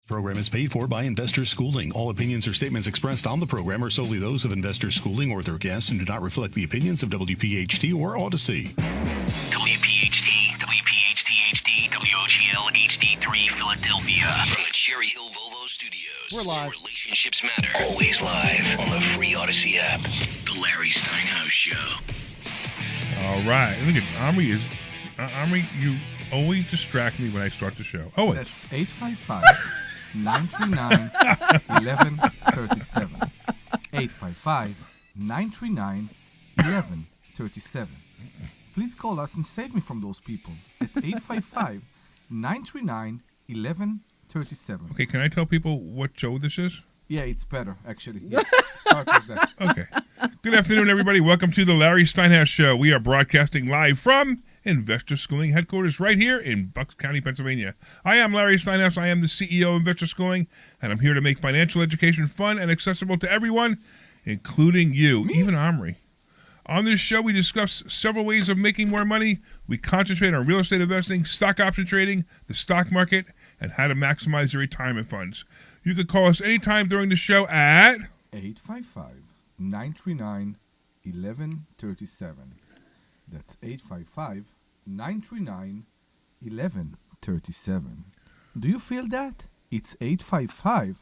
Program is paid for by Investors Schooling. All opinions or statements expressed on the program are solely those of Investors Schooling or their guests and do not reflect the opinions of WPHT or Odyssey. WPHT, WPHT-HD, WOGL HD3 Philadelphia. From the Cherry Hill Volvo Studios. We're live. Where relationships matter. Always live on the free Odyssey app. The Larry Steinhouse Show. All right. Look at Omri. Omri, you always distract me when I start the show. Oh, that's 855-939-1137. 855-939-1137. Please call us and save me from those people at 855-939-1137. Okay, can I tell people what show this is? Yeah, it's better, actually. Yeah. Start with that. Okay. Good afternoon, everybody. Welcome to the Larry Steinhouse Show. We are broadcasting live from Investor Schooling headquarters right here in Bucks County, Pennsylvania. I am Larry Steinhouse. I am the CEO of Investor Schooling, and I'm here to make financial education fun and accessible to everyone, including you, even Omri. On this show, we discuss several ways of making more money. We concentrate on real estate investing, stock option trading, the stock market, and how to maximize your retirement funds. You can call us anytime during the show at 855-939-1137. That's 855-939-1137. Do you feel that? It's 855-939.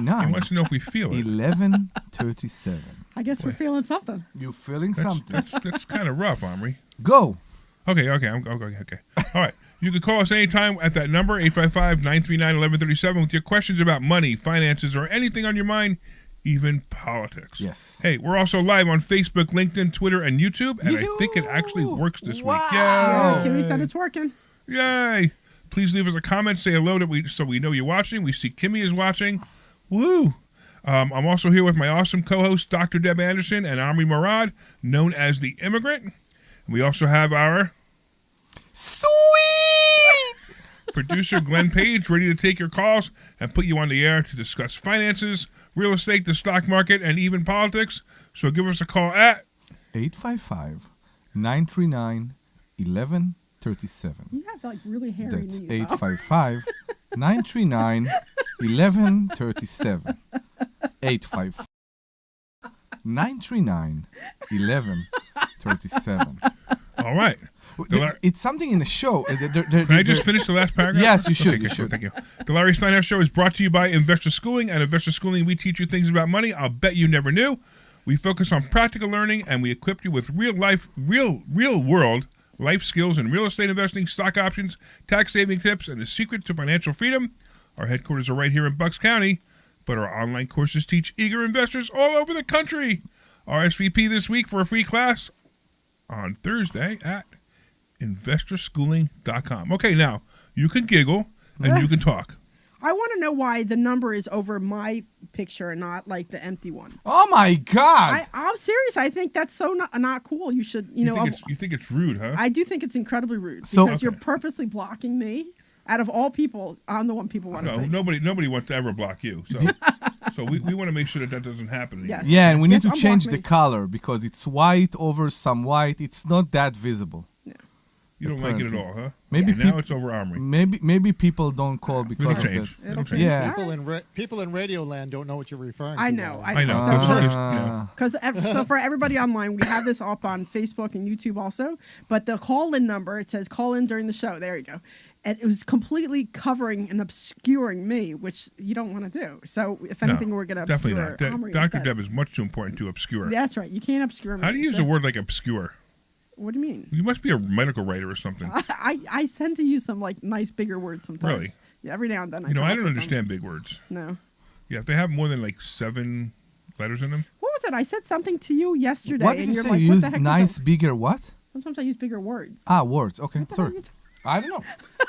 I want to know if we feel it. 1137. I guess we're feeling something. You're feeling something. That's kind of rough, Omri. Go. Okay. Okay. All right. You can call us anytime at that number, 855-939-1137, with your questions about money, finances, or anything on your mind, even politics. Yes. Hey, we're also live on Facebook, LinkedIn, Twitter, and YouTube, and I think it actually works this week. Yeah, Yay! Kimmy said it's working. Yay! Please leave us a comment, say hello so we know you're watching. We see Kimmy is watching. Woo! I'm also here with my awesome co-host, Dr. Deb Anderson, and Omri Morad, known as the Immigrant. We also have our sweet producer, Glenn Page, ready to take your calls and put you on the air to discuss finances, real estate, the stock market, and even politics. So give us a call at 855-939-1137. You have like really hairy That's knees. 855-939-1137. 855-939-1137. All right. It's something in the show. Can I just finish the last paragraph? Yes, you should. Okay, cool, thank you. The Larry Steinhouse Show is brought to you by Investor Schooling. At Investor Schooling, we teach you things about money I'll bet you never knew. We focus on practical learning, and we equip you with real-world life skills in real estate investing, stock options, tax-saving tips, and the secret to financial freedom. Our headquarters are right here in Bucks County, but our online courses teach eager investors all over the country. RSVP this week for a free class on Thursday at investorschooling.com. Okay, now, you can giggle and you can talk. I want to know why the number is over my picture and not like the empty one. Oh my God! I'm serious. I think that's so not cool. You should, you think it's rude, huh? I do think it's incredibly rude because you're purposely blocking me. Out of all people, I'm the one people want to see. Nobody wants to ever block you. So we want to make sure that doesn't happen anymore. Yes. Yeah, and we need to change the color because it's white over some white. It's not that visible. You don't like it at all, huh? Maybe now it's over Omri. Maybe people don't call because of that. It'll change. Yeah. People in Radio Land don't know what you're referring to. I know. Because so for everybody online, we have this up on Facebook and YouTube also. But the call-in number, it says call in during the show. There you go. And it was completely covering and obscuring me, which you don't want to do. So if anything, we're going to obscure Omri Dr. instead. Deb is much too important to obscure. That's right. You can't obscure me. How do you use a word like obscure? What do you mean? You must be a medical writer or something. I tend to use some like nice bigger words sometimes. Really? Yeah, every now and then. I don't understand big words. No. Yeah, if they have more than like 7 letters in them. What was it? I said something to you yesterday. What did you say? You use nice, bigger what? Sometimes I use bigger words. Words. Okay, sorry. I don't know.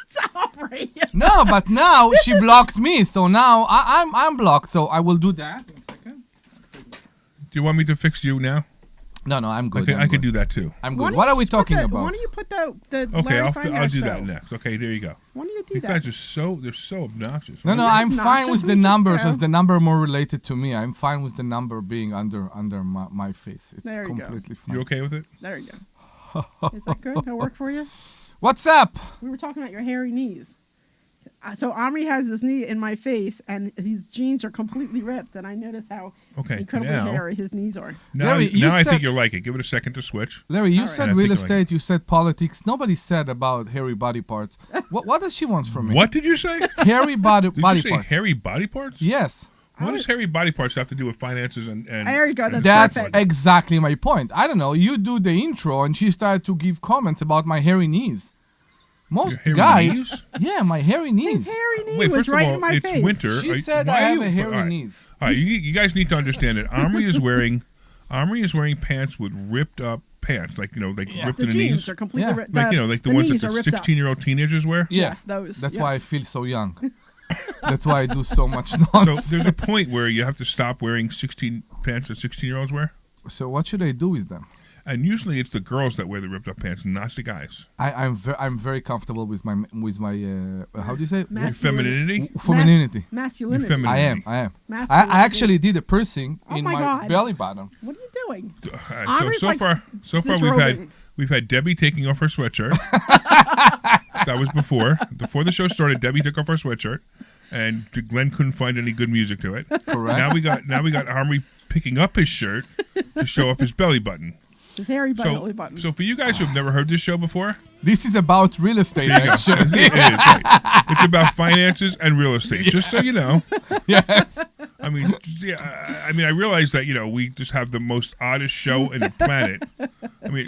Sorry. No, but now she blocked me, so now I'm blocked. So I will do that. 1 second. Do you want me to fix you now? No, I'm good. I could do that too. I'm good. What are we talking about? Why don't you put the Okay, Larry Steinhouse I'll do show? that next. Okay, there you go. Why don't you do These that? guys are they're so obnoxious. No, I'm fine with the We just numbers said. as the number more related to me. I'm fine with the number being under my face. It's There you go. completely fine. You okay with it? There you go. Is that good? That work for you? What's up? We were talking about your hairy knees. So Omri has his knee in my face, and his jeans are completely ripped, and I notice how Okay, incredibly now- hairy his knees are. Now, Larry, you I said- think you'll like it. Give it a second to switch. Larry, you All right. said I real think I like estate, you said politics. Nobody said about hairy body parts. What does she want from me? What did you say? Hairy body Did body you say parts. hairy body parts? Yes. What does hairy body parts have to do with finances and There you go. That's That's perfect. exactly my point. I don't know. You do the intro, and she started to give comments about my hairy knees. Most Your hairy guys, knees? yeah, my hairy knees. His hairy knee Wait, was first right of all, in my it's face. winter. She Are- said why I are have you- a hairy all right. knees. All right, you guys need to understand it. Omri is wearing pants with ripped up pants, like ripped The in the jeans knees, are completely Yeah. ripped. like like the ones knees that are the ripped up. 16-year-old teenagers wear. Yeah. Yes, those. That's why I yes. feel so young. That's why I do so much So nonsense. there's a point where you have to stop wearing 16 pants that 16-year-olds wear, So what should I do with them? and usually it's the girls that wear the ripped up pants, not the guys. I'm very comfortable with my how do you say Your femininity. femininity. Masculinity. Feminine. I am. I Masculinity. actually did a piercing Oh in my my God. belly button. What are you doing? So Omri's like far disrobing. we've had Debbie taking off her sweatshirt. That was before the show started. Debbie took off her sweatshirt, and Glenn couldn't find any good music to it. Correct. Now we got Omri picking up his shirt to show off his belly button. His hairy So, belly button. so for you guys who've never heard this show before, This is about real estate, it actually. is, right. It's about finances and real estate. Just so you know. Yes. I mean, I realize that we just have the most oddest show in the planet. I mean,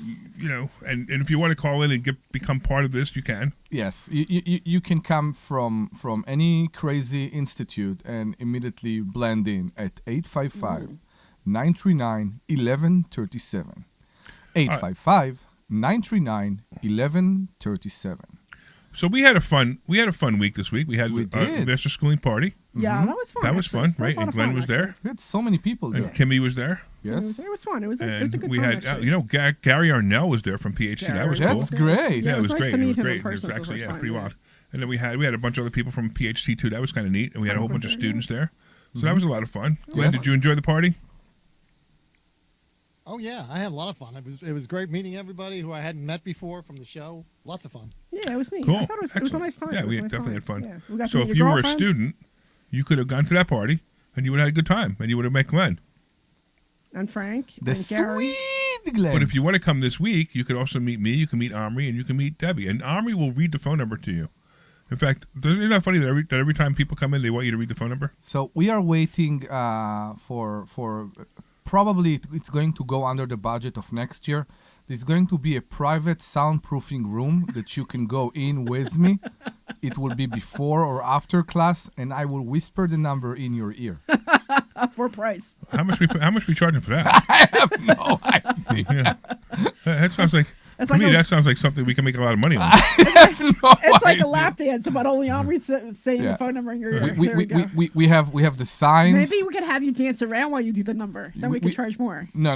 and if you want to call in and become part of this, you can. Yes, you can come from any crazy institute and immediately blend in at 855-939-1137. 855-939-1137. So we had a fun week this week. We had We an did. investor schooling party. Yeah, that was fun. That was actually. fun, That right? a lot And of Glenn fun, was there, actually. We had so many people and there. Kimmy was there, Yes. It was fun. It was a and good we time. had actually. Gary Arnell was there from PhD. That was Gary. cool. That's great. Yeah, it was nice great. to meet it was him in great. person It for was the actually first time, pretty yeah. wild. And then we had a bunch of other people from PhD too. That was kind of neat. And we had a whole bunch of 100%, students there. So that was a lot of fun. Glenn, Yes. did you enjoy the party? Oh yeah, I had a lot of fun. It was great meeting everybody who I hadn't met before from the show. Lots of fun. Yeah, it was neat. Cool. I thought it was a Excellent. nice time. Yeah, It was we a nice definitely time. had fun. Yeah. We got to So meet if your you were a girlfriend. student, you could have gone to that party and you would have had a good time and you would have met Glenn. And Frank. The and Gary. sweet Glenn. But if you want to come this week, you could also meet me, you can meet Omri, and you can meet Debbie. And Omri will read the phone number to you. In fact, isn't that funny that every time people come in, they want you to read the phone number? So we are waiting for probably it's going to go under the budget of next year. There's going to be a private soundproofing room that you can go in with me. It will be before or after class, and I will whisper the number in your ear. For price. How much we charging for that? I have no idea. Yeah. That sounds like It's to like me. a- That sounds like something we can make a lot of money on. I have no It's like idea. a lap dance, but only Omri saying Yeah. the phone number in your ear. We, There we go. we have the signs. Maybe we could have you dance around while you do the number. Then we could charge more. No.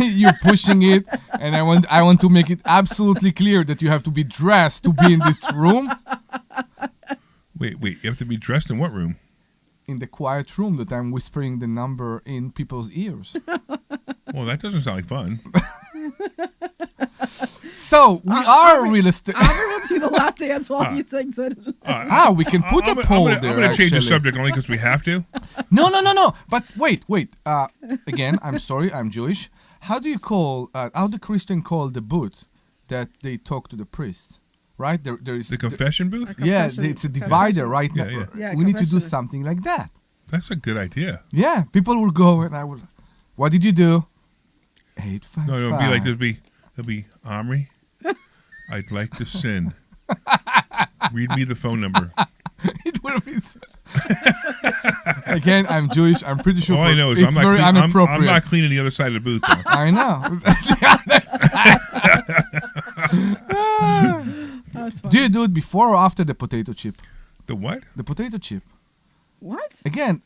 You're pushing it, and I want to make it absolutely clear that you have to be dressed to be in this room, Wait, you have to be dressed in what room? in the quiet room that I'm whispering the number in people's ears. Well, that doesn't sound like fun. So we are real estate. Omri will do the lap dance while he sings it. We can put a poll there. I'm going to change the actually. subject only because we have to. No. But wait. Again, I'm sorry, I'm Jewish. How do you call? How do Christian call the booth that they talk to the priest? Right there is The confession booth? yeah, confession- it's a divider, right? Yeah, now. yeah. Yeah, We need to do confession. something like that. That's a good idea. Yeah, people will go and I will. What did you do? 855. No, it'll be like it'll be Omri. I'd like to sin. Read me the phone number. It will be. Again, I'm Jewish. I'm pretty sure. All I know is it's very I'm inappropriate. not cleaning the other side of the booth. Though. I know. That's fun. Do you do it before or after the potato chip? The what? The potato chip. What? Again,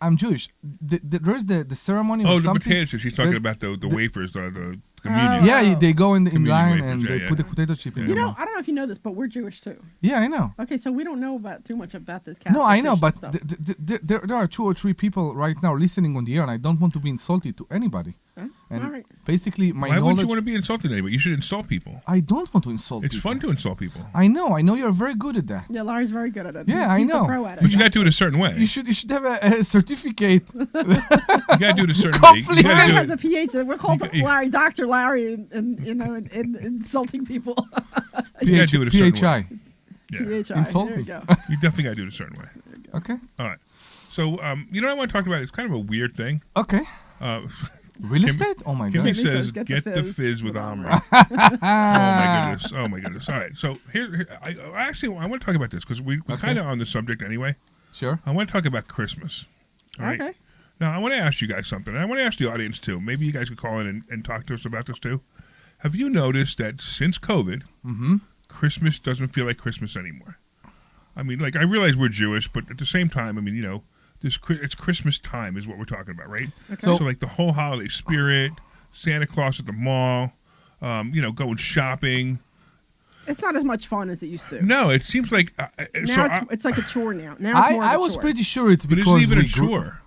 I'm Jewish. There's the ceremony. Oh, or the something. potato chips. She's talking the- about the wafers, the communion. Yeah, they go in Communion line wafers, and yeah, they yeah. put the potato chip in. Yeah. You the know, mouth. I don't know if you know this, but we're Jewish too. Yeah, I know. Okay, so we don't know about too much about this Catholic No, I know, but Christian stuff. there are 2 or 3 people right now listening on the air, and I don't want to be insulted to anybody. Huh? And All right. basically, my Why would knowledge. you want to be insulted anyway? You should insult people. I don't want to insult It's people. fun to insult people. I know you're very good at that. Yeah, Larry's very good at it. Yeah, I He's know. a pro at it. But you got to do it a certain way. You should have a certificate. You got to do it a certain way. You Complete- gotta Larry do has it- a PhD. We're called You- Larry, Dr. Larry, in insulting people. You gotta do it a certain way. PHI. Yeah. PHI. Insulting. There you go. You definitely got to do it a certain way. Okay. All right. So, you know what I want to talk about? It's kind of a weird thing. Okay. Uh, Real Kim- estate? Oh my Kimmy god. says, Get "Get the the fizz fizz with with Omri." Omri. Oh my goodness! All right. So here I want to talk about this because we're Okay. kind of on the subject anyway. Sure. I want to talk about Christmas. All right. Okay. Now I want to ask you guys something. And I want to ask the audience too. Maybe you guys could call in and talk to us about this too. Have you noticed that since COVID, Christmas doesn't feel like Christmas anymore? I mean, like I realize we're Jewish, but at the same time, I mean, it's Christmas time is what we're talking about, right? Okay. So like the whole holiday spirit, Santa Claus at the mall, going shopping. It's not as much fun as it used to. No, it seems like Now it's like a chore now. Now it's more of I a was chore. pretty sure it's but because it's even we a grew- chore.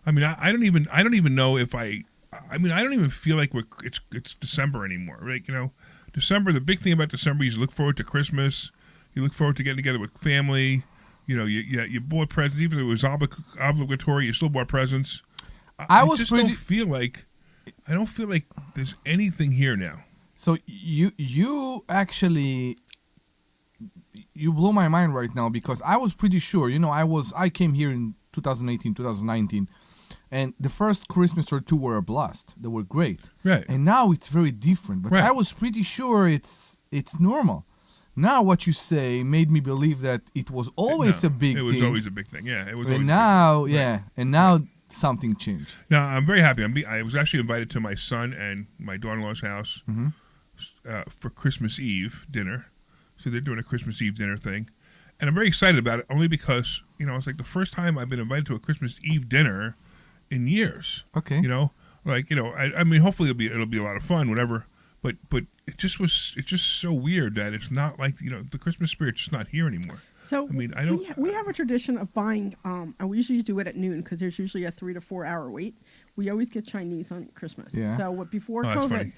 I mean, I don't even know if I don't even feel like it's December anymore. Right? December. The big thing about December is you look forward to Christmas. You look forward to getting together with family. You bought presents, even if it was obligatory. You still bought presents. I was just pretty- don't feel like there's anything here now. So you actually you blow my mind right now because I was pretty sure. I came here in 2018, 2019, and the first Christmas or two were a blast. They were great. Right. And now it's very different. But Right. I was pretty sure it's normal. Now what you say made me believe that it was always No, a big It was thing. always a big thing. Yeah. It was. And always now, and now something changed. Now I'm very happy. I was actually invited to my son and my daughter-in-law's house for Christmas Eve dinner. So they're doing a Christmas Eve dinner thing, and I'm very excited about it. Only because it's like the first time I've been invited to a Christmas Eve dinner in years. Okay. I mean, hopefully it'll be a lot of fun, whatever. But it's just so weird that it's not like the Christmas spirit's just not here anymore. So I mean, I don't. We have a tradition of buying, and we usually do it at noon because there's usually a 3 to 4 hour wait. We always get Chinese on Christmas. Yeah. So before Oh, that's funny.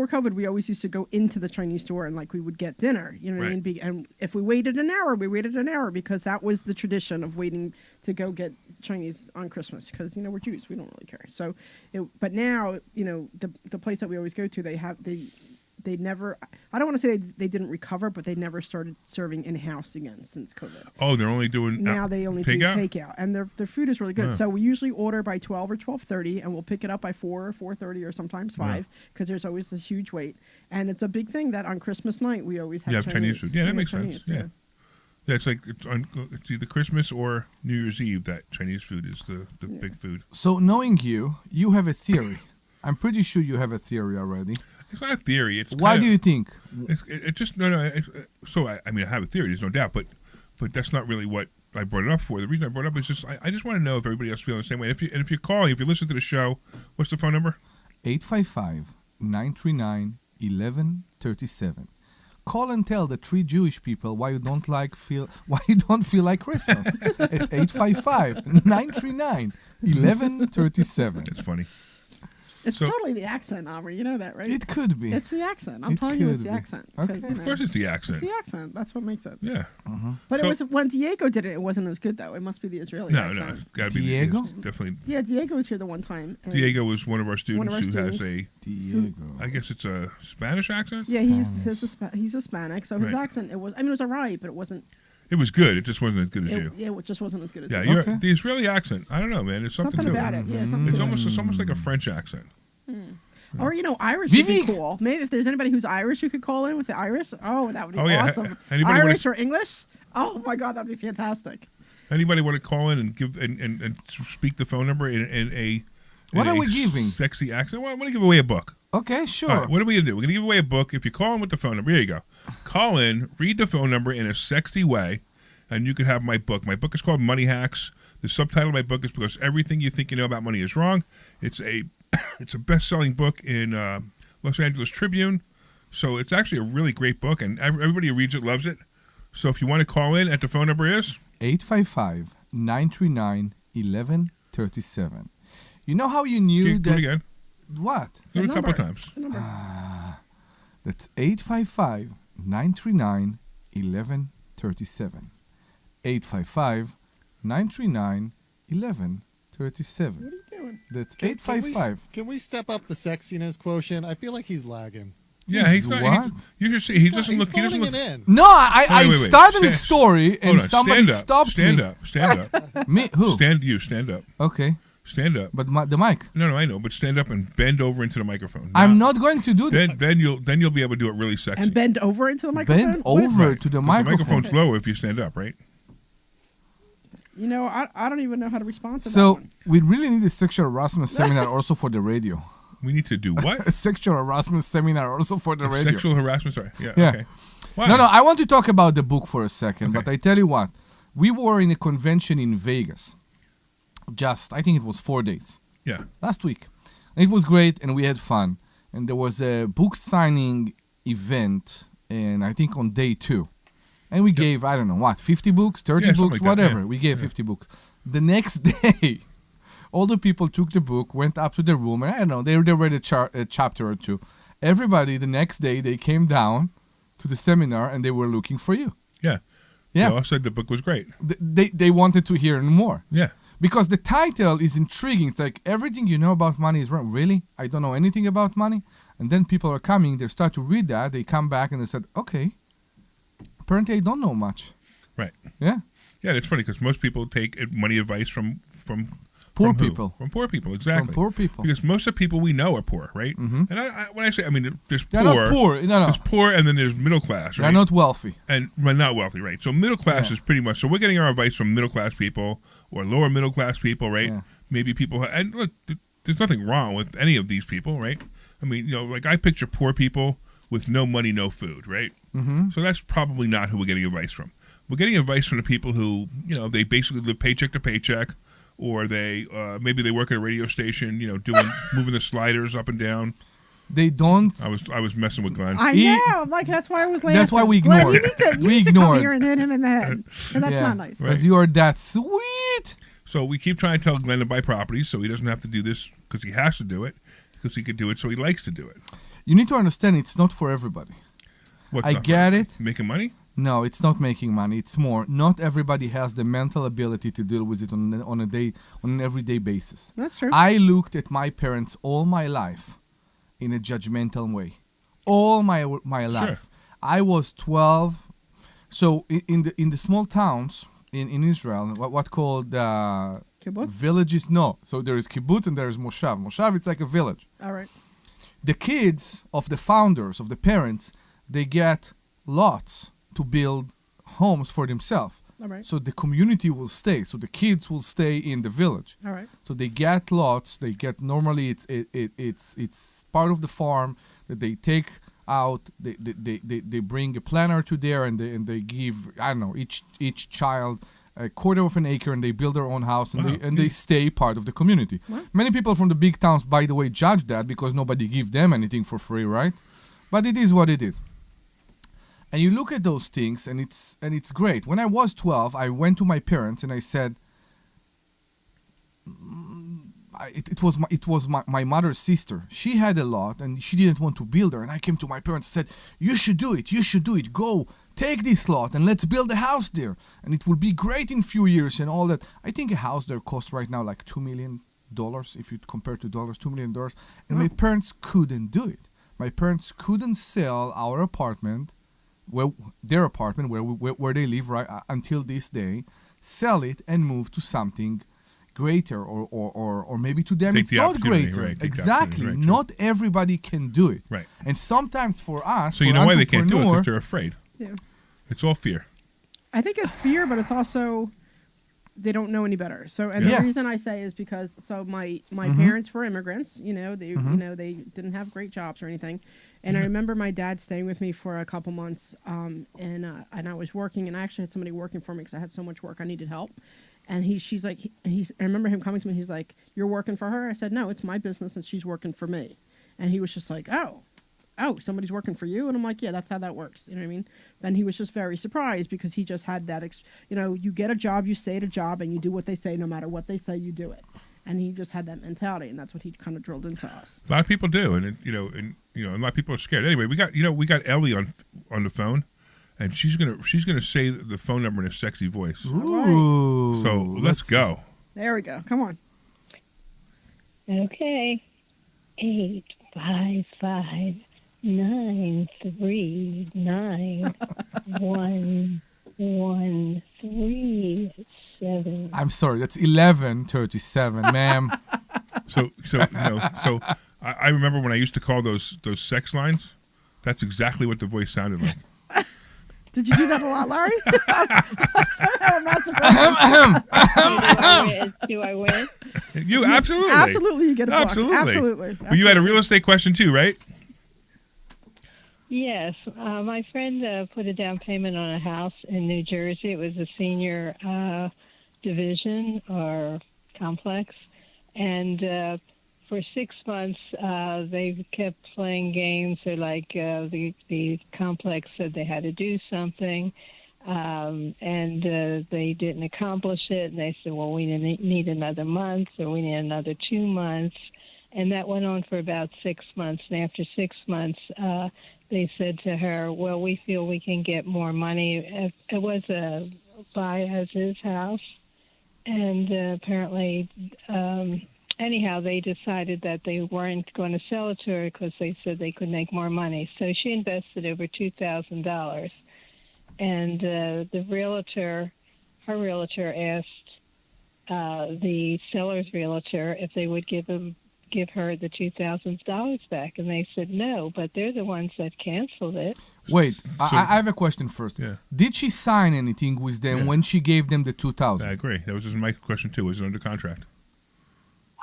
COVID, we always used to go into the Chinese store and we would get dinner. You know what I Right. mean? And if we waited an hour, we waited an hour because that was the tradition of waiting to go get Chinese on Christmas because we're Jews, we don't really care. So, but now the place that we always go to, they never. I don't want to say they didn't recover, but they never started serving in house again since COVID. Oh, they're only doing Now they only do takeout? takeout, and their food is really good. Yeah. So we usually order by 12 or 12:30, and we'll pick it up by 4 or 4:30 or sometimes 5 because there's always this huge wait. And it's a big thing that on Christmas night we always have You have Chinese food. Yeah, that We makes have sense. Chinese, Yeah, it's like it's either Christmas or New Year's Eve that Chinese food is the big food. So knowing you have a theory. I'm pretty sure you have a theory already. It's not a theory. It's Why do you think? It just no. So I mean, I have a theory. There's no doubt, but that's not really what I brought it up for. The reason I brought it up is just I just want to know if everybody else feels the same way. If you're calling, if you listen to the show, what's the phone number? 855-939-1137. Call and tell the 3 Jewish people why you don't feel like Christmas at 855-939-1137. It's funny. It's So- totally the accent, Omri. You know that, right? It could be. It's the accent. I'm It telling you, it's could the be. accent. Okay. 'cause, Of course, it's the it's accent. the accent. That's what makes it. Yeah. But So- it was when Diego did it. It wasn't as good though. It must be the Israeli No, accent. it's got to be Diego? definitely. Yeah, Diego was here the one time. and- Diego was one of our students One of our who has students. Diego. I guess it's a Spanish accent. Yeah, he's Hispanic, so his Right. accent it was alright, but it wasn't. It was good. It just wasn't as good as you. It just wasn't as good as Yeah, you. Okay. the Israeli accent. I don't know, man. It's something, Something to about it. it. Yeah, something It's to almost like a French accent. Or Irish would be Vivek. cool. Maybe if there's anybody who's Irish who could call in with the Irish. Oh, that would be Oh, yeah. awesome. Anybody Irish or English? Oh my God, that'd be fantastic. Anybody want to call in and give and speak the phone number in a What in are a we giving? Sexy accent. Well, I'm going to give away a book. Okay, sure. All right, what are we going to do? We're going to give away a book. If you call in with the phone number, here you go. Call in, read the phone number in a sexy way, and you can have my book. My book is called Money Hacks. The subtitle of my book is Because Everything You Think You Know About Money Is Wrong. It's a best-selling book in Los Angeles Tribune. So it's actually a really great book, and everybody who reads it loves it. So if you want to call in, the phone number is 855-939-1137. You know how you knew do it that again. What? Do it a The couple number. times. The number. That's 855-939-1137. 855-939-1137. What are you doing? That's Can we- 855. Can we step up the sexiness quotient? I feel like he's lagging. Yeah, he's not. what? You should see. He doesn't look. He doesn't phoning look. it in. No, I wait. started the Stand- story Hold and on, somebody stand up. stopped Stand me. up. Stand up. Me? Who? Stand up. Okay, Stand up. but the mic. No, I know, but stand up and bend over into the microphone. I'm Now, not going to do that. Then you'll be able to do it really sexy. And bend over into the microphone. Bend What is over that? to the 'Cause microphone. The microphone's lower if you stand up, right? You know, I don't even know how to respond to that So one. we really need a sexual harassment seminar also for the radio. We need to do what? A sexual harassment seminar also for the radio. Sexual harassment. Sorry. Yeah. Yeah. Okay. Why? No, I want to talk about the book for a second, Okay. but I tell you what, we were in a convention in Vegas. I think it was 4 days. Yeah. Last week. And it was great and we had fun. And there was a book signing event, and I think on day 2. And we gave, I don't know what, 50 books, 30 Yeah, something books, like that, whatever. yeah. We gave 50 books. The next day, all the people took the book, went up to the room, and I don't know, they read a chapter or two. Everybody, the next day, they came down to the seminar and they were looking for you. Yeah. Yeah. They all said the book was great. They wanted to hear more. Yeah. Because the title is intriguing. It's like, everything you know about money is wrong. Really? I don't know anything about money? And then people are coming, they start to read that, they come back and they said, okay, apparently I don't know much. Right. Yeah. Yeah, it's funny because most people take money advice from Poor from who? people. From poor people, exactly. From poor people. Because most of the people we know are poor, right? Mhm. And when I say, I mean, there's They're poor. not poor. No. There's poor, and then there's middle class, right? They're not wealthy. And well, not wealthy, right? So middle class Yeah. is pretty much. So we're getting our advice from middle class people or lower middle class people, right? Yeah. Maybe people. And look, there's nothing wrong with any of these people, right? I mean, like I picture poor people with no money, no food, right? Mm-hmm. So that's probably not who we're getting advice from. We're getting advice from the people who, they basically live paycheck to paycheck, or they maybe they work at a radio station, doing moving the sliders up and down. They don't. I was messing with Glenn. I He- know. I'm like, that's why I was laughing. That's why we Glenn, ignored you it. need to, you We need to come ignored. here and hit him in the head. And that's not nice. Right. Because you are that sweet. So we keep trying to tell Glenn to buy properties so he doesn't have to do this because he has to do it, because he could do it so he likes to do it. You need to understand it's not for everybody. What's I not get right? it. Making money? No, it's not making money. It's more. Not everybody has the mental ability to deal with it on an everyday basis. That's true. I looked at my parents all my life in a judgmental way. All my life. I was 12. So in the small towns in Israel, what called Kibbutz? villages? No. So there is kibbutz and there is moshav. Moshav, it's like a village. All right. The kids of the founders, of the parents, they get lots to build homes for themselves. All right. So the community will stay. So the kids will stay in the village. All right. So they get lots. They get normally it's part of the farm that they take out. They bring a planter to there and they give, I don't know, each child a quarter of an acre and they build their own house and Wow. they stay part of the community. What? Many people from the big towns, by the way, judge that because nobody give them anything for free, right? But it is what it is. And you look at those things and it's great. When I was 12, I went to my parents and I said, it was my mother's sister. She had a lot and she didn't want to build her. And I came to my parents and said, you should do it. Go, take this lot and let's build a house there. And it will be great in a few years and all that. I think a house there costs right now like $2 million, if you compare to dollars, $2 million. And my parents couldn't do it. My parents couldn't sell our apartment, their apartment where they live right until this day, sell it and move to something greater or maybe to them Take it's the not opportunity, greater. right, take the Exactly. opportunity, right, Not everybody can do it. Right. And sometimes for us, So you for know why they can't do it? entrepreneur- Because they're afraid. Yeah. It's all fear. I think it's fear, but it's also they don't know any better. So, and Yeah. the reason I say is because my Mhm. parents were immigrants. They Mhm. they didn't have great jobs or anything. And I remember my dad staying with me for a couple months, and I was working, and I actually had somebody working for me because I had so much work I needed help. And I remember him coming to me. He's like, "You're working for her?" I said, "No, it's my business, and she's working for me." And he was just like, "Oh, somebody's working for you?" And I'm like, "Yeah, that's how that works." You know what I mean? And he was just very surprised because he just had that, you get a job, you stay at a job, and you do what they say, no matter what they say, you do it. and he just had that mentality, and that's what he kind of drilled into us. A lot of people do, and a lot of people are scared. Anyway, we got Ellie on the phone, and she's gonna say the phone number in a sexy voice. Ooh. So let's go. There we go. Come on. Okay. 855-939-1137. I'm sorry, that's 1137, ma'am. So I remember when I used to call those sex lines. That's exactly what the voice sounded like. Did you do that a lot, Larry? I'm not surprised. Do I win? You absolutely. Absolutely, you get a book. Absolutely. Absolutely. But you had a real estate question too, right? Yes. My friend put a down payment on a house in New Jersey. It was a senior division or complex. And for 6 months, they kept playing games. They're like the complex said they had to do something, and they didn't accomplish it. And they said, well, we need another month, or we need another 2 months. And that went on for about 6 months. And after 6 months, they said to her, well, we feel we can get more money. It was a buy-as-is house. And apparently... anyhow, they decided that they weren't going to sell it to her because they said they could make more money. So she invested over $2,000. And her realtor asked the seller's realtor if they would give her the $2,000 back. And they said no, but they're the ones that canceled it. Wait, I have a question first. Yeah. Did she sign anything with them when she gave them the 2,000? I agree. That was just my question too. Was it under contract?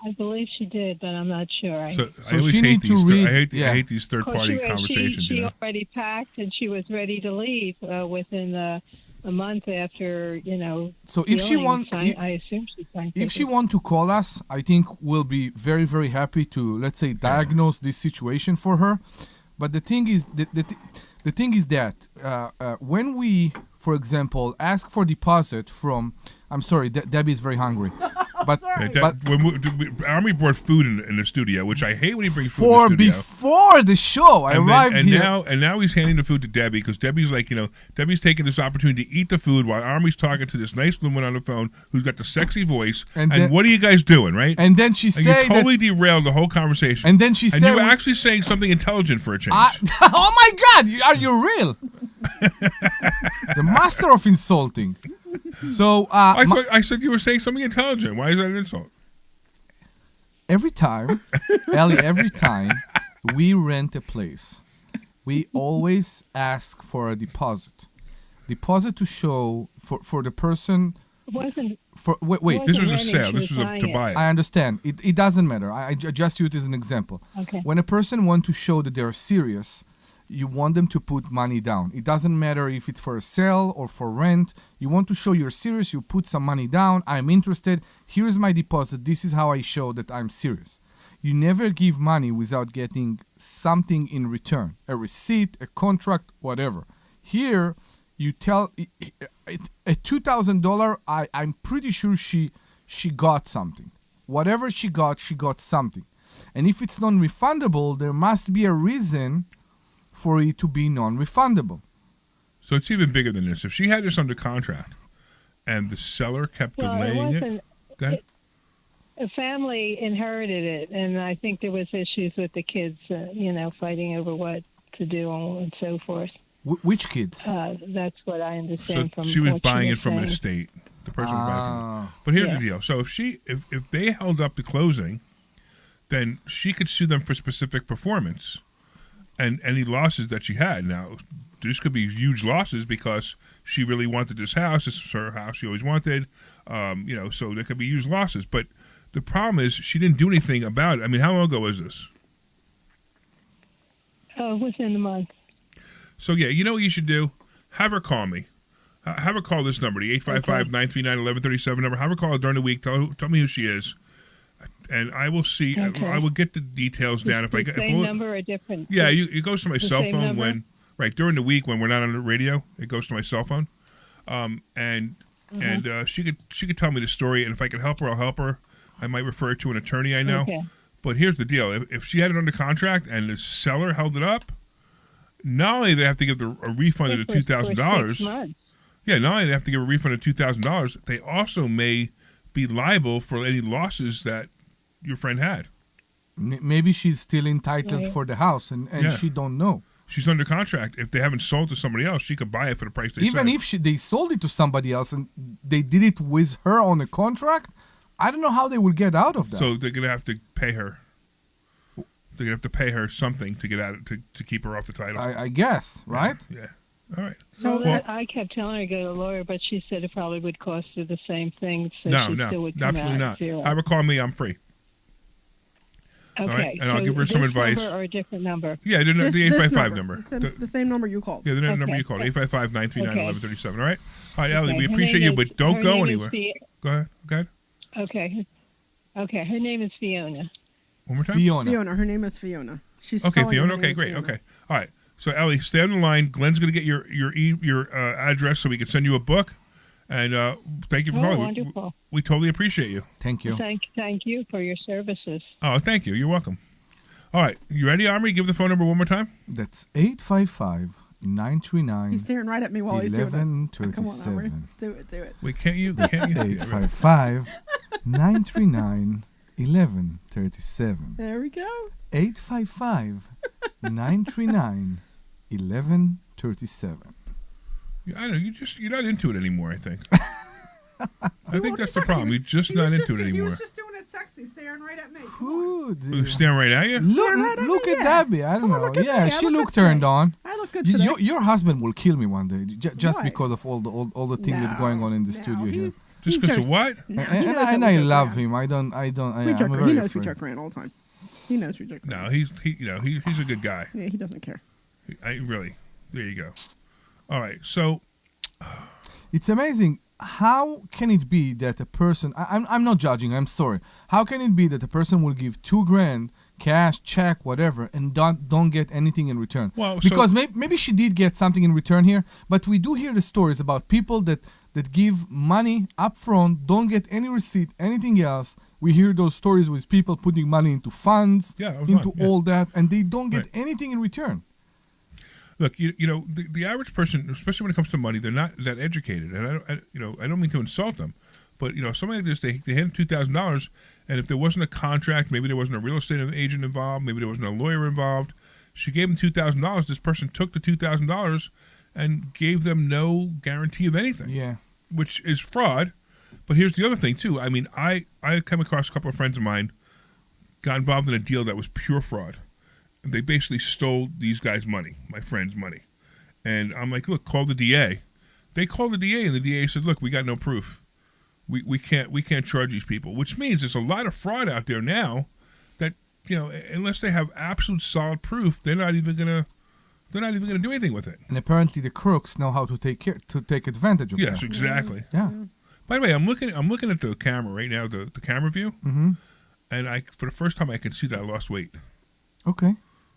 I believe she did, but I'm not sure. So she need to read. I hate these third-party conversations. She already packed and she was ready to leave within a month after, So if she I assume she signed. If she want to call us, I think we'll be very, very happy to, let's say, diagnose this situation for her. But the thing is, the thing is that when we, for example, ask for deposit from, I'm sorry, Debbie is very hungry. But Omri brought food in the studio, which I hate when he brings food in the studio. Before the show, I arrived here. Now he's handing the food to Debbie because Debbie's like, Debbie's taking this opportunity to eat the food while Omri's talking to this nice woman on the phone who's got the sexy voice. And what are you guys doing, right? And then she said you totally derailed the whole conversation. And then she said, you were actually saying something intelligent for a change. Oh my God, are you real? The master of insulting. So I said you were saying something intelligent. Why is that an insult? Every time, Ellie, every time we rent a place, we always ask for a deposit. Deposit to show for the person. Wait. This was a sale. This was to buy it. I understand. It doesn't matter. I just used it as an example. Okay. When a person wants to show that they're serious, you want them to put money down. It doesn't matter if it's for a sale or for rent. You want to show you're serious, you put some money down. I'm interested. Here's my deposit. This is how I show that I'm serious. You never give money without getting something in return. A receipt, a contract, whatever. Here, you tell a $2,000, I'm pretty sure she got something. Whatever she got something. And if it's non-refundable, there must be a reason for it to be non-refundable. So it's even bigger than this. If she had this under contract and the seller kept delaying it. Go ahead. A family inherited it, and I think there was issues with the kids, fighting over what to do and so forth. Which kids? That's what I understand from. So she was what buying she it from an saying. estate. The person was buying it. But here's the deal. So if they held up the closing, then she could sue them for specific performance and any losses that she had. Now, this could be huge losses because she really wanted this house. This is her house she always wanted. So there could be huge losses. But the problem is she didn't do anything about it. I mean, how long ago was this? Within the month. So, yeah, you know what you should do? Have her call me. Have her call this number, the 855-939-1137 number. Have her call during the week. Tell me who she is. And I will see. Okay. I will get the details down. If I get same number or different? Yeah, it goes to my cell phone number? during the week when we're not on the radio. It goes to my cell phone, and she could tell me the story. And if I can help her, I'll help her. I might refer it to an attorney I know. Okay. But here's the deal: if she had it under contract and the seller held it up, not only do they have to give a refund of the $2,000. Yeah, not only do they have to give a refund of $2,000, they also may be liable for any losses that your friend had. Maybe she's still entitled Right. for the house, and Yeah. she don't know. She's under contract. If they haven't sold to somebody else, she could buy it for the price they Even said. if they sold it to somebody else and they did it with her on a contract, I don't know how they will get out of that. So they're gonna have to pay her. They're gonna have to pay her something to get out to keep her off the title. I guess, right? Yeah. All right. So Well- I kept telling her to go to a lawyer, but she said it probably would cost her the same thing. So No, she still no, would come absolutely out not. zero. Have her call me. I'm free. Okay, right, and I'll so give her some this advice. Number or a different number? Yeah, the This 855 number. The same number you called. Yeah, the number Okay. you called, 855-939-1137. All right? All right, Ellie, Okay, we her appreciate name you, but is- don't her go name is anywhere. Go ahead. Go ahead. Okay. Her name is Fiona. One more time? Fiona. Her name is Fiona. She's Okay, telling you Fiona. her name Okay, is great. Fiona. Okay. All right. So, Ellie, stay on the line. Glenn's going to get your address so we can send you a book. And thank you for Oh, calling. wonderful. We totally appreciate you. Thank you. Thank you for your services. Oh, thank you. You're welcome. All right. You ready, Omri? Give the phone number one more time. That's 855-939. He's staring right at me while he's doing it. Come on, Omri. 1137. Do it. Do it. Wait, can't you? That's Can't you? 855-939-1137. There we go. 855-939-1137. I know you're not into it anymore. I think. I think that's the problem. You're just not into it He anymore. was just doing it sexy, staring right at me. Ooh, Who's staring right at you? Look at Debbie. I don't Come on, know. look at Yeah, me. I she look looked good turned today. on. I look good today. Your husband will kill me one day just Why? because of all the thing that's going on in the studio here. Just because of what? And I love him. I'm We very joke around. He knows we afraid. joke around all the time. He knows we joke around. No, he's a good guy. Yeah, he doesn't care. Really. There you go. All right. So It's amazing. How can it be that a person? I'm not judging. I'm sorry. How can it be that a person will give $2,000 cash, check, whatever, and don't get anything in return? Well, because maybe she did get something in return here, but we do hear the stories about people that give money up front, don't get any receipt, anything else. We hear those stories with people putting money into funds, into all that, and they don't get anything in return. Look, you know, the average person, especially when it comes to money, they're not that educated, and I don't mean to insult them, but somebody like this, they hand $2,000, and if there wasn't a contract, maybe there wasn't a real estate agent involved, maybe there wasn't a lawyer involved. She gave them $2,000. This person took the $2,000 and gave them no guarantee of anything. Yeah, which is fraud. But here's the other thing too. I mean, I come across a couple of friends of mine got involved in a deal that was pure fraud. They basically stole these guys' money, my friend's money. And I'm like, look, call the DA. They called the DA, and the DA said, look, we got no proof. We can't charge these people, which means there's a lot of fraud out there now that, unless they have absolute solid proof, they're not even gonna do anything with it. and apparently the crooks know how to take advantage of Yes, that. exactly. Yeah. By the way, I'm looking at the camera right now, the camera view, and for the first time I can see that I lost weight. Okay.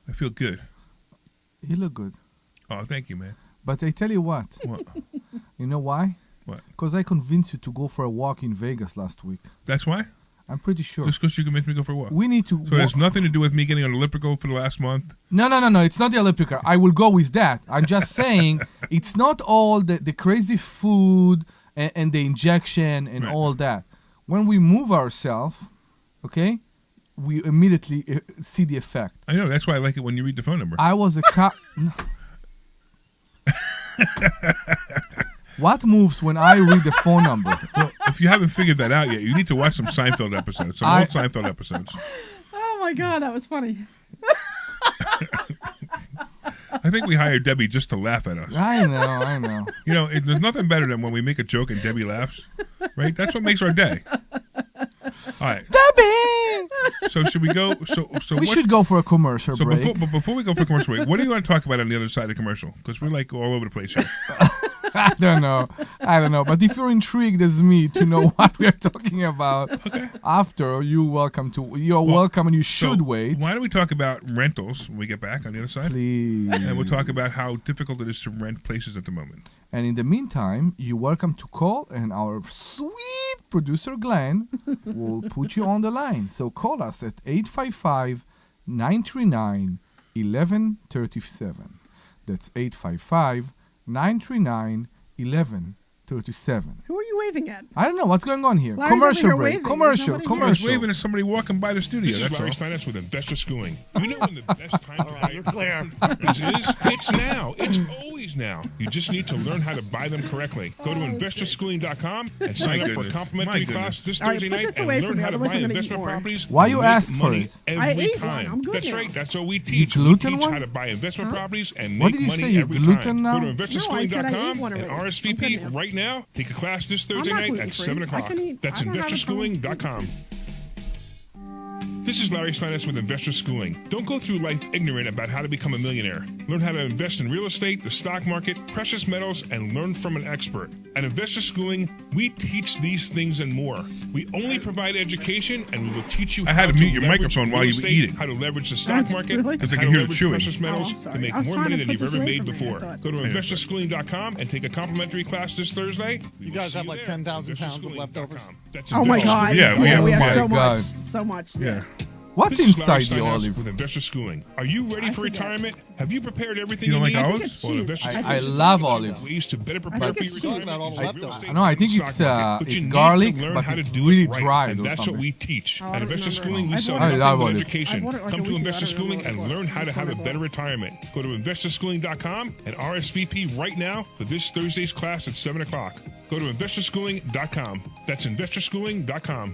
I feel good. You look good. Oh, thank you, man. But I tell you what. What? You know why? What? Because I convinced you to go for a walk in Vegas last week. That's why? I'm pretty sure. Just because you convinced me to go for a walk. We need to. So it has nothing to do with me getting on elliptical for the last month? No. It's not the elliptical. I will go with that. I'm just saying it's not all the crazy food and the injection and all that. When we move ourselves, okay, we immediately see the effect. I know. That's why I like it when you read the phone number. I was a cop. What moves when I read the phone number? Well, if you haven't figured that out yet, you need to watch some Seinfeld episodes, some old Seinfeld episodes. Oh my God, that was funny. I think we hired Debbie just to laugh at us. I know. There's nothing better than when we make a joke and Debbie laughs, right? That's what makes our day. All right. Debbie! So should we go? We should go for a commercial break. Before we go for a commercial break, what do you want to talk about on the other side of the commercial? Because we're like all over the place here. I don't know. But if you're intrigued as me to know what we're talking about after, you're welcome and you should wait. Why don't we talk about rentals when we get back on the other side? Please. And we'll talk about how difficult it is to rent places at the moment. And in the meantime, you're welcome to call, and our sweet producer Glenn will put you on the line. So call us at 855-939-1137. That's 855-939-1137. Who are you waving at? I don't know what's going on here. Larry's Commercial over here break. waving. Commercial. There's nobody here. I was Commercial. waving at somebody walking by the studio. This is That's Larry all. Steinhouse with Investor Schooling. You know when the best time to buy You're clear. properties is? It's now. It's always now. You just need to learn how to buy them correctly. Go to investorschooling.com and sign up for a goodness. complimentary My class this All right, Thursday put night this and away from learn me, how to otherwise buy I'm gonna eat investment more. properties. Why and you make ask for money it? I every ate one. time. I'm good That's now. right. That's what we teach. gluten We teach one? how to buy investment properties and What make did you money say, you every gluten time. now? Go to No, I said I ate investorschooling.com one and already. RSVP I'm good now. right now. Take a class this Thursday not night at gluten-free. 7 I o'clock. can eat- That's I don't have a problem with investorschooling.com. This is Larry Steinhouse with Investor Schooling. Don't go through life ignorant about how to become a millionaire. Learn how to invest in real estate, the stock market, precious metals, and learn from an expert. At Investor Schooling, we teach these things and more. We only provide education, and we will teach you I how had to to mute your leverage microphone while real you were estate, eating. how to leverage the stock That's market, really- and Because I how can to hear the leverage chewing. precious metals Oh, I'm sorry. to make I was more trying money to than put you've this ever away made from me, I before. thought. Go to investorschooling.com and take a complimentary class this Thursday. We You will guys see have like there. 10,000 pounds of Investorschooling.com. leftovers. That's Oh my Investor God! Yeah, we have- we have Oh so my God. much, so much. Yeah. What's This is Larry inside the Steinhouse olive? with Investor Schooling. Are you ready I for forget. retirement? Have you prepared everything You you, don't like need? olives? it's Well, cheese. Investor I Schooling I is love giving you olives. ways to better I prepare think for it's your cheese. retirement. About all the in real leftovers. estate I know, I think and it's, stock market. But it's you need garlic, to learn but how to it's do really it right, dried and or that's what something. we teach. Oh, I At don't Investor remember. Schooling, we I've sell ordered- I love nothing but olives. education. I've ordered like Come a to week ago. Investor I don't Schooling remember and what it learn was. how to Which have one a I better bought. retirement. Go to investorschooling.com and RSVP right now for this Thursday's class at 7 o'clock. Go to investorschooling.com. That's investorschooling.com.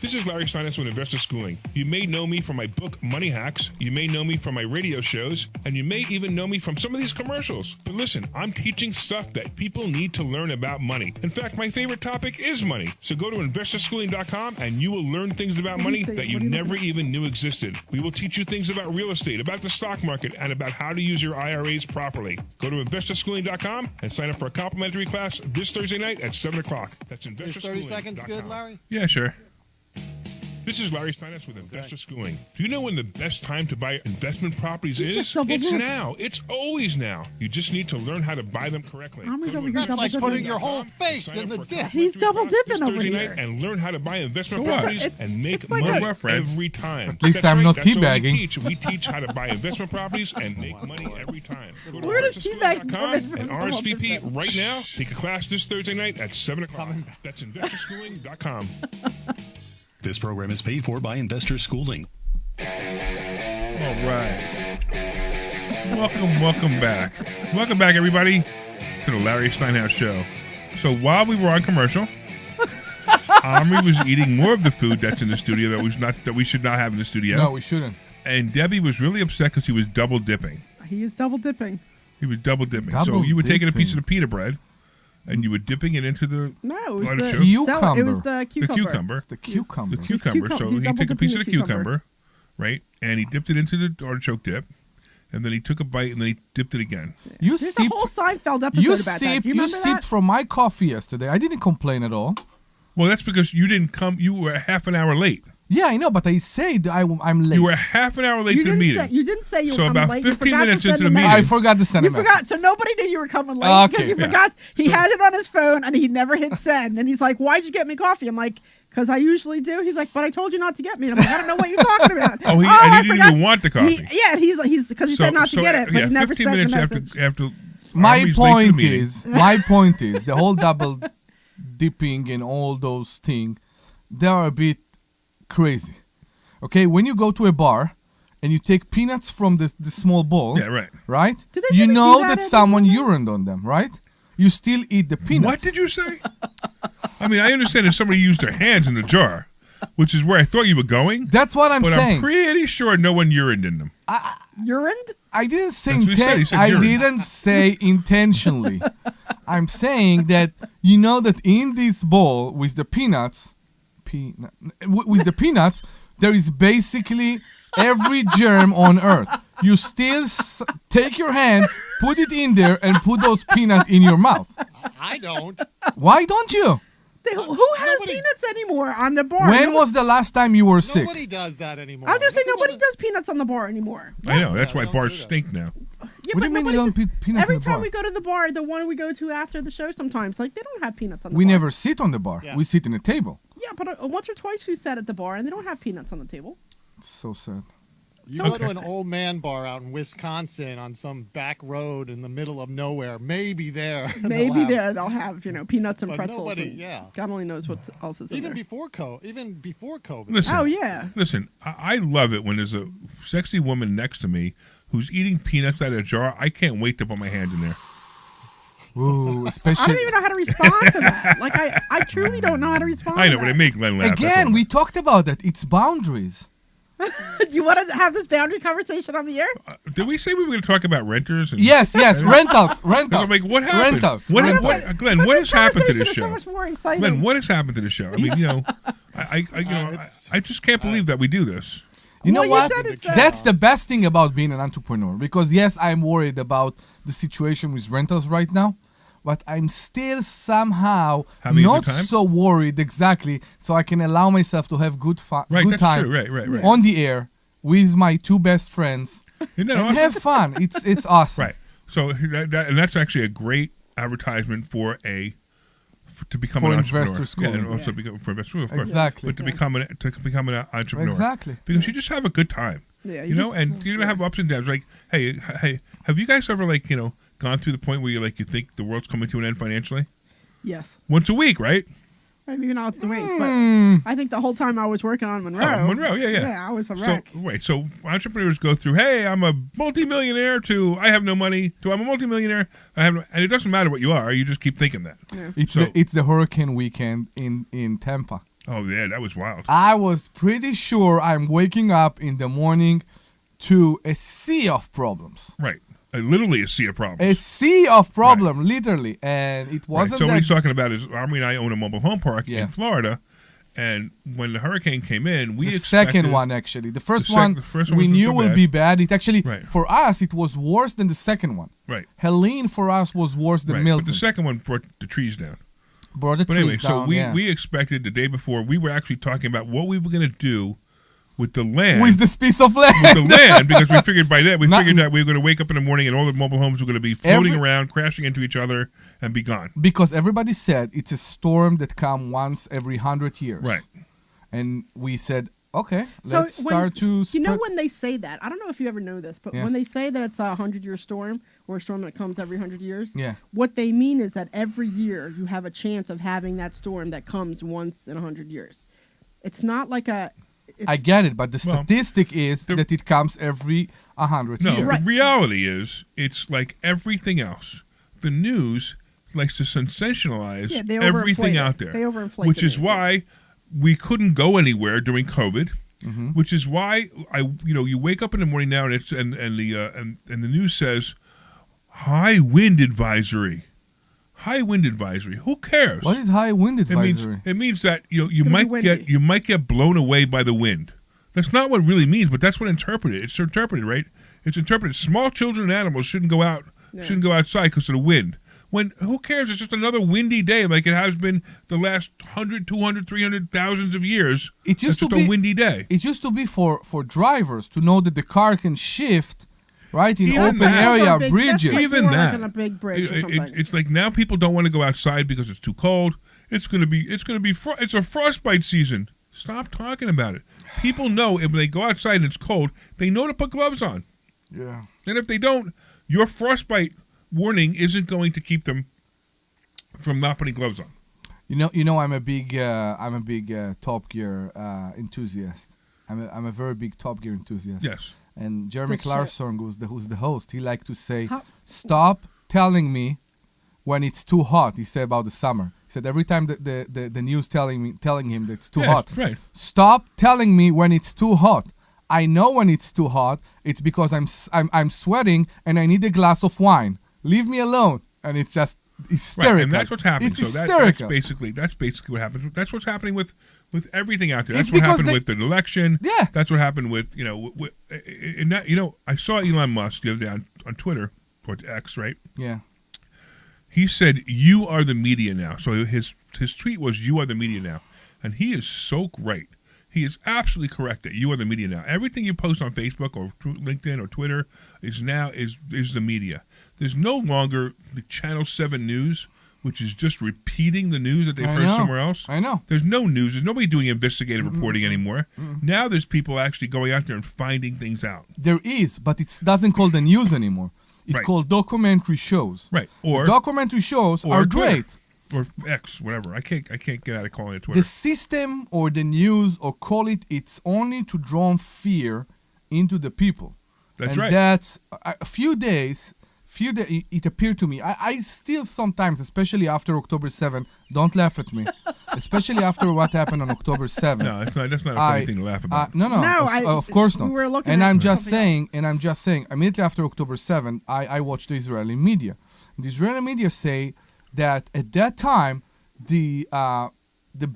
This is Larry Steinhouse with Investor Schooling. You may know me from my book, Money Hacks. You may know me from my radio shows. And you may even know me from some of these commercials. But listen, I'm teaching stuff that people need to learn about money. In fact, my favorite topic is money. So go to investorschooling.com and you will learn things about What do money you say? that you What do you never look at? even knew existed. We will teach you things about real estate, about the stock market, and about how to use your IRAs properly. Go to investorschooling.com and sign up for a complimentary class this Thursday night at 7 o'clock. That's Is 30 investorschooling.com. seconds good, Larry? Yeah, sure. This is Larry Steinhouse with Investor Schooling. Do you know when the best time to buy investment properties You is? just double It's dipped. now. It's always now. You just need to learn how to buy them correctly. Omri's Go to over here That's double like dipping. putting your whole face Sign in up the for a dip. He's double complimentary class dipping this over Thursday here. night and learn how to buy investment For what? properties It's- and make it's like money a- Fred. every time. At least That's I'm right. not That's what teabagging. we teach. We teach how to buy investment properties and make money every time. Go to Where does teabag come in investorschooling.com and from? RSVP right now. Take a class this Thursday night at 7 o'clock. That's investorschooling.com. This program is paid for by Investor Schooling. All right. Welcome back. Welcome back, everybody, to the Larry Steinhouse Show. So while we were on commercial, Omri was eating more of the food that's in the studio that we should not have in the studio. No, we shouldn't. And Debbie was really upset because he was double dipping. He is double dipping. He was double dipping. So Double you were taking a piece dipping. of the pita bread, and you were dipping it into the No, it was Artichoke. the Cucumber. It was the the cucumber. cucumber. It's the cucumber. The cucumber. cucum- So he's he double took a piece of the dipping the cucumber, right? And he dipped it into the artichoke dip, and then he took a bite, and then he dipped it again. You There's a sipped, whole Seinfeld episode you about that. sipped, Do you you remember sipped that? from my coffee yesterday. I didn't complain at all. Well, that's because you didn't come. You were half an hour late. Yeah, I know, but I said I'm late. You were half an hour late You to the didn't meeting. say you didn't say you were So coming about late. You 15 forgot to minutes send into the message. meeting. I forgot to send You a message. forgot, so nobody knew you were coming late Okay. because you Yeah. forgot. He had it on his phone and he never hit send. And he's like, "Why'd you get me coffee?" I'm like, "Because I usually do." He's like, "But I told you not to get me." And I'm like, "I don't know what you're talking about." Oh, and I he didn't forgot. even want the coffee. He's because he said not to get it, but he never 15 sent the minutes message. after My Omri's late to the point meeting. is the whole double dipping and all those things, they are a bit crazy. Okay, when you go to a bar and you take peanuts from the small bowl, Yeah, right. right? Do they You really know do that that every someone morning? urined on them, right? You still eat the peanuts. What did you say? I mean, I understand if somebody used their hands in the jar, which is where I thought you were going. That's what I'm But saying. I'm pretty sure no one urined in them. Urine? I didn't say That's what he said. He said I urine. didn't say intentionally. I'm saying that you know that in this bowl with the peanuts, with the peanuts, there is basically every germ on earth. You still take your hand, put it in there, and put those peanuts in your mouth. I don't. Why don't you? Who has Nobody- peanuts anymore on the bar? When was the last time you were sick? Nobody does that anymore. I was gonna say People nobody that- does peanuts on the bar anymore. I know. That's Yeah, why don't bars do that. stink now. Yeah, What do you mean you don't put peanuts Every in the time bar? we go to the bar, the one we go to after the show, sometimes like they don't have peanuts on the We bar. never sit on the bar. Yeah. We sit in a table. Yeah, but once or twice we sat at the bar and they don't have peanuts on the table. It's so sad. You go to an old man bar out in Wisconsin on some back road in the middle of nowhere. Maybe there. Maybe they'll have peanuts and But pretzels. nobody- and yeah. God only knows what else is in Even there. before COVID. Listen, Oh yeah. listen. I love it when there's a sexy woman next to me who's eating peanuts out of a jar. I can't wait to put my hand in there. Ooh, I especially don't even know how to respond to that. Like I truly don't know how to respond. I know, to but that. it makes Glenn laugh. again. We talked about that. It's boundaries. You want to have this boundary conversation on the air? Did we say we were going to talk about renters? And Yes, rentals. I'm like, what happened? Rentals. What, rentals. Glenn, But what this has happened to conversation this is show? so much more exciting. Glenn, what has happened to the show? I mean, I just can't believe that we do this. You know Well, you what? said it's, That's the best thing about being an entrepreneur. Because yes, I'm worried about the situation with rentals right now, but I'm still somehow Having a good not time? so worried exactly, so I can allow myself to have good Right, good that's time true. Right. on the air with my two best friends Isn't that and awesome? have fun. It's awesome. Right. So and that's actually a great advertisement for to become For an entrepreneur. investor schooling. Yeah, and also for investor schooling, of course. Exactly. But to become an entrepreneur. Exactly. Because you just have a good time. Yeah, You know, and you're gonna have ups and downs. Like, hey, have you guys ever gone through the point where you think the world's coming to an end financially? Yes. Once a week, right? Maybe not to wait, but Hmm. I think the whole time I was working on Monroe. Oh, Monroe, yeah. Yeah, I was a wreck. So entrepreneurs go through, hey, I'm a multimillionaire to I have no money to I'm a multimillionaire. And it doesn't matter what you are. You just keep thinking that. Yeah. It's the hurricane weekend in Tampa. Oh yeah, that was wild. I was pretty sure I'm waking up in the morning to a sea of problems. Right. Literally a sea of problems. A sea of problem, literally. And it Right. wasn't So what that... he's talking about is Omri and I own a mobile home park Yeah. in Florida, and when the hurricane came in, we the expected, second one, actually. The first the one, first one we wasn't knew so will bad. be bad. It actually, Right. for us, it was worse than the second one. Right. Helene, for us, was worse than Right. Milton. But the second one brought the trees down. Brought the But trees anyway, so down, we yeah. we expected the day before, we were actually talking about what we were going to do with the land. With this piece of land. With the land, because we figured by that Not- that we were going to wake up in the morning and all the mobile homes were going to be floating Every- around, crashing into each other, and be gone. Because everybody said it's a storm that comes once every 100 years. Right. And we said, okay, So let's start to You know spread- when they say that, I don't know if you ever know this, but Yeah. when they say that it's a 100-year storm or a storm that comes every 100 years, Yeah. what they mean is that every year you have a chance of having that storm that comes once in 100 years. It's not like a... I get it, but the Well, statistic is the- that it comes every 100 No, years. the reality is, it's like everything else. The news likes to sensationalize Yeah, they everything overinflate it. out there. They overinflate which the is news. why we couldn't go anywhere during COVID. Mm-hmm. Which is why you wake up in the morning now and the news says high wind advisory. High wind advisory. Who cares? What is high wind It advisory? means that you gonna might be get windy. you might get blown away by the wind. That's not what it really means, but that's what it's interpreted, right? It's interpreted. Small children and animals shouldn't go outside because of the wind. When who cares? It's just another windy day, like it has been the last 100, 200, 300 thousands of years. It used It's to just be a windy day. It used to be for drivers to know that the car can shift, right, in Even open that. area That's bridges. like Even more that. like on a big bridge or something. It's like now people don't want to go outside because it's too cold. It's a frostbite season. Stop talking about it. People know if they go outside and it's cold, they know to put gloves on. Yeah. And if they don't, your frostbite warning isn't going to keep them from not putting gloves on. You know, I'm a big Top Gear enthusiast. I'm a very big Top Gear enthusiast. Yes. And Jeremy Good shit. Clarkson, who's the host, he liked to say, How- "Stop telling me when it's too hot." He said about the summer. He said every time the news telling him that it's too Yes, hot. right. Stop telling me when it's too hot. I know when it's too hot. It's because I'm sweating and I need a glass of wine. Leave me alone. And it's just hysterical. Right, and that's what's happening. It's so hysterical. that's basically what happens. That's what's happening with everything out there. It's That's what because happened with the election. Yeah. That's what happened with in that I saw Elon Musk the other day on Twitter or X, right? Yeah. He said, "You are the media now." So his tweet was, "You are the media now," and he is so great. he is absolutely correct that you are the media now. Everything you post on Facebook or LinkedIn or Twitter is now is the media. There's no longer the Channel 7 News, which is just repeating the news that they've heard somewhere else. I know. There's no news. There's nobody doing investigative reporting anymore. Now there's people actually going out there and finding things out. There is, but it doesn't call the news anymore. It's Right. called documentary shows. Right. Or Documentary shows are Twitter. great. Or X, whatever. I can't get out of calling it Twitter. The system or the news or call it, it's only to draw fear into the people. That's and right. That's a few days. It appeared to me. I still sometimes, especially after October 7th, don't laugh at me. Especially after what happened on October 7th. No, that's not a funny thing to laugh about. No, of course not. we were looking and at I'm just something saying, immediately after October 7th, I watched the Israeli media. The Israeli media say that at that time, the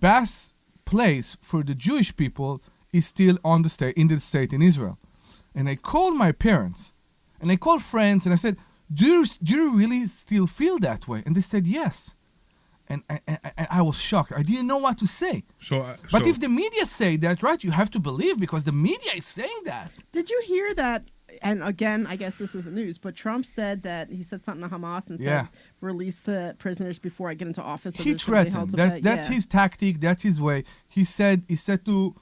best place for the Jewish people is still in the state in Israel. And I called my parents, and I called friends, and I said, do you really still feel that way? And they said yes. And I was shocked. I didn't know what to say. But if the media say that, right, you have to believe because the media is saying that. Did you hear that? And again, I guess this isn't news, but Trump said that he said something to Hamas and said, release the prisoners before I get into office. He threatened. That's his tactic. That's his way. He said to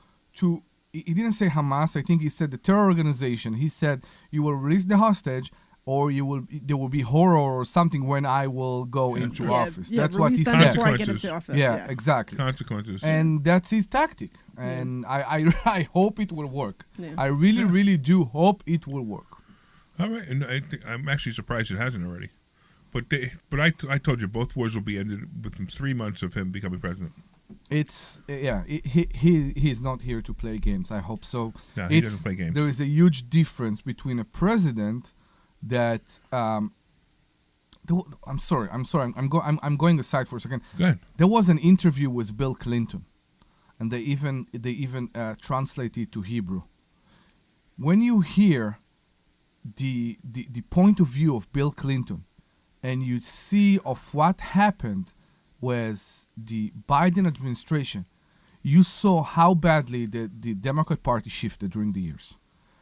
he didn't say Hamas. I think he said the terror organization. He said you will release the hostage, or there will be horror or something when I will go into office. That's what he said. Before I get into office. Yeah, exactly. Consequences. And that's his tactic. And I hope it will work. Yeah. I really do hope it will work. All right, and I'm actually surprised it hasn't already. But I told you both wars will be ended within 3 months of him becoming president. He's not here to play games. I hope so. No, he doesn't play games. There is a huge difference between a president that I'm sorry. I'm going aside for a second. Go ahead. There was an interview with Bill Clinton, and they even translate it to Hebrew. When you hear the point of view of Bill Clinton, and you see of what happened with the Biden administration, you saw how badly the Democrat Party shifted during the years.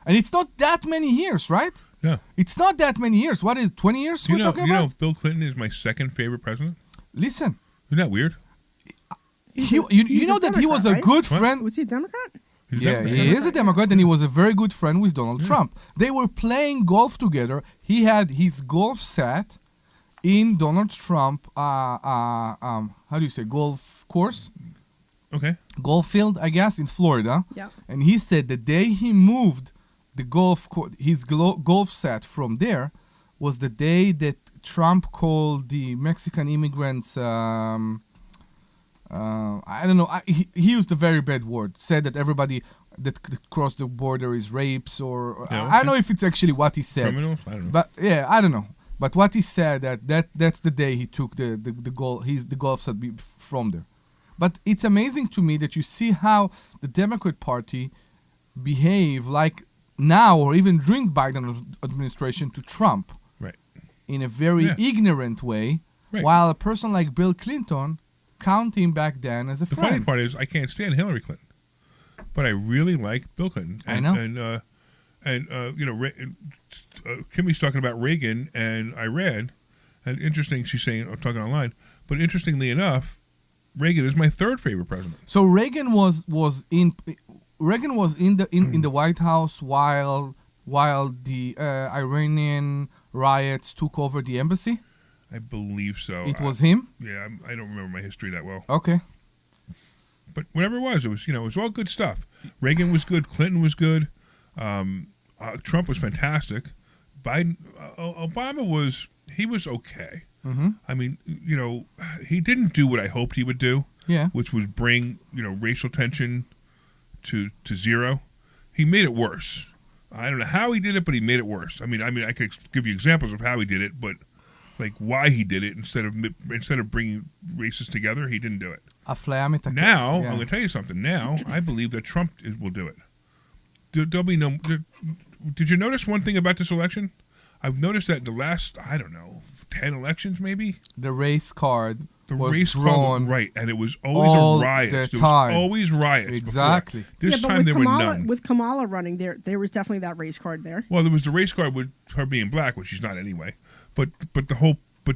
And it's not that many years, right? Yeah. It's not that many years. What is it, 20 years we're talking about? You know, Bill Clinton is my second favorite president. Listen. Isn't that weird? You know that he was a good friend. Was he a Democrat? Yeah, he is a Democrat, and he was a very good friend with Donald Trump. They were playing golf together. He had his golf set in Donald Trump, how do you say, golf course? Okay. Golf field, I guess, in Florida. Yeah. And he said the day he moved his golf set from there was the day that Trump called the Mexican immigrants, I don't know, he used a very bad word, said that everybody that crossed the border is rapes, or I don't know if it's actually what he said. Criminals? I don't know. But yeah, I don't know. But what he said that's the day he took the golf set from there. But it's amazing to me that you see how the Democrat Party behave like now or even during Biden administration to Trump. Right. In a very ignorant way, while a person like Bill Clinton count him back then as a friend. The funny part is I can't stand Hillary Clinton, but I really like Bill Clinton. And, I know. And Kimmy's talking about Reagan and Iran, and interesting she's saying talking online. But interestingly enough, Reagan is my third favorite president. So Reagan was in the White House while the Iranian riots took over the embassy. I believe so. It was him? Yeah, I don't remember my history that well. Okay. But whatever it was all good stuff. Reagan was good. Clinton was good. Trump was fantastic. Obama was okay. Mm-hmm. I mean, he didn't do what I hoped he would do. Yeah. Which was bring, racial tension to zero. He made it worse. I don't know how he did it, but he made it worse. I mean, I could give you examples of how he did it, but like why he did it instead of bringing races together, he didn't do it. Now, I'm going to tell you something. Now, I believe that Trump will do it. There'll be no. Did you notice one thing about this election? I've noticed that the last, 10 elections, maybe. The race card The was race drawn card, right, and it was always all a riot. the There time. was always riots. Exactly. Before. This but time with there Kamala, were none. With Kamala running, there was definitely that race card there. Well, there was the race card with her being black, which she's not anyway. But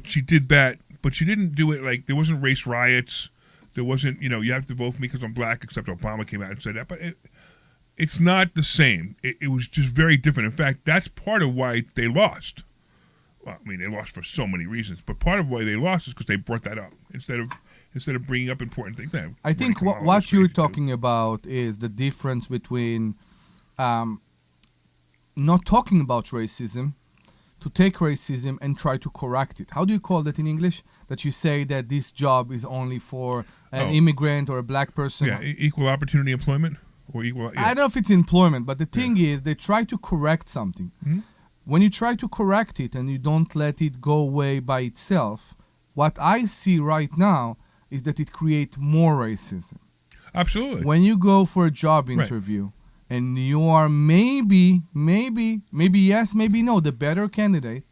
she did that. But she didn't do it like there wasn't race riots. There wasn't, you have to vote for me because I'm black. Except Obama came out and said that. But it's not the same. It was just very different. In fact, that's part of why they lost. Well, I mean, they lost for so many reasons. But part of why they lost is because they brought that up instead of bringing up important things. I think what you're talking about is the difference between not talking about racism, to take racism and try to correct it. How do you call that in English? That you say that this job is only for an immigrant or a black person? Yeah, equal opportunity employment or equal. Yeah. I don't know if it's employment, but the thing is they try to correct something. Mm-hmm. When you try to correct it and you don't let it go away by itself, what I see right now is that it creates more racism. Absolutely. When you go for a job interview and you are maybe yes, maybe no, the better candidate,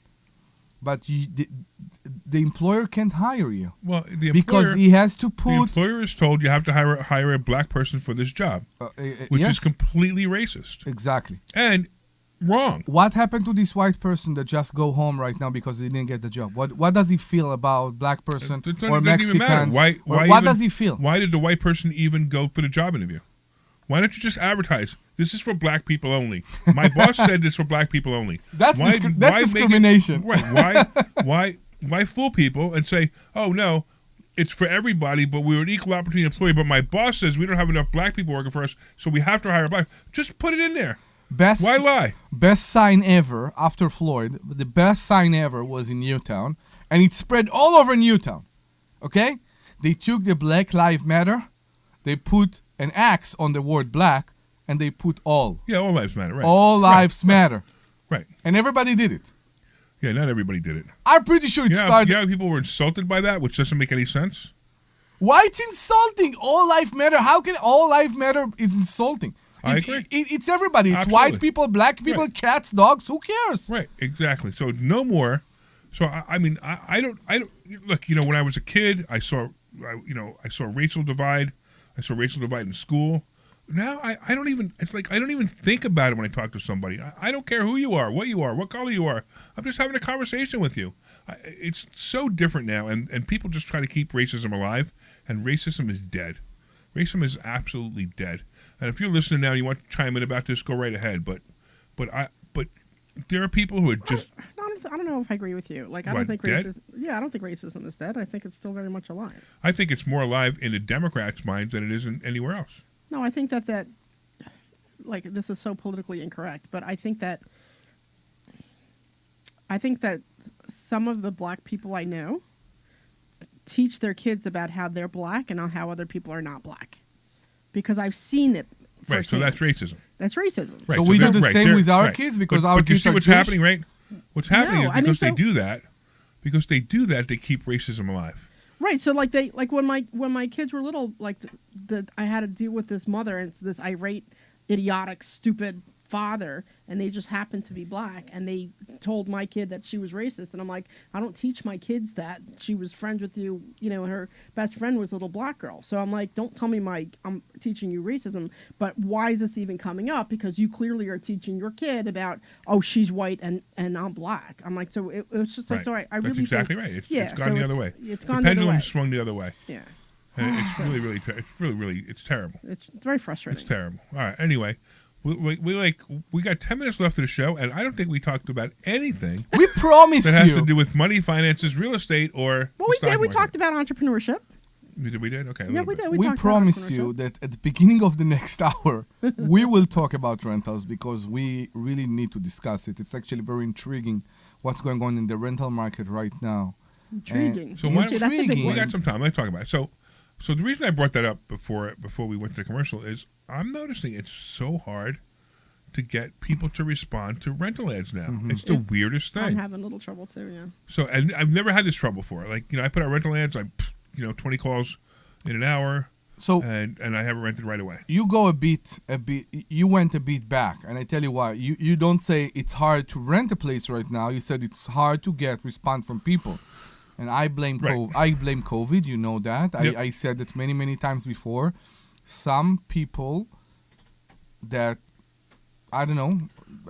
but the employer can't hire you. Well, because he has to put. The employer is told you have to hire a black person for this job, which is completely racist. Exactly. And wrong. What happened to this white person that just go home right now because he didn't get the job? What does he feel about black person or Mexicans? What does he feel? Why did the white person even go for the job interview? Why don't you just advertise? This is for black people only. My boss said this for black people only. That's discrimination. Why fool people and say, oh no, it's for everybody, but we're an equal opportunity employee. But my boss says we don't have enough black people working for us, so we have to hire black. Just put it in there. Why lie? Best sign ever after Floyd. The best sign ever was in Newtown, and it spread all over Newtown. Okay, they took the Black Lives Matter, they put an X on the word black, and they put all. Yeah, all lives matter. Right. All lives matter. Right. And everybody did it. Yeah, not everybody did it. I'm pretty sure it started. Yeah, people were insulted by that, which doesn't make any sense. Why it's insulting? All life matter. How can all life matter is insulting? I agree. It's everybody. It's Absolutely. white people, black people, cats, dogs. Who cares? Right. Exactly. So no more. So I mean, I don't look. When I was a kid, I saw racial divide. I saw racial divide in school. Now I don't even. It's like I don't even think about it when I talk to somebody. I don't care who you are, what color you are. I'm just having a conversation with you. It's so different now, and people just try to keep racism alive, and racism is dead. Racism is absolutely dead. And if you're listening now and you want to chime in about this, go right ahead. But there are people who are just. I don't know if I agree with you. Like I don't think dead? racism. Yeah, I don't think racism is dead. I think it's still very much alive. I think it's more alive in the Democrats' minds than it is anywhere else. No, I think that like this is so politically incorrect, but I think that some of the black people I know teach their kids about how they're black and how other people are not black, because I've seen it firsthand. Right, so that's racism. That's racism. Right, so we do the same with our kids because our kids are what's Jewish? happening, right? What's happening is because they do that. Because they do that, they keep racism alive. Right. So like when my kids were little, like I had to deal with this mother and this irate, idiotic, stupid father, and they just happened to be black, and they told my kid that she was racist, and I'm like, I don't teach my kids that. She was friends with you, and her best friend was a little black girl. So I'm like, don't tell me I'm teaching you racism, but why is this even coming up? Because you clearly are teaching your kid about, oh, she's white and I'm black. I'm like, so it's just like, right. so I really exactly think, right. Yeah, it's gone the other way. It's gone the the other way. pendulum swung the other way. Yeah. And it's really, it's terrible. It's very frustrating. It's terrible. All right. Anyway, we got 10 minutes left of the show, and I don't think we talked about anything. We promise that has you to do with money, finances, real estate, or. Well, we did. We talked about entrepreneurship. We did. Okay. Yeah, we did. We promise you that at the beginning of the next hour, we will talk about rentals because we really need to discuss it. It's actually very intriguing what's going on in the rental market right now. Intriguing. So we got some time. Let's talk about it. So the reason I brought that up before we went to the commercial is I'm noticing it's so hard to get people to respond to rental ads now. Mm-hmm. It's the weirdest thing. I'm having a little trouble too, yeah. So, and I've never had this trouble before. Like, I put out rental ads, 20 calls in an hour. So and I have it rented right away. you go a bit. You went a bit back, and I tell you why. You don't say it's hard to rent a place right now. You said it's hard to get response from people, and I blame Right. I blame COVID. You know that. Yep. I said that many times before. Some people that I don't know.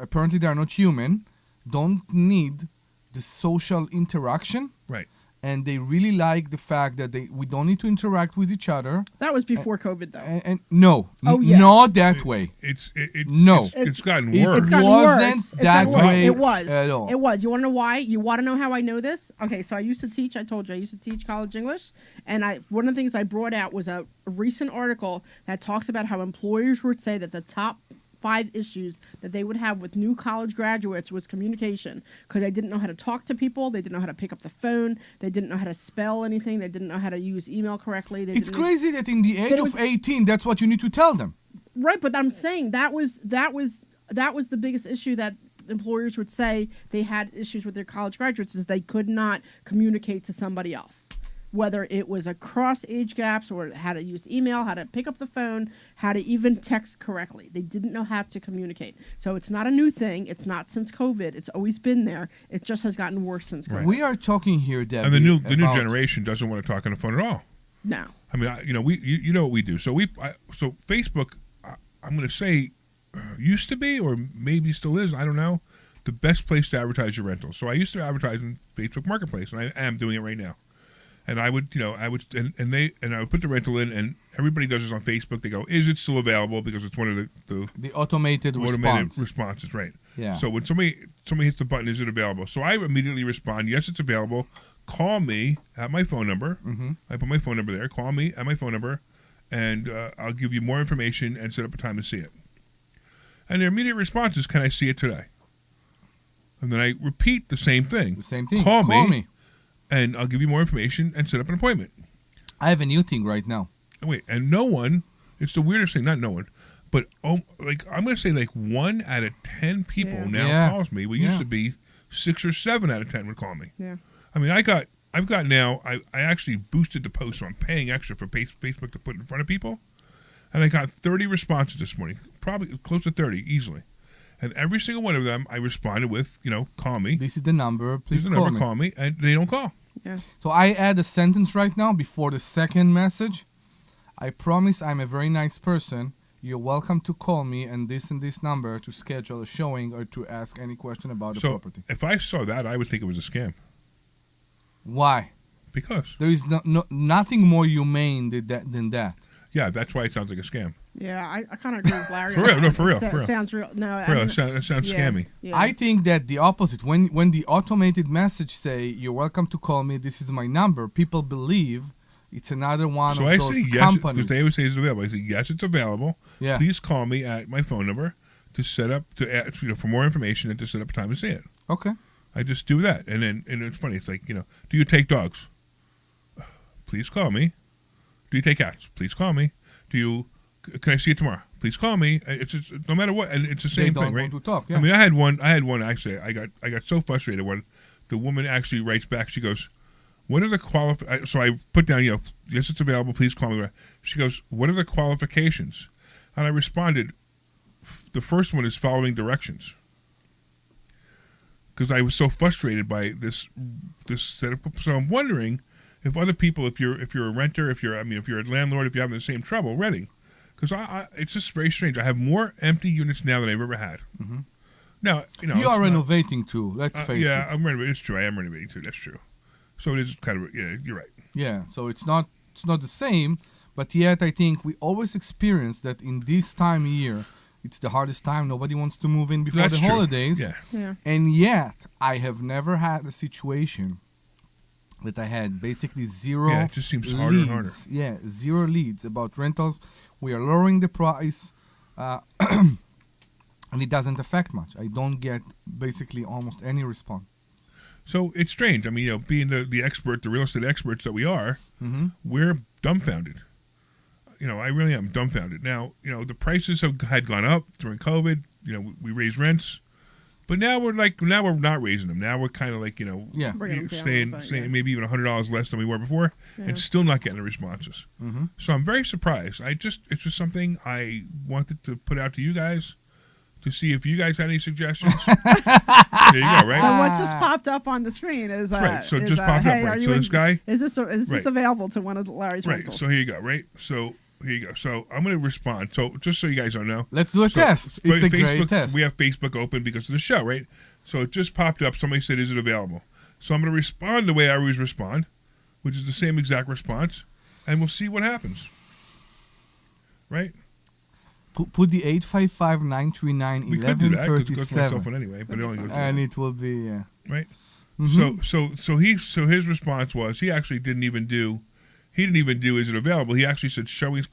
Apparently, they are not human. Don't need the social interaction. Right. And they really like the fact that we don't need to interact with each other. That was before COVID, though. And no, Oh, yeah. not that way. No. It's gotten It worse. It's gotten wasn't worse. It's that gotten worse. way It was. at all. It was. You want to know why? You want to know how I know this? Okay, so I used to teach. I told you I used to teach college English, and one of the things I brought out was a recent article that talks about how employers would say that the top 5 issues that they would have with new college graduates was communication, because they didn't know how to talk to people, they didn't know how to pick up the phone, they didn't know how to spell anything, they didn't know how to use email correctly. It's crazy that in the age of 18, that's what you need to tell them. Right, but I'm saying that was the biggest issue that employers would say they had issues with their college graduates, is they could not communicate to somebody else. Whether it was across age gaps or how to use email, how to pick up the phone, how to even text correctly. They didn't know how to communicate. So it's not a new thing. It's not since COVID. It's always been there. It just has gotten worse since COVID. We are talking here, Debbie. And the new generation doesn't want to talk on the phone at all. No. I mean, you know what we do. So so Facebook, I'm going to say, used to be, or maybe still is, I don't know, the best place to advertise your rentals. So I used to advertise in Facebook Marketplace, and I am doing it right now. And I would, I would put the rental in, and everybody does this on Facebook. They go, "Is it still available?" Because it's one of the automated responses, right? Yeah. So when somebody hits the button, "Is it available?" So I immediately respond, "Yes, it's available. Call me at my phone number." Mm-hmm. I put my phone number there. Call me at my phone number, and I'll give you more information and set up a time to see it. And their immediate response is, "Can I see it today?" And then I repeat the same thing. The same thing. Call me. And I'll give you more information and set up an appointment. I have a new thing right now. Wait, and no one, it's the weirdest thing, not no one, but I'm going to say 1 out of 10 people now calls me. We used to be 6 or 7 out of 10 would call me. Yeah. I mean, I actually boosted the post, so I'm paying extra for Facebook to put in front of people. And I got 30 responses this morning, probably close to 30, easily. And every single one of them, I responded with, call me. This is the number. Please This is the call number, me. call me. And they don't call. Yeah. So I add a sentence right now before the second message. I promise I'm a very nice person. You're welcome to call me and this number to schedule a showing or to ask any question about the property. If I saw that, I would think it was a scam. Why? Because. There is nothing more humane than that. Yeah, that's why it sounds like a scam. Yeah, I kind of agree with Larry. For real, on no, that. for real, It for real. sounds real. No, For real, it sounds scammy. Yeah. I think that the opposite. When the automated message say, "You're welcome to call me. This is my number," people believe it's another one So of I those say yes, companies. because they always say it's available. I say, yes, it's available. Yeah. Please call me at my phone number to set up, for more information and to set up a time to see it. Okay. I just do that. And it's funny. It's like, do you take dogs? Please call me. Do you take cats? Please call me. Can I see it tomorrow? Please call me. It's just, no matter what, and it's the same They don't thing, right? want to talk. Yeah. I mean, I had one actually. I got so frustrated when the woman actually writes back. She goes, "What are the So I put down, yes, it's available. Please call me." She goes, "What are the qualifications?" And I responded, the first one is following directions, because I was so frustrated by this setup. So I'm wondering if other people, if you're a renter, if you're a landlord, if you're having the same trouble renting. Because it's just very strange. I have more empty units now than I've ever had. Mm-hmm. Now, you are renovating too. Let's face it. Yeah, I'm renovating. It's true. I am renovating too. That's true. So it is kind of. Yeah, you're right. Yeah. So it's not the same, but yet I think we always experience that in this time of year, it's the hardest time. Nobody wants to move in before That's the true. holidays. Yeah. And yet I have never had a situation that I had basically zero Yeah, it just seems harder leads. and harder. Yeah, 0 leads about rentals. We are lowering the price, and it doesn't affect much. I don't get basically almost any response. So it's strange. I mean, being the expert, the real estate experts that we are, Mm-hmm. we're dumbfounded. I really am dumbfounded. Now, the prices had gone up during COVID. We raised rents. But now we're not raising them. Now we're kind of like, Yeah. Bringing them down a staying little bit, yeah. maybe even $100 less than we were before, and still not getting the responses. Mm-hmm. So I'm very surprised. It's just something I wanted to put out to you guys to see if you guys had any suggestions. There you go, right? So what just popped up on the screen is Right, so it just popped hey, up, are right? you So in- this guy, is this available to one of Larry's right? rentals? So here you go, right? So here you go. So I'm going to respond. So just so you guys don't know, Let's do a test. It's a great test. We have Facebook open because of the show, right? So it just popped up. Somebody said, "Is it available?" So I'm going to respond the way I always respond, which is the same exact response, and we'll see what happens. Right? Put the 855-939-1137. We could do that because it goes to my cell phone anyway, but it only goes to And it will be, right. Mhm. So his response was he actually didn't even do is it available? He actually said showings ?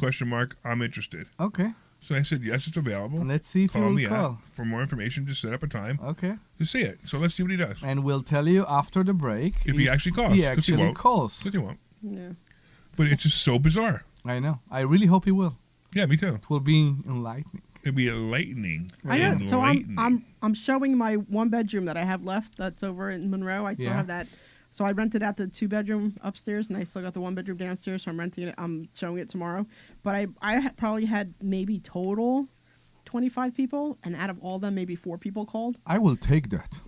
I'm interested. Okay. So I said yes, it's available. And let's see if he Call will me call. for more information. Just set up a time Okay. to see it. So let's see what he does. And we'll tell you after the break If he actually calls. He 'Cause actually won't. calls. But he won't. Yeah. But it's just so bizarre. I know. I really hope he will. Yeah, me too. It will be enlightening. It'd be enlightening. I know. So Enlightening. I'm showing my 1-bedroom that I have left. That's over in Monroe. I still Yeah. have that. So I rented out the 2-bedroom upstairs, and I still got the 1-bedroom downstairs. So I'm renting it. I'm showing it tomorrow. But I probably had maybe total 25 people, and out of all of them, maybe 4 people called. I will take that.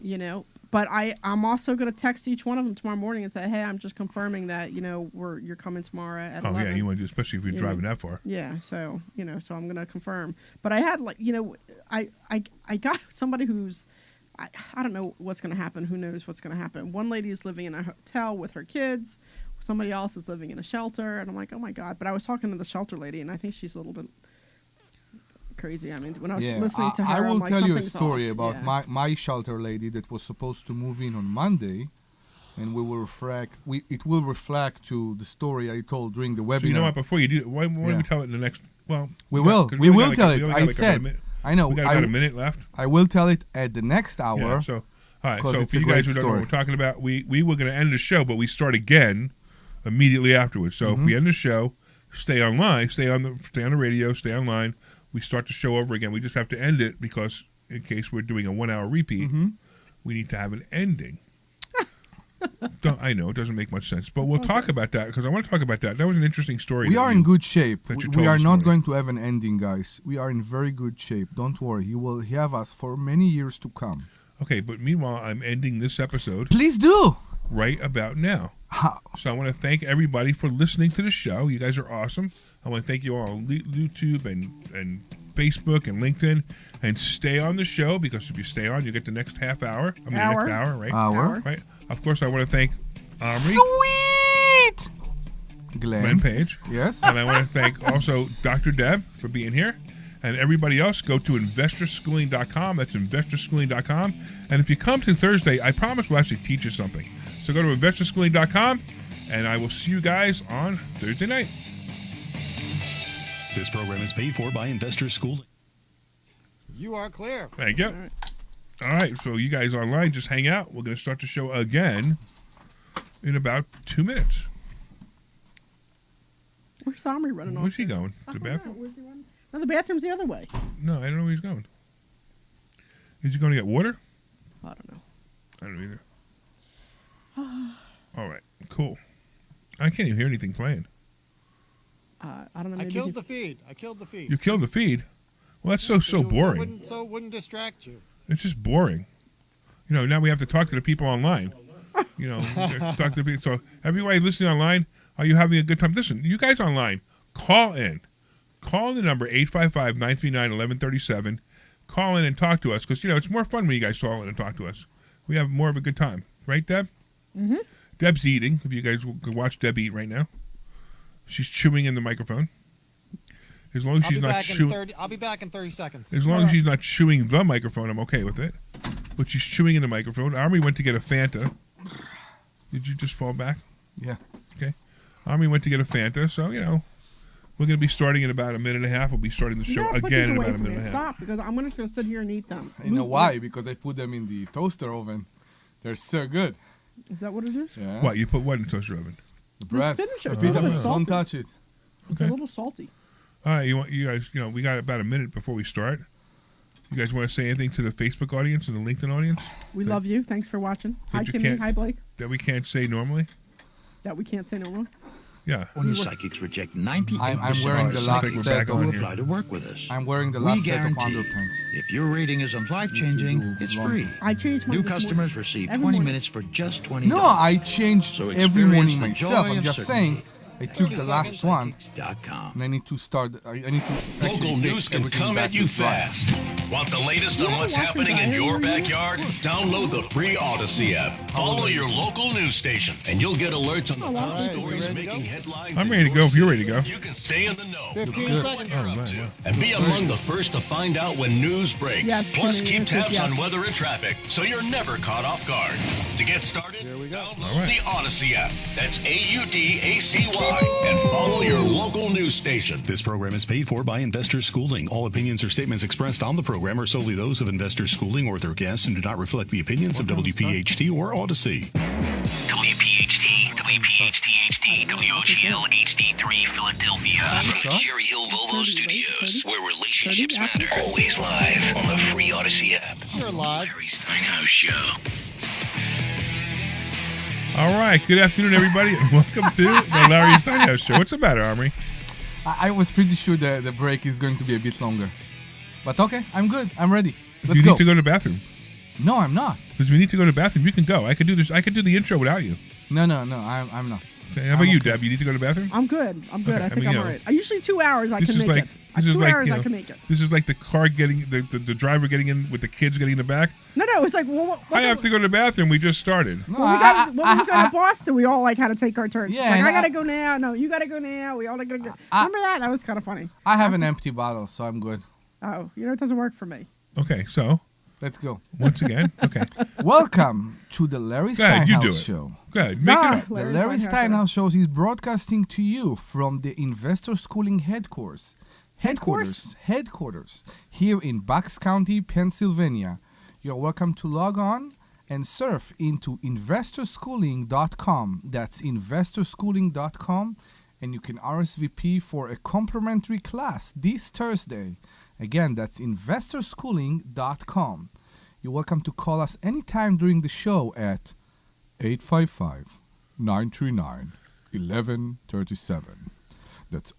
But I'm also going to text each one of them tomorrow morning and say, hey, I'm just confirming that you're coming tomorrow at 11. Oh yeah, you want to do, especially if you're You driving know. that far. Yeah, so so I'm gonna confirm. But I had I got somebody who's I don't know what's gonna happen. Who knows what's gonna happen? One lady is living in a hotel with her kids. Somebody else is living in a shelter, and I'm like, oh my god. But I was talking to the shelter lady, and I think she's a little bit crazy. I mean, when I was listening to her, I will I'm like, tell you a something's story off. about Yeah. my shelter lady that was supposed to move in on Monday, and it will reflect to the story I told during the webinar. So you know what? Before you do, why don't Yeah. we tell it in the next? Well, We yeah, will. 'cause We only will got tell we it. only I got like said. about a minute. I know. We got I about a minute left. I will tell it at the next hour. Yeah, so, all right. 'cause So it's for a you guys great who don't know what story. we're talking about, we were going to end the show, but we start again immediately afterwards. So if we end the show, stay online, stay on the radio, stay online. We start the show over again. We just have to end it because in case we're doing a 1-hour repeat, we need to have an ending. I know it doesn't make much sense, but we'll talk about that because I want to talk about that. That was an interesting story. We that are you- in good shape. that you We told are this not morning. going to have an ending, guys. We are in very good shape. Don't worry. You will have us for many years to come. Okay, but meanwhile, I'm ending this episode Please do. right about now. How? So I want to thank everybody for listening to the show. You guys are awesome. I want to thank you all on YouTube and Facebook and LinkedIn. And stay on the show because if you stay on, you get the next half hour. I mean, Hour. the next hour, right? Hour. Right. Of course, I want to thank Omri, Sweet. Glenn Glenn. Page, Yes. and I want to thank also Dr. Deb for being here. And everybody else, go to investorschooling.com. That's investorschooling.com. And if you come to Thursday, I promise we'll actually teach you something. So go to investorschooling.com, and I will see you guys on Thursday night. This program is paid for by Investor Schooling. You are clear. Thank you. All right, so you guys online, just hang out. We're going to start the show again in about 2 minutes. Where's Omri running off? Where's he to? going? I The don't know. bathroom? Where's he running? No, the bathroom's the other way. No, I don't know where he's going. Is he going to get water? I don't know. I don't either. All right, cool. I can't even hear anything playing. I don't know. I Maybe killed the feed. You killed the feed. Well, that's so boring. So it wouldn't distract you. It's just boring. You know, now we have to talk to the people online. You know, talk to the people. So everybody listening online, are you having a good time? Listen, you guys online, call in. Call the number 855-939-1137. Call in and talk to us because, you know, it's more fun when you guys call in and talk to us. We have more of a good time. Right, Deb? Mm-hmm. Deb's eating. If you guys could watch Deb eat right now. She's chewing in the microphone. As long as she's not chewing. I'll be back in 30 seconds. As long as she's not chewing the microphone, I'm okay with it. But she's chewing in the microphone. Omri went to get a Fanta. Did you just fall back? Yeah. Okay. Omri went to get a Fanta, so, you know, we're going to be starting in about a minute and a half. We'll be starting the show No, put again these in away about a from minute me. and a half. Stop, because I'm just going to sit here and eat them. You know why? Because I put them in the toaster oven. They're so good. Is that what it is? Yeah. What? You put what in the toaster oven? The bread. finish it. The It's a little vitamins. bit salty. Don't touch it. It's Okay. a little salty. All right, you guys, you know, we got about a minute before we start. You guys want to say anything to the Facebook audience and the LinkedIn audience We love you. Thanks for watching. Hi, you Kimmy. can't- Hi, Blake. that we can't say normally? That we can't say no more. Yeah. When psychics reject 98% I'm wearing the of last psychics set who of- apply to work with us. I'm wearing the We last set of guarantee underpants. if your rating isn't life-changing, it's free. I changed mine New this customers morning. receive Every 20 morning. minutes for just $20. No, I changed So every morning experience the myself. joy I'm of just certainty. saying, I took the last one, Psychics.com. and I need to start. I need to. Local actually take news can everything come back at to you dry. fast. Want the latest on what's happening in your backyard? Download the free Odyssey app. Follow your local news station, and you'll get alerts on the top stories making headlines. I'm ready to go if you're ready to go. You can stay in the know. 15 seconds. And be among the first to find out when news breaks. Yes, Plus, Kenny, keep this is tabs yes. on weather and traffic, so you're never caught off guard. To get started, download the Odyssey app. That's AUDACY. And follow your local news station. This program is paid for by Investor Schooling. All opinions or statements expressed on the program are solely those of Investor Schooling or their guests and do not reflect the opinions of WPHT or Odyssey. WPHT, WPHT-HD, WOGL HD3 Philadelphia. From the Cherry Hill Volvo Studios, where relationships matter. Always live on the free Odyssey app. You're live. Larry Steinhouse Show. All right. Good afternoon, everybody, and welcome to the Larry Steinhouse Show. What's the matter, Omri? I was pretty sure the break is going to be a bit longer, but okay, I'm good. I'm ready. If Let's you go. need to go to the bathroom, No, I'm not. because we need to go to the bathroom, you can go. I could do this. I could do the intro without you. No, I'm not. Okay, how about I'm you, okay. Deb? You need to go to the bathroom? I'm good. I'm good. Okay, I I think mean, I'm you all know, right. Usually 2 hours I This can is make like it. this is 2 like hours you I know, can make it. this is like the car getting the driver getting in with the kids getting in the back. No, it was like, well, I have to go to the bathroom. We just started. No, When we got to Boston, we all like had to take our turns. Yeah, Like, and I gotta go now. No, you gotta go now. We all gotta go. Remember that? That was kind of funny. I have an empty bottle, so I'm good. Oh, it doesn't work for me. Okay, so Let's go. once again, okay, Welcome to the Larry Go ahead, you do Steinhouse it. Show. good. Make it Ah, up. The Larry Steinhouse Show is broadcasting to you from the Investor Schooling headquarters here in Bucks County, Pennsylvania. You're welcome to log on and surf into investorschooling.com. That's investorschooling.com, and you can RSVP for a complimentary class this Thursday. Again, that's investorschooling.com. You're welcome to call us anytime during the show at 855-939-1137. That's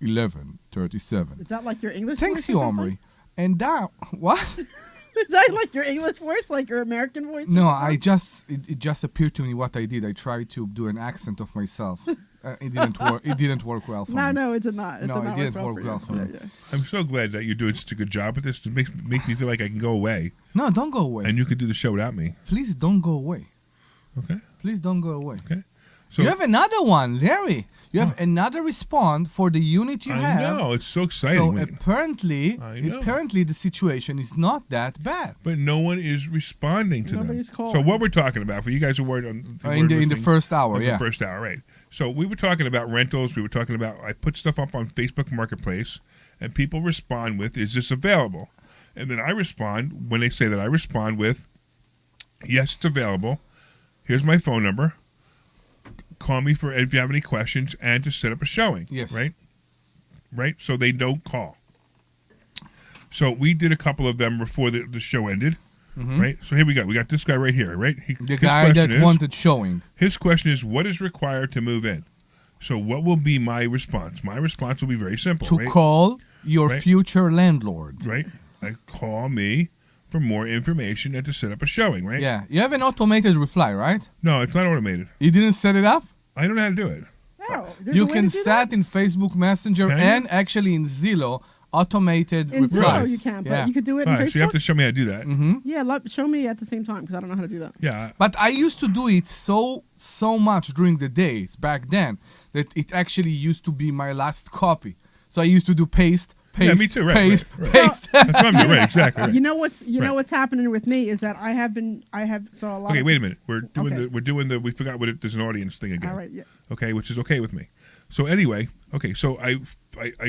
855-939-1137. Is that like your English? Thanks voice or you, something? Omri. And that, what? Is that like your English voice, like your American voice? or No, something? it just appeared to me what I did. I tried to do an accent of myself. It didn't work. It didn't work well for me. No, it did not. It No, did it not didn't work work well well for for you. me. Yeah. I'm so glad that you're doing such a good job at this. It makes me feel like I can go away, No, don't go away. and you could do the show without me. Please don't go away. Okay. Please don't go away. Okay. So You have another one, Larry. You have another response for the unit you I have. know it's so exciting. So man. apparently the situation is not that bad. But no one is responding to Nobody's them. calling. So what we're talking about for you guys who weren't on In the first hour, of yeah. the first hour, right? So we were talking about rentals. We were talking about I put stuff up on Facebook Marketplace, and people respond with, "Is this available?" And then I respond when they say that. I respond with, "Yes, it's available. Here's my phone number. Call me for if you have any questions and to set up a showing." Yes. Right. So they don't call. So we did a couple of them before the show ended. Right. So here we go. We got this guy right here. Right. The guy that wanted showing. His question is, what is required to move in? So what will be my response? My response will be very simple. To right? call your Right. future landlord. Right. Like, call me for more information and to set up a showing, right? Yeah. You have an automated reply, right? No, it's not automated. You didn't set it up? I don't know how to do it. Oh, there's You a way can to do set in Facebook Messenger Can you? and actually in Zillow automated that? In Zillow replies. you can, but Yeah. you could do it All in right, Facebook. so you have to show me how to do that. Yeah, show me at the same time because I don't know how to do that. Yeah. But I used to do it so much during the days back then that it actually used to be my last copy. So I used to do paste, Yeah, me too, right, paste, right. paste. That's what I'm doing. Right, exactly. Right. You know what's Right. what's happening with me is that I have so a lot. Okay, of, wait a minute. We're doing Okay. we forgot what there's an audience thing again. All right, yeah. Okay, which is okay with me. So anyway, okay, so I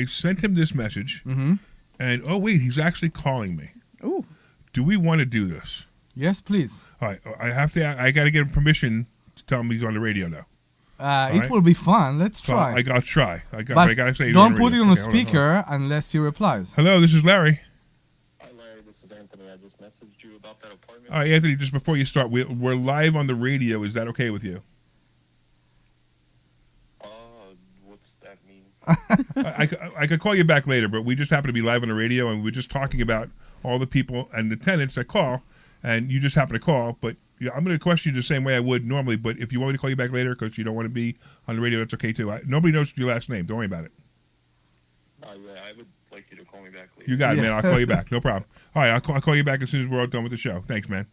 sent him this message, and oh wait, he's actually calling me. Ooh, Do we want to do this? Yes, please. All right, I got to get permission to tell him he's on the radio now. It will be fun. Let's try. I'll try. I gotta say, don't put it on the Okay, hold speaker unless he replies. Hello, this is Larry. Hi, Larry. This is Anthony. I just messaged you about that appointment. All right, Anthony. Just before you start, we're live on the radio. Is that okay with you? What's that mean? I could call you back later, but we just happen to be live on the radio, and we're just talking about all the people and the tenants that call, and you just happen to call. But yeah, I'm going to question you the same way I would normally. But if you want me to call you back later because you don't want to be on the radio, that's okay too. Nobody knows your last name. Don't worry about it. Yeah, I would like you to call me back later. You got it, man. I'll call you back. No problem. All right, I'll call you back as soon as we're all done with the show. Thanks, man.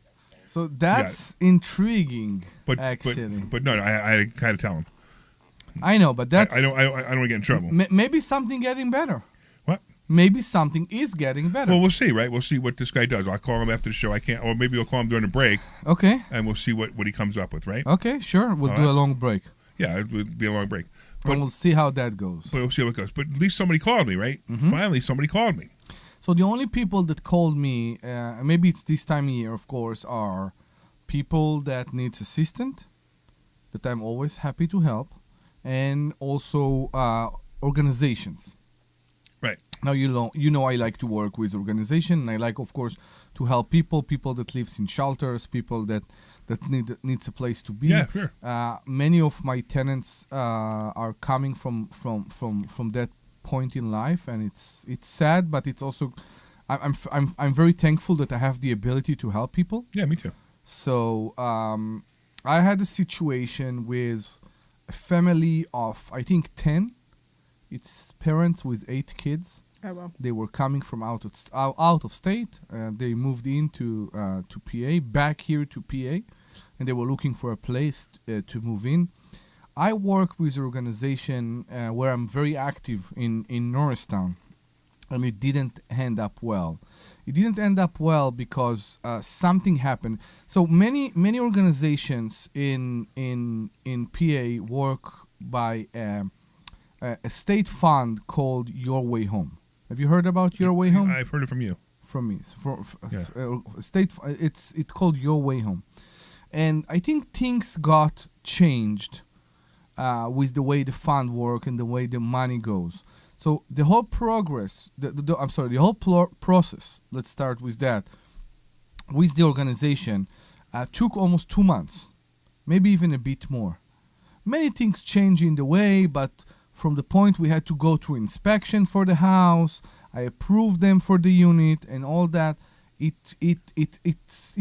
So that's intriguing, actually. But no, I kind of tell him. I know, but that's... I don't want to get in trouble. Maybe something getting better. What? Maybe something is getting better. Well, we'll see, right? We'll see what this guy does. I'll call him after the show. I can't, or maybe we'll call him during the break. Okay. And we'll see what he comes up with, right? Okay, sure. We'll do a long break. Yeah, it would be a long break. But and we'll see how that goes. But we'll see how it goes. But at least somebody called me, right? Mm-hmm. Finally, somebody called me. So the only people that called me, maybe it's this time of year, of course, are people that needs assistance, that I'm always happy to help, and also organizations. Right. Now you know I like to work with organization, and I like, of course, to help people that lives in shelters, people that needs a place to be. Yeah, sure. Many of my tenants are coming from that point in life, and it's sad, but it's also I'm very thankful that I have the ability to help people. Yeah, me too. So I had a situation with a family of I think 10. It's parents with 8 kids. Oh, well. They were coming from out of state. They moved into to PA, back here to PA, and they were looking for a place to move in. I work with an organization where I'm very active in Norristown, and it didn't end up well. It didn't end up well because something happened. So many organizations in PA work by a state fund called Your Way Home. Have you heard about Your Way Home? I've heard it from you. From me. State. It's called Your Way Home, and I think things got changed with the way the fund work and the way the money goes. So the whole progress, the whole process. Let's start with that. With the organization, took almost 2 months, maybe even a bit more. Many things change in the way, but from the point we had to go to inspection for the house, I approved them for the unit and all that. It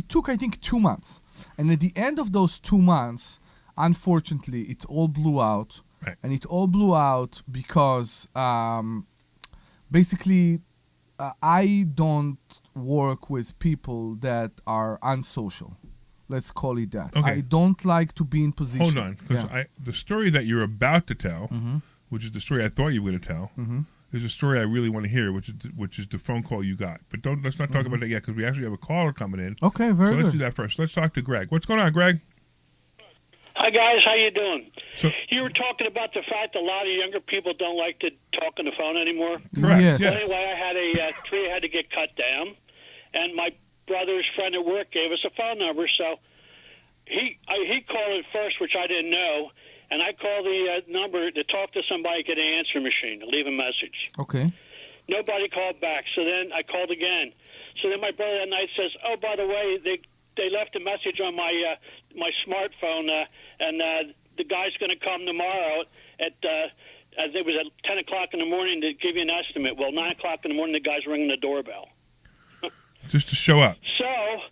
took I think 2 months, and at the end of those 2 months, unfortunately, it all blew out. Right. And it all blew out because basically I don't work with people that are unsocial. Let's call it that. Okay. I don't like to be in position. Hold on, because the story that you're about to tell, which is the story I thought you were going to tell, is a story I really want to hear, which is the phone call you got. But let's not talk about that yet, because we actually have a caller coming in. Okay, very good. So let's do that first. Let's talk to Greg. What's going on, Greg? Hi, guys. How you doing? So, you were talking about the fact a lot of younger people don't like to talk on the phone anymore. Correct. Yes. Well, anyway, I had a tree had to get cut down, and my brother's friend at work gave us a phone number. So he called it first, which I didn't know, and I called the number to talk to somebody, get an answer machine, to leave a message. Okay. Nobody called back. So then I called again. So then my brother that night says, "Oh, by the way, they left a message on my my smartphone, and the guy's going to come tomorrow at it was at 10 o'clock in the morning to give you an estimate." Well, 9 o'clock in the morning, the guy's ringing the doorbell. Just to show up. So,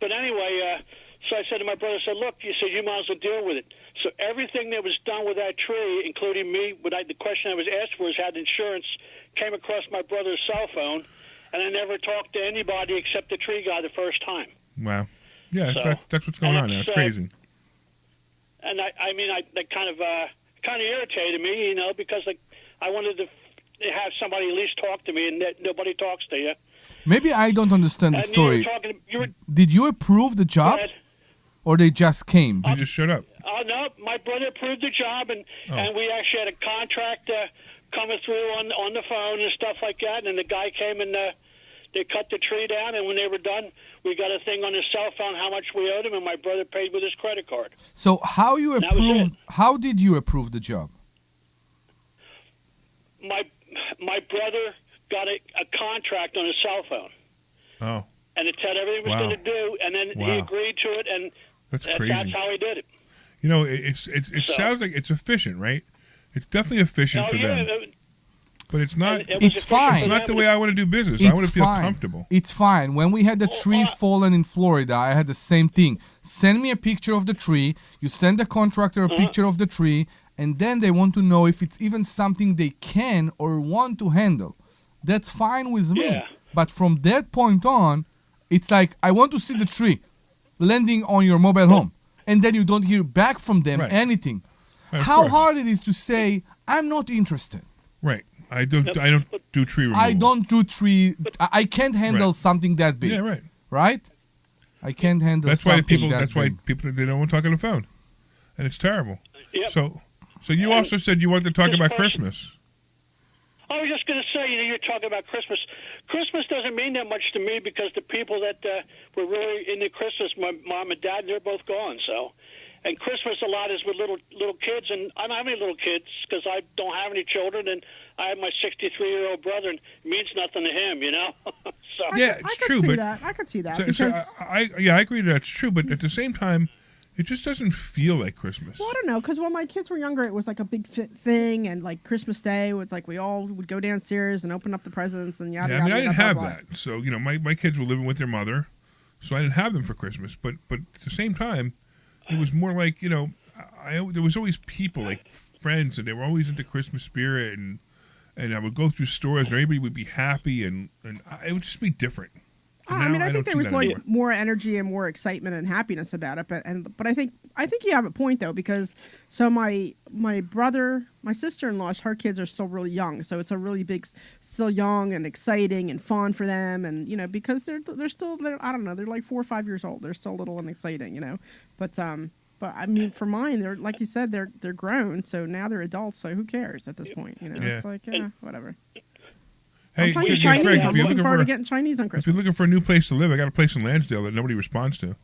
but anyway, so I said to my brother, I said, "Look," you said, "you might as well deal with it." So everything that was done with that tree, including me, the question I was asked for is had insurance, came across my brother's cell phone, and I never talked to anybody except the tree guy the first time. Wow. Yeah, So, that's what's going on now. It's crazy. And that kind of irritated me, you know, because I wanted to have somebody at least talk to me, and nobody talks to you. Maybe I don't understand the And story. Did you approve the job, or they just came? You just showed up. Oh, no, my brother approved the job, and we actually had a contract coming through on the phone and stuff like that, and the guy came and They cut the tree down, and when they were done, we got a thing on his cell phone how much we owed him, and my brother paid with his credit card. So how you That was approved? How did you approve the job? My brother got a contract on his cell phone. Oh, And it said everything was Wow. going to do, and then he Wow. agreed to it, and that's that's crazy. how he did it. You know, it So- sounds like it's efficient, right? It's definitely efficient Oh, for yeah, them, but it's not. it was It's efficient fine. for It's not them, the and way I want to do business. I want to It's feel fine. comfortable. It's fine. When we had the tree fallen in Florida, I had the same thing. Send me a picture of the tree. You send the contractor a picture of the tree, and then they want to know if it's even something they can or want to handle. That's fine with me. Yeah. But from that point on, it's like, I want to see the tree landing on your mobile home. And then you don't hear back from them Right. anything. Of How course. hard it is to say, I'm not interested. Right. I don't do tree removal. I don't do tree. I can't handle Right. something that big. Yeah, right. Right? I can't handle That's why something people. that That's why big. people they don't want to talk on the phone, and it's terrible. Yep. So you also said you wanted to talk this about person- Christmas. I was just going to say, you're talking about Christmas. Christmas doesn't mean that much to me because the people that were really into Christmas, my mom and dad, they're both gone. So, and Christmas a lot is with little kids, and I don't have any little kids because I don't have any children, and I have my 63-year-old brother, and it means nothing to him, you know. So Yeah, I it's could true, see but that. I could see that so because I agree that's true, but at the same time, it just doesn't feel like Christmas. well, I don't know because when my kids were younger, it was like a big thing, and like Christmas Day was like we all would go downstairs and open up the presents and yada Yeah, I mean, yada. I didn't blah, have blah. that. So, you know, my kids were living with their mother, so I didn't have them for Christmas. But at the same time, it was more like, you know, there was always people, like friends, and they were always into Christmas spirit, and I would go through stores, and everybody would be happy, and it would just be different. And I mean, now I think don't there see was that like anymore. more energy and more excitement and happiness about it. But I think you have a point though because so my brother, my sister-in-law, her kids are still really young, so it's a really big, still young and exciting and fun for them, and you know because they're I don't know, they're like 4 or 5 years old, they're still little and exciting, you know, but I mean for mine, they're like you said, they're grown, so now they're adults, so who cares at this point, you know? Yeah. It's like whatever. Hey, I'm playing yeah, Chinese. Greg, I'm if you're looking looking forward to for getting Chinese on if Christmas. you're looking for a new place to live, I got a place in Lansdale that nobody responds to.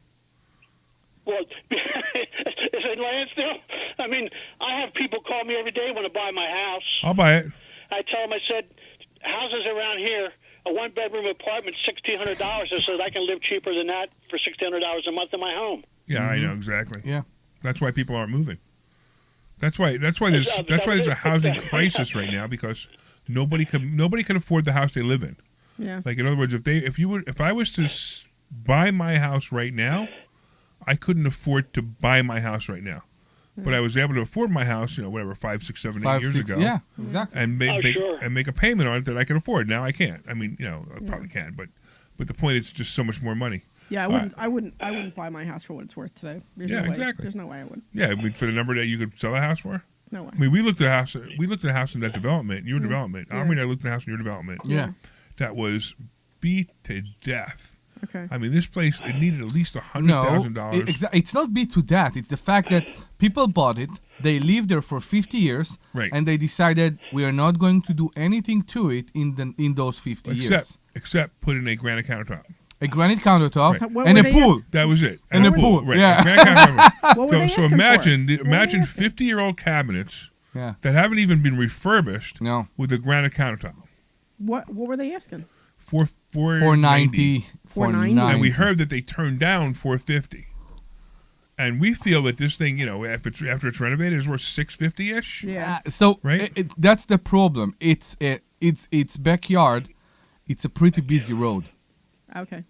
well, is it Lansdale? I mean, I have people call me every day want to buy my house. I'll buy it. I tell them, I said, houses around here, a one-bedroom apartment, $1,600. I said I can live cheaper than that for $1,600 a month in my home. Yeah, I know exactly. Yeah. That's why people aren't moving. That's why there's a housing crisis right now because nobody can afford the house they live in. Yeah. Like in other words, if I was to buy my house right now, I couldn't afford to buy my house right now. But I was able to afford my house, you know, whatever 5, 6, 7, 8 years ago. Yeah, exactly. And Sure. make a payment on it that I can afford. Now I can't. I mean, you know, I probably can, but the point is just so much more money. Yeah, I wouldn't buy my house for what it's worth today. There's Yeah, no way. exactly. There's no way I would. Yeah, I mean for the number that you could sell a house for. No way. I mean, we looked at a house in that development, your development. Yeah. Omri and I looked at a house in your development. Yeah. That was beat to death. Okay. I mean, this place it needed at least No, $100,000. it's not beat to that. It's the fact that people bought it, they lived there for 50 years, Right. and they decided we are not going to do anything to it in those 50 years. Except put in a granite countertop. A granite countertop Right. What and were a they pool. That was it. And a pool, Right. yeah. A granite countertop. What were they so asking imagine for? What were they imagine asking? 50-year-old cabinets Yeah. that haven't even been refurbished No. with a granite countertop. What were they asking? For 490. 490. And we heard that they turned down 450. And we feel that this thing, you know, after it's renovated, is worth 650-ish. Yeah. So Right? that's the problem. It's backyard. It's a pretty busy road. Okay.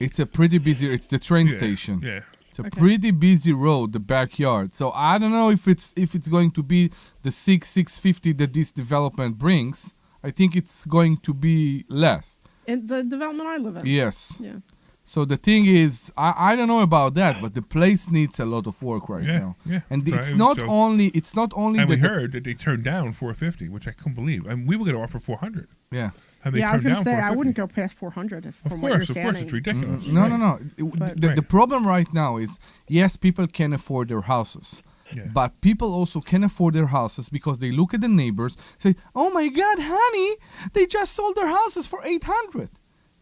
It's a pretty busy. It's the train Yeah, station. Yeah. It's a Okay. pretty busy road, the backyard. So I don't know if it's going to be the 650 that this development brings. I think it's going to be less. In the development I live in. Yes. Yeah. So the thing is, I don't know about that, but the place needs a lot of work right Yeah, now. yeah. And So it's I- not so- only And we that heard that they turned down 450, which I couldn't believe. I mean, we were going to offer 400. yeah. And they Yeah, I was turned going to down say I 450. wouldn't go past 400 Of from what you're course, saying. it's ridiculous. No, Right. no. But- The problem right now is, yes, people can afford their houses. Yeah. But people also can afford their houses because they look at the neighbors, say, "Oh my God, honey, they just sold their houses for 800."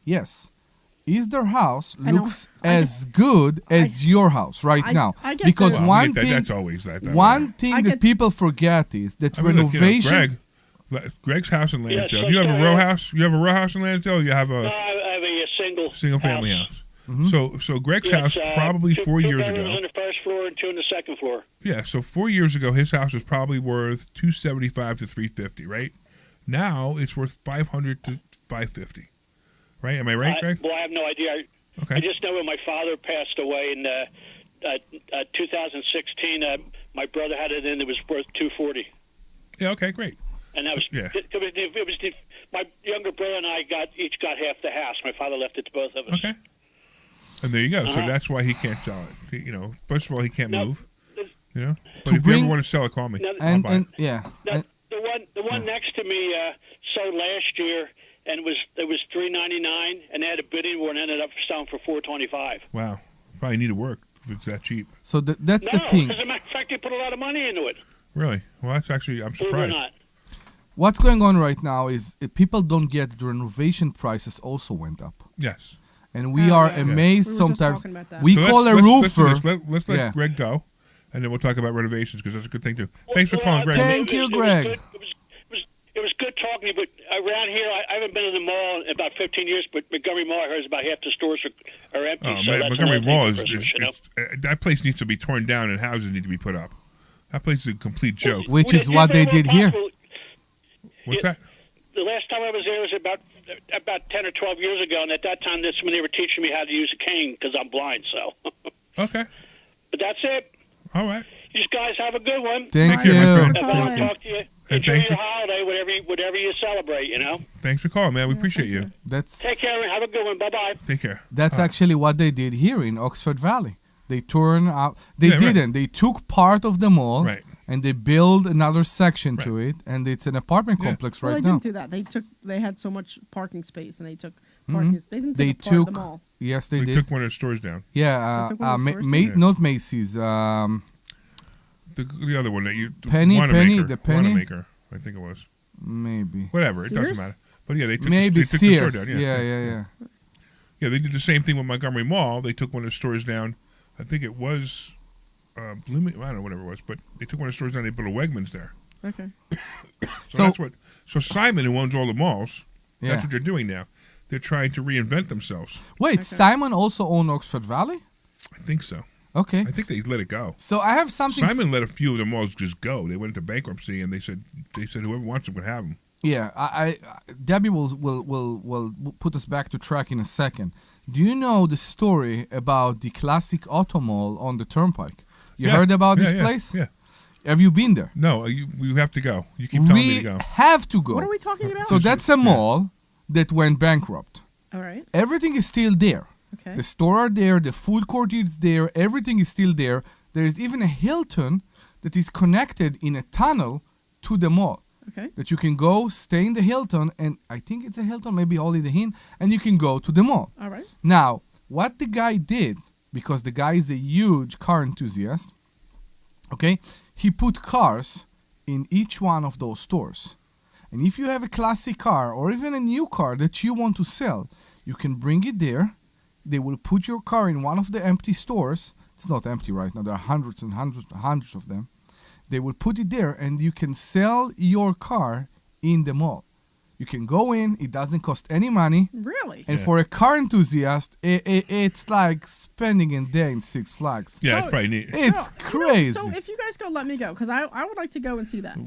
Yes. Is their house I know. looks as good as your house right now? I get Because this. Well, one that- thing, that's always that. one thing I that get- people forget is that I mean, look, renovation. Greg's house in Lansdale. so Do you have a go row ahead. house? You have a row house in Lansdale? Or you have No, a I have a single family house. Mm-hmm. So Greg's Yeah, house it's, probably two, 4 two years bedrooms ago. on the first floor and two on the second floor. Yeah, so 4 years ago, his house was probably worth $275 to $350, right? Now it's worth $500 to $550, right? Am I right, Greg? Well, I have no idea. I Okay. just know when my father passed away in 2016, my brother had it in. It was worth $240, Yeah. Okay. Great. and that was Yeah. my younger brother and I each got half the house. My father left it to both of us. Okay. And there you go. So Uh-huh. that's why he can't sell it. First of all, he can't No, move. the- But To if you bring- ever want to sell it, call me. No, I'll And buy it. yeah. The one next to me sold last year, and it was $399, and they had a bidding war and ended up selling for $425. Wow. Probably need to work if it's that cheap. So that's No, the thing. as a matter of fact, they put a lot of money into it. Really? Well, that's actually, I'm Believe it or surprised. not. What's going on right now is people don't get the renovation prices also went up, Yes. and we Oh, are yeah. amazed We were just sometimes. talking about that. We So call let's- a let's do roofer. this. Let's let Yeah. Greg go, and then we'll talk about renovations because that's a good thing too. Thanks for calling, Greg. Thank you, Greg. It was good talking to you, but around here, I haven't been in the mall in about 15 years, but Montgomery Mall, I heard, is about half the stores are empty. Oh so man, that's Montgomery another thing Mall for is Christmas, you know? that place needs to be torn down and houses need to be put up. That place is a complete joke. Which Well, is what they did here. What's Yeah. that? The last time I was there was about 10 or 12 years ago, and at that time, that's when they were teaching me how to use a cane because I'm blind. So, Okay. but that's it. All right. You guys have a good one. Thank you, my you. friend. If I Thank don't you. talk to you, And enjoy thanks your for- holiday, whatever you celebrate. You know. Thanks for calling, man. We appreciate you. That's Take care and have a good one. Bye bye. Take care. That's actually what they did here in Oxford Valley. They turned out. They Yeah, right. didn't. They took part of the mall Right. and they built another section to Right. it, and it's an apartment Yeah. complex Well, right they now. didn't do that. They had so much parking space, and they took parking. They didn't They take apart took. the mall. Yes, they They did. took one of the stores down. Yeah, They took one of the stores down? not Macy's. The other one that you Penny, Wanamaker, the Penny? Wanamaker, I think it was. Maybe. Whatever, it Sears? doesn't matter. But yeah, they took Maybe they took the store Sears. down. Yeah. Yeah, they did the same thing with Montgomery Mall. They took one of the stores down. I think it was Blooming. I don't know whatever it was, but they took one of the stores down. They built a Wegmans there. Okay. So that's what. So Simon, who owns all the malls, Yeah. that's what they're doing now. They're trying to reinvent themselves. Wait, Okay. Simon also owned Oxford Valley? I think so. Okay. I think they let it go. So I have something. Simon let a few of the malls just go. They went into bankruptcy, and they said whoever wants them can have them. Yeah, I Debbie will put us back to track in a second. Do you know the story about the classic auto mall on the Turnpike? You heard about this place? Yeah. Have you been there? No, you have to go. You keep telling me to We go. have to go. What are we talking about? So that's a mall that went bankrupt. All right. Everything is still there. Okay. The store are there, the food court is there, everything is still there. There is even a Hilton that is connected in a tunnel to the mall. Okay. That you can go, stay in the Hilton, and I think it's a Hilton, maybe Holiday Inn, and you can go to the mall. All right. Now, what the guy did, because the guy is a huge car enthusiast, okay, he put cars in each one of those stores. And if you have a classic car or even a new car that you want to sell, you can bring it there. They will put your car in one of the empty stores. It's not empty right now. There are hundreds and hundreds of them. They will put it there, and you can sell your car in the mall. You can go in. It doesn't cost any money. Really? And for a car enthusiast, it's like spending a day in Six Flags. Yeah, So- it's probably neat. It's So, crazy. so if you guys go, let me go because I would like to go and see that.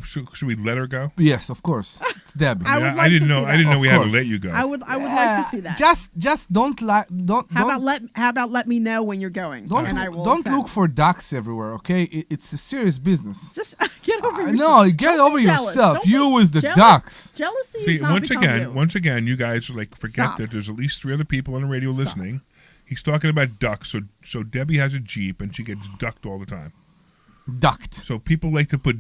Should we let her go? Yes, of course. It's Debbie. I would I like didn't to know. see I didn't that. know Of we had to course. let you go. I would like to see that. Just don't How about let me know when you're going? and I will don't attend. look for ducks everywhere. Okay, it's a serious business. Just get over No, yourself. get Don't over be jealous. yourself. Don't You be with the jealous. ducks. Jealousy See, is not become once again, you guys forget Stop. that there's at least 3 other people on the radio Stop. listening. He's talking about ducks. So Debbie has a Jeep and she gets ducked all the time. Ducked. So people like to put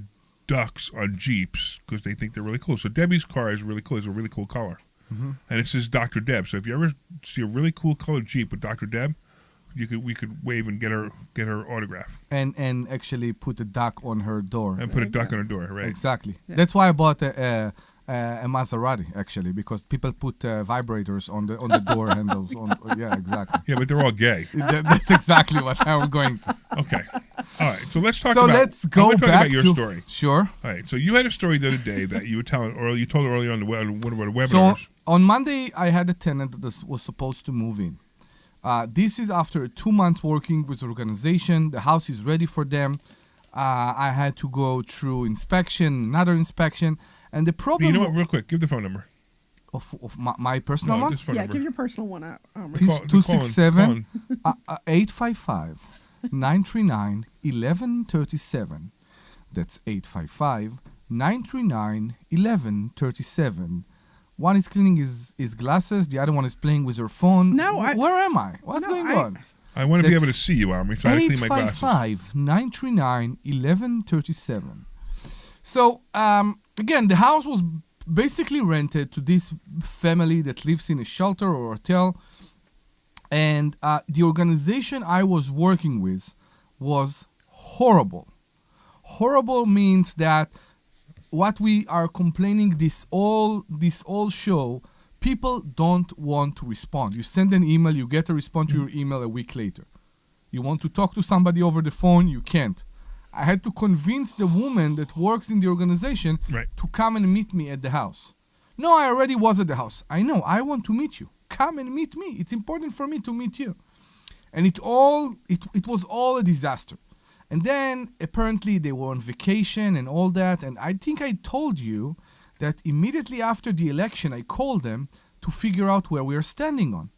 ducks on Jeeps because they think they're really cool. So Debbie's car is really cool. It's a really cool color. Mm-hmm. And it says Dr. Deb. So if you ever see a really cool colored Jeep with Dr. Deb, we could wave and get her autograph And actually put a duck on her door. and put a duck on her door, right? Exactly. That's why I bought a A Maserati, actually, because people put vibrators on the door handles. Yeah, exactly. Yeah, but they're all gay. That's exactly what I'm going to. Okay. All right. So let's talk So about. let's I go wanna talk back about your to story. Sure. All right. So you had a story the other day that you were telling, or you told earlier on one of the webinars. So on Monday, I had a tenant that was supposed to move in. This is after 2 months working with the organization. The house is ready for them. I had to go through inspection, another inspection, and the problem. You know what? Real quick, give the phone number. Of my personal one. This phone number. Give your personal one out. 267 855 939 1137. That's 855 939 1137. One is cleaning his glasses, the other one is playing with her phone. No, where am I? What's going on? I want to be able to see you, Omri, so I clean my glasses. 855 939 1137. So, again, the house was basically rented to this family that lives in a shelter or hotel. And the organization I was working with was horrible. Horrible means that what we are complaining this all show, people don't want to respond. You send an email, you get a response to your email a week later. You want to talk to somebody over the phone, you can't. I had to convince the woman that works in the organization to come and meet me at the house. No, I already was at the house. I know, I want to meet you. Come and meet me. It's important for me to meet you. And it was all a disaster. And then apparently they were on vacation and all that. And I think I told you that immediately after the election, I called them to figure out where we are standing on.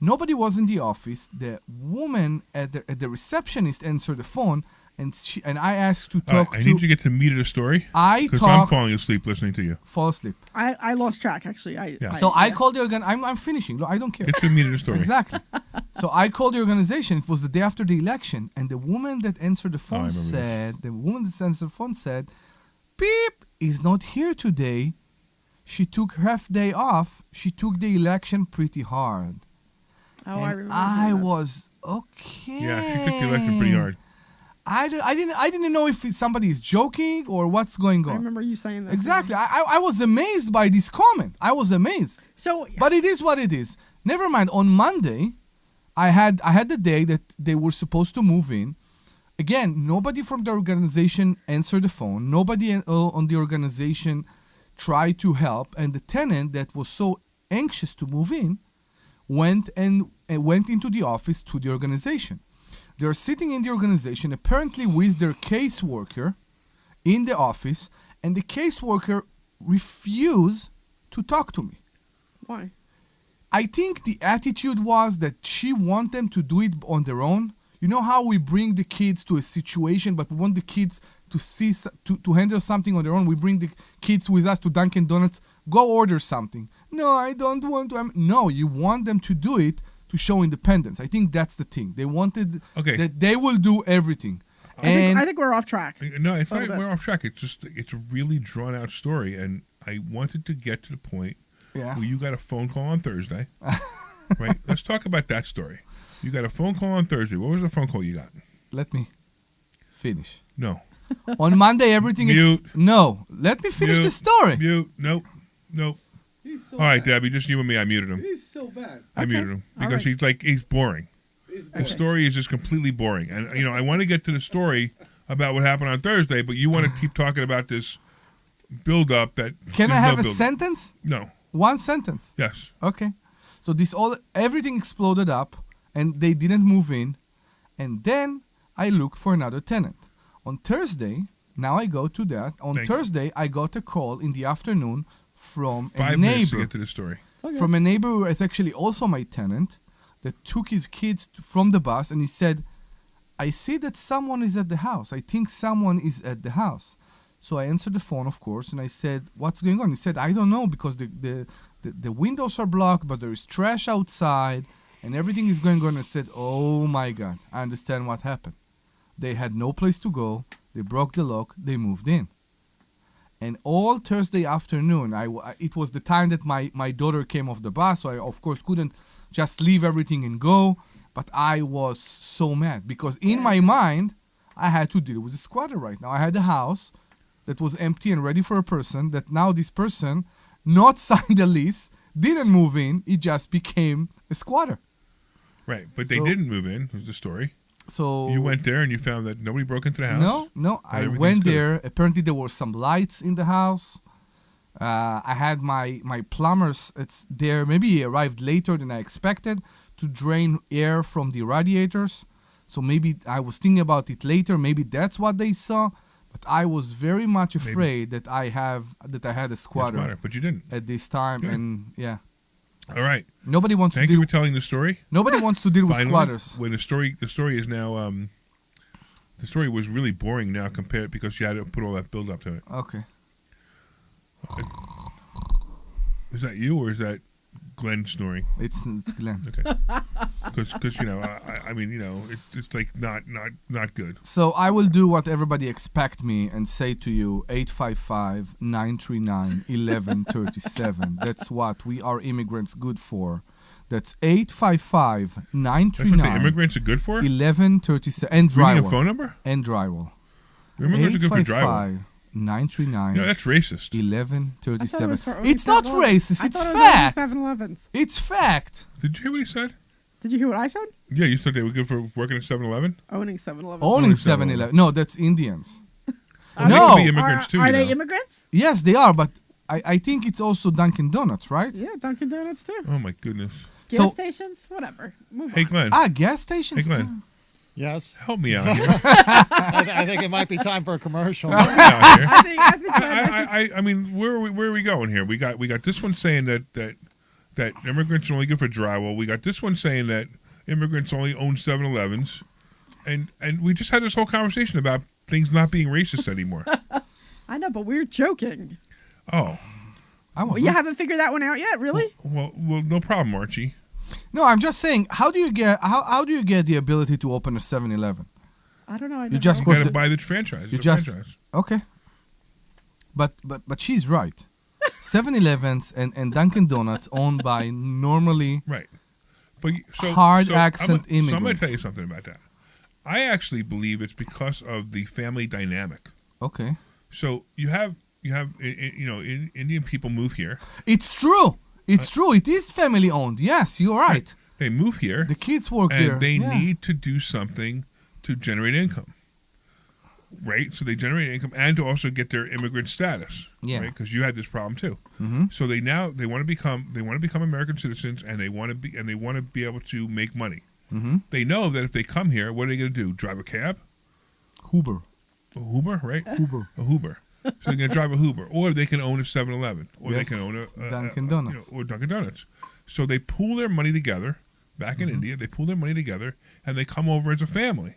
Nobody was in the office. The woman at the receptionist answered the phone, and I asked to talk to... I need you to get to the meat of the story. Because I'm falling asleep listening to you. Fall asleep. I lost track, actually. I called the organization. I'm finishing. I don't care. Get to the meat of the story. Exactly. So I called the organization. It was the day after the election, and the woman that answered the phone said, Beep is not here today. She took half day off. She took the election pretty hard. Oh, and I remember. Was okay. Yeah, she took the election pretty hard. I didn't know if somebody is joking or what's going on. I remember you saying that. Exactly. I was amazed by this comment. I was amazed. But it is what it is. Never mind. On Monday, I had the day that they were supposed to move in. Again, nobody from the organization answered the phone. Nobody on the organization tried to help, and the tenant that was so anxious to move in went into the office to the organization. They're sitting in the organization, apparently with their caseworker in the office, and the caseworker refused to talk to me. Why? I think the attitude was that she wanted them to do it on their own. You know how we bring the kids to a situation, but we want the kids to handle something on their own. We bring the kids with us to Dunkin' Donuts. Go order something. No, I don't want to. No, you want them to do it to show independence. I think that's the thing. They wanted that they will do everything. I think we're off track. No, it's not we're off track. It's a really drawn out story, and I wanted to get to the point where you got a phone call on Thursday. Right? Let's talk about that story. You got a phone call on Thursday. What was the phone call you got? Let me finish. No. On Monday, everything is... No. Let me finish the story. Mute. Nope. He's so all right, bad. Debbie, just you and me. I muted him. He's so bad. I muted him because he's boring. The story is just completely boring. And, I want to get to the story about what happened on Thursday, but you want to keep talking about this build-up that... Can I have a sentence? No. One sentence? Yes. Okay. So everything exploded up, and they didn't move in. And then I looked for another tenant. On Thursday, now I go to that. On Thursday, I got a call in the afternoon from a 5 minutes to neighbor. get to the story. From a neighbor who is actually also my tenant that took his kids from the bus, and he said, I see that someone is at the house. I think someone is at the house. So I answered the phone, of course, and I said, what's going on? He said, I don't know, because the windows are blocked, but there is trash outside, and everything is going on. I said, oh my God, I understand what happened. They had no place to go. They broke the lock. They moved in. And all Thursday afternoon, it was the time that my daughter came off the bus, so I, of course, couldn't just leave everything and go. But I was so mad because in my mind, I had to deal with a squatter right now. I had a house that was empty and ready for a person, that now this person not signed a lease, didn't move in, he just became a squatter. Right, but they didn't move in, was the story. So you went there and you found that nobody broke into the house? No. I went there. Apparently there were some lights in the house. I had my plumbers, it's there, maybe he arrived later than I expected, to drain air from the radiators. So maybe I was thinking about it later. Maybe that's what they saw. But I was very much afraid that I had a squatter. But you didn't. At this time. Good. And yeah. All right. Nobody wants Thank to deal you for telling the story. Nobody wants to deal with Finally, squatters. When the story is now the story was really boring now compared because you had to put all that build up to it. Okay. Is that you or is that Glenn snoring? It's Glenn. Okay. Because I mean it's like not good. So I will do what everybody expect me and say to you 855-939-1137. That's what we are immigrants good for. That's 855-939. That's what the immigrants are good for? 1137 and drywall. Reading a phone number? And drywall. The immigrants are good for drywall. 939. That's racist. 1137. For It's not racist. It's fact. 7-Elevens. It's fact. Did you hear what he said? Did you hear what I said? Yeah, you said they were good for working at 7-Eleven? Owning 7-Eleven. Owning 7-Eleven. No, that's Indians. No. They could be immigrants too. Are they immigrants? Yes, they are, but I think it's also Dunkin' Donuts, right? Yeah, Dunkin' Donuts too. Oh my goodness. Gas stations? Whatever. Move Hey on. Glenn. Gas stations Hey Glenn. too. Yes. Help me out here. I think it might be time for a commercial. Help me out here. I I mean, where are we going here? We got this one saying that immigrants are only good for drywall. We got this one saying that immigrants only own 7-Elevens, and we just had this whole conversation about things not being racist anymore. I know, but we're joking. Oh, Well, you haven't figured that one out yet, really? Well, no problem, Archie. No, I'm just saying, how do you get the ability to open a 7-Eleven? I don't know. You just got to buy the franchise. Franchise. Okay. But she's right. 7-Elevens and Dunkin' Donuts owned by normally right, but hard accent immigrants. So I'm going to tell you something about that. I actually believe it's because of the family dynamic. Okay. So you have Indian people move here. It's true. It's true. It is family owned. Yes, you're right. They move here. The kids work and there. And they need to do something to generate income. Right? So they generate income and to also get their immigrant status. Yeah. Right? Because you had this problem too. Mm-hmm. So they want to become American citizens and they want to be able to make money. Mm-hmm. They know that if they come here, what are they going to do? Drive a cab? Uber. A Uber, right? Uber. A Uber. So they're going to drive a Uber, or they can own a 7-Eleven, or Yes. they can own a Dunkin' Donuts. or Dunkin' Donuts. So they pool their money together back in India. They pool their money together, and they come over as a family.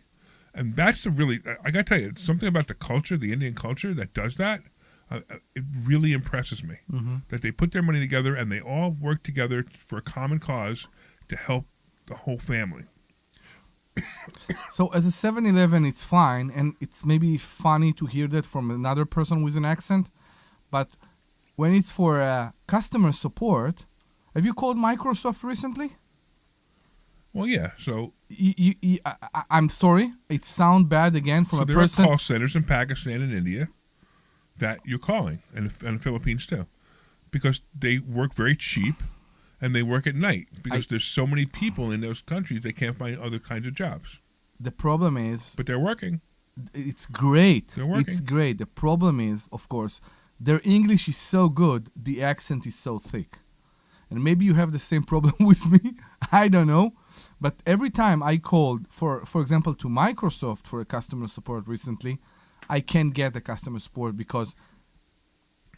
And that's I got to tell you, something about the culture, the Indian culture, that does that. It really impresses me that they put their money together and they all work together for a common cause to help the whole family. So as a 7-Eleven, it's fine, and it's maybe funny to hear that from another person with an accent, but when it's for customer support, have you called Microsoft recently? Well, yeah. So I'm sorry, it sounds bad again from a there person. There are call centers in Pakistan and India that you're calling, and the Philippines too, because they work very cheap. And they work at night because there's so many people in those countries they can't find other kinds of jobs. The problem is... But they're working. It's great. They're working. It's great. The problem is, of course, their English is so good, the accent is so thick. And maybe you have the same problem with me. I don't know. But every time I called, for example, to Microsoft for a customer support recently, I can't get the customer support because...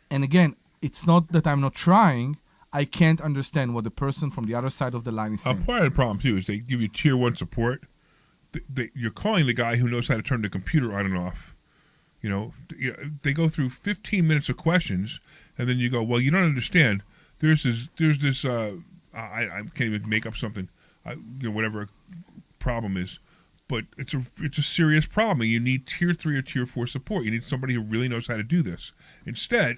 And again, it's not that I'm not trying... I can't understand what the person from the other side of the line is saying. Part of the problem, too, is they give you tier 1 support. You're calling the guy who knows how to turn the computer on and off. They go through 15 minutes of questions, and then you go, well, you don't understand. There's this I can't even make up something, whatever problem is. But it's a serious problem. And you need tier 3 or tier 4 support. You need somebody who really knows how to do this. Instead,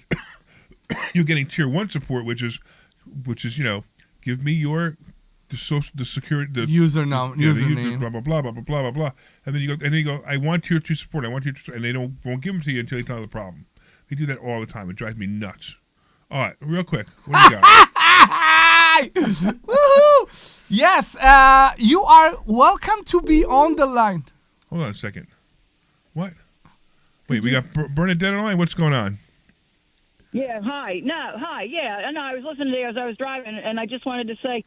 you're getting tier 1 support, which is give me the security, the username, blah blah blah blah blah blah blah, and then you go, I want tier 2 support, and they won't give them to you until you tell them the problem. They do that all the time. It drives me nuts. All right, real quick. What do you got? Woohoo! Yes, you are welcome to be on the line. Hold on a second. What? Wait, we got Bernadette on the line? What's going on? Yeah, hi. Yeah, no, I was listening to you as I was driving, and I just wanted to say,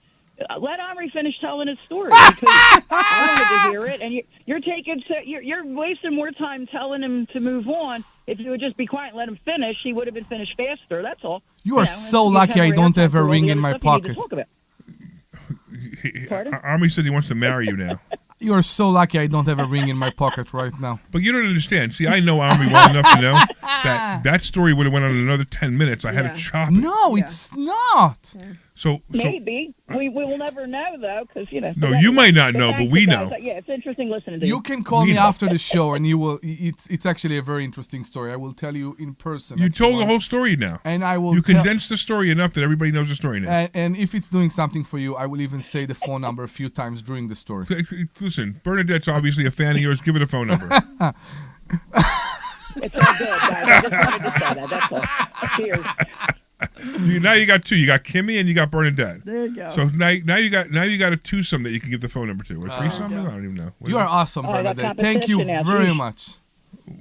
let Omri finish telling his story because I wanted to hear it, and you're wasting more time telling him to move on. If you would just be quiet and let him finish, he would have been finished faster. That's all. You are so lucky I don't have a ring in my pocket. Omri said he wants to marry you now. You are so lucky I don't have a ring in my pocket right now. But you don't understand. See, I know Omri well enough to know that story would have went on another 10 minutes. I had to chop it. No, it's not. Yeah. So maybe we will never know though, because No, you might not know, but we know. Yeah, it's interesting listening to you. Can call me after the show, and you will. It's actually a very interesting story. I will tell you in person. You told the whole story now, and I will. You condensed the story enough that everybody knows the story now. And if it's doing something for you, I will even say the phone number a few times during the story. Listen, Bernadette's obviously a fan of yours. Give it a phone number. It's all good, guys. I just wanted to say that. That's all. Cheers. Now you got two. You got Kimmy and you got Bernadette. There you go. So now you got a twosome that you can give the phone number to. Or threesome? I don't even know. You are awesome, Bernadette. Thank you very much.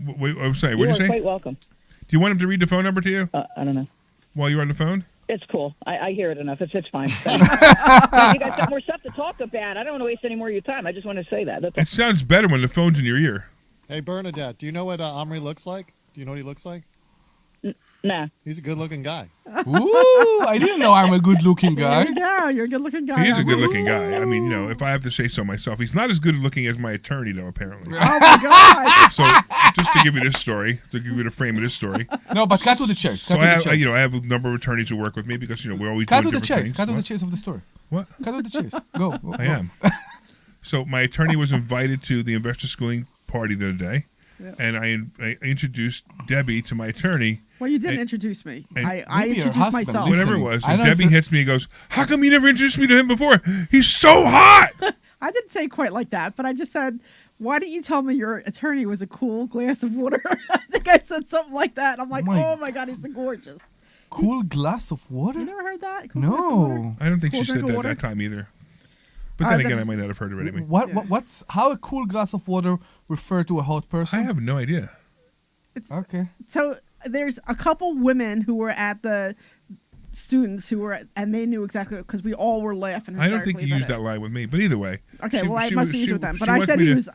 Wait, I'm sorry. What did you say? You are quite welcome. Do you want him to read the phone number to you? I don't know. While you're on the phone? It's cool. I hear it enough. It's fine. You got some more stuff to talk about. I don't want to waste any more of your time. I just want to say that. It sounds better when the phone's in your ear. Hey, Bernadette, do you know what Omri looks like? Do you know what he looks like? Nah. He's a good-looking guy. Ooh, I didn't know I'm a good-looking guy. Yeah, you're a good-looking guy. He is a good-looking guy. I mean, if I have to say so myself, he's not as good-looking as my attorney, though. Apparently. Oh my God! So, just to give you this story, to give you the frame of this story. No, but cut to the chase. So I have a number of attorneys who work with me because we're always cut doing to the different chase. things. Cut to the chase of the story. What? Cut to the chase. Go. I am. So my attorney was invited to the investor schooling party the other day, and I introduced Debbie to my attorney. Well, you didn't introduce me. I introduced introduced myself. Whatever it was. And Debbie hits me and goes, "How come you never introduced me to him before? He's so hot." I didn't say quite like that, but I just said, why didn't you tell me your attorney was a cool glass of water? I think I said something like that. I'm like, oh my God, he's gorgeous. Cool glass of water? You never heard that? Cool glass of water? No. I don't think Cool she said that water? that time either. But then again, I might not have heard it anyway. What's how a cool glass of water refer to a hot person? I have no idea. Okay. So there's a couple women who were at the students who were, and they knew exactly, because we all were laughing. I don't think you used that line with me, but either way. Okay, I must have used it with them. But I said he was.